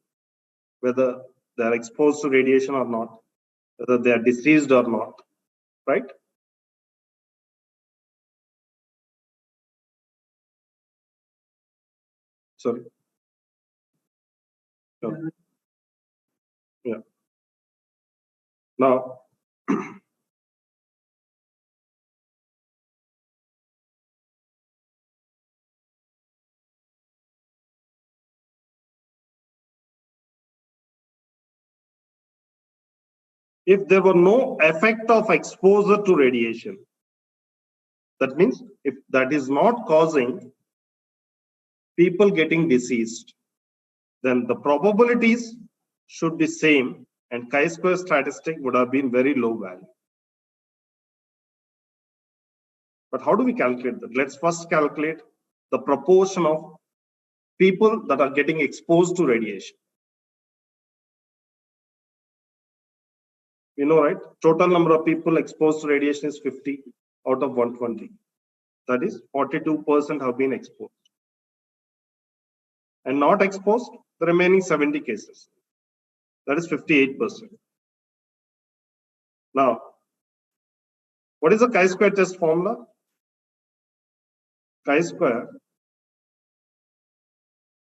Whether they are exposed to radiation or not, whether they are deceased or not. Right? Sorry. No. Yeah. Now, if there were no effect of exposure to radiation, that means if that is not causing people getting diseased, then the probabilities should be same and chi-square statistic would have been very low value. But how do we calculate that? Let's first calculate the proportion of people that are getting exposed to radiation. You know, right? Total number of people exposed to radiation is 50 out of 120. That is 42% have been exposed. And not exposed, the remaining 70 cases. That is 58%. Now, what is the chi-square test formula? Chi-square,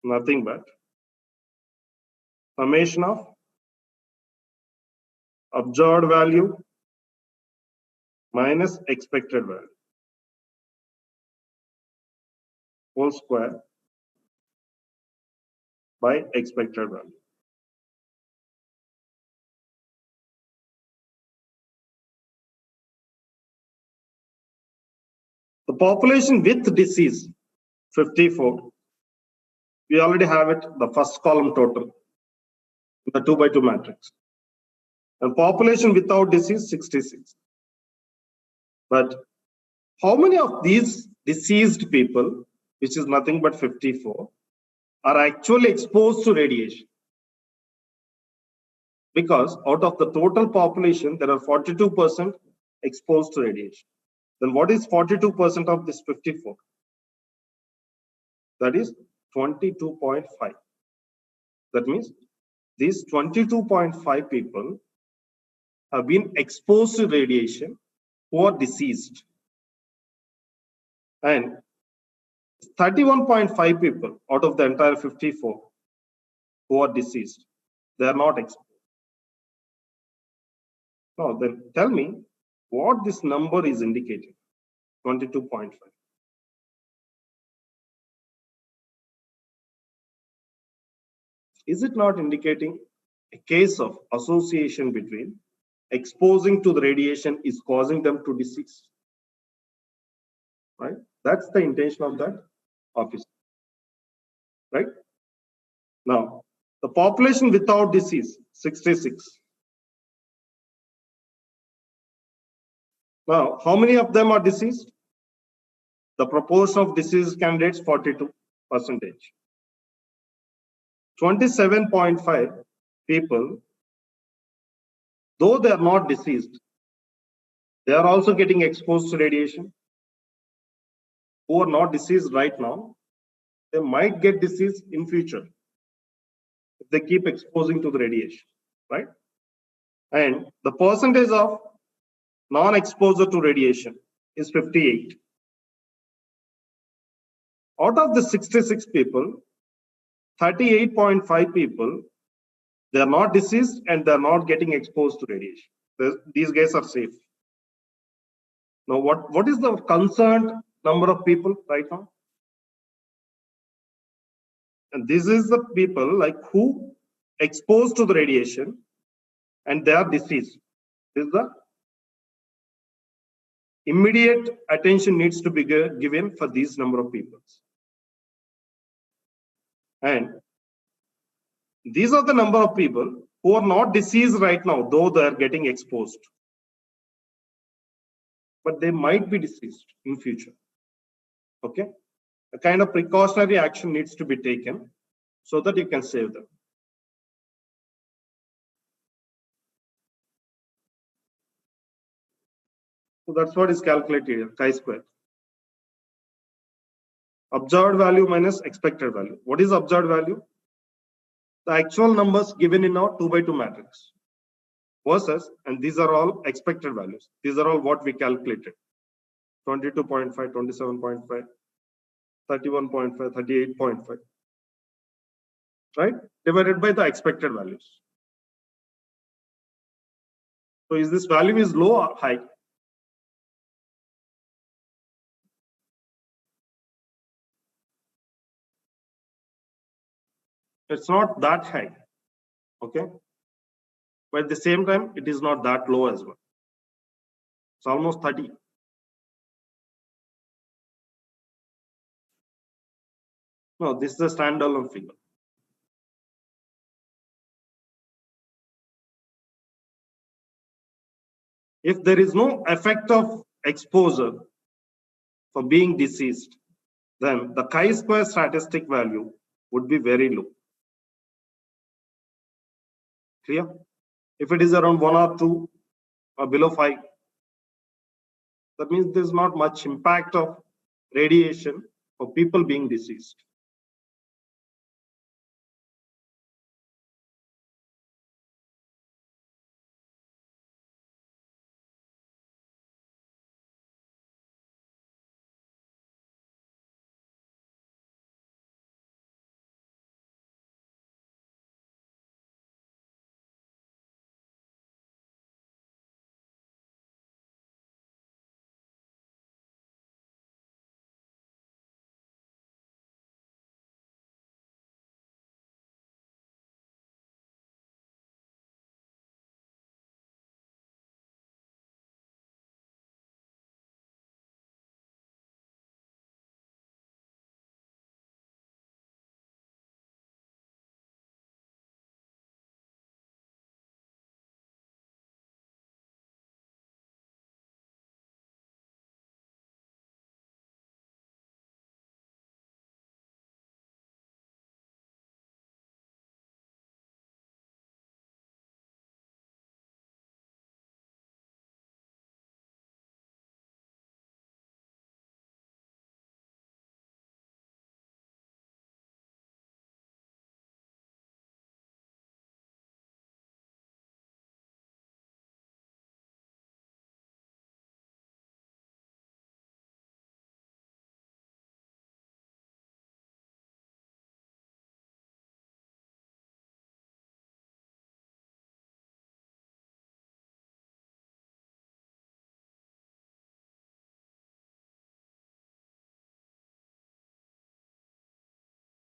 nothing but summation of observed value minus expected value whole square by expected value. The population with disease, 54. We already have it, the first column total, the 2 by 2 matrix. And population without disease, 66. But how many of these deceased people, which is nothing but 54, are actually exposed to radiation? Because out of the total population, there are 42% exposed to radiation. Then what is 42% of this 54? That is 22.5. That means these 22.5 people have been exposed to radiation who are deceased. And 31.5 people out of the entire 54 who are deceased, they are not exposed. Now then tell me what this number is indicating, 22.5. Is it not indicating a case of association between exposing to the radiation is causing them to disease? Right? That's the intention of that office. Right? Now, the population without disease, 66. Now, how many of them are deceased? The proportion of disease candidates, 42%. 27.5 people, though they are not deceased, they are also getting exposed to radiation. Who are not deceased right now, they might get disease in future if they keep exposing to the radiation, right? And the percentage of non-exposure to radiation is 58. Out of the 66 people, 38.5 people, they are not deceased and they are not getting exposed to radiation. These guys are safe. Now, what is the concerned number of people right now? And this is the people like who exposed to the radiation and they are deceased. This is the immediate attention needs to be given for these number of people. And these are the number of people who are not deceased right now, though they are getting exposed. But they might be deceased in future. Okay? A kind of precautionary action needs to be taken so that you can save them. So that's what is calculated here, chi-square. Observed value minus expected value. What is observed value? The actual numbers given in our 2 by 2 matrix versus, and these are all expected values. These are all what we calculated. 22.5, 27.5, 31.5, 38.5. Right? Divided by the expected values. So is this value is low or high? It's not that high, okay? But at the same time, it is not that low as well. It's almost 30. No, this is a standalone figure. If there is no effect of exposure for being deceased, then the chi-square statistic value would be very low. Clear? If it is around 1 or 2 or below 5, that means there's not much impact of radiation for people being deceased.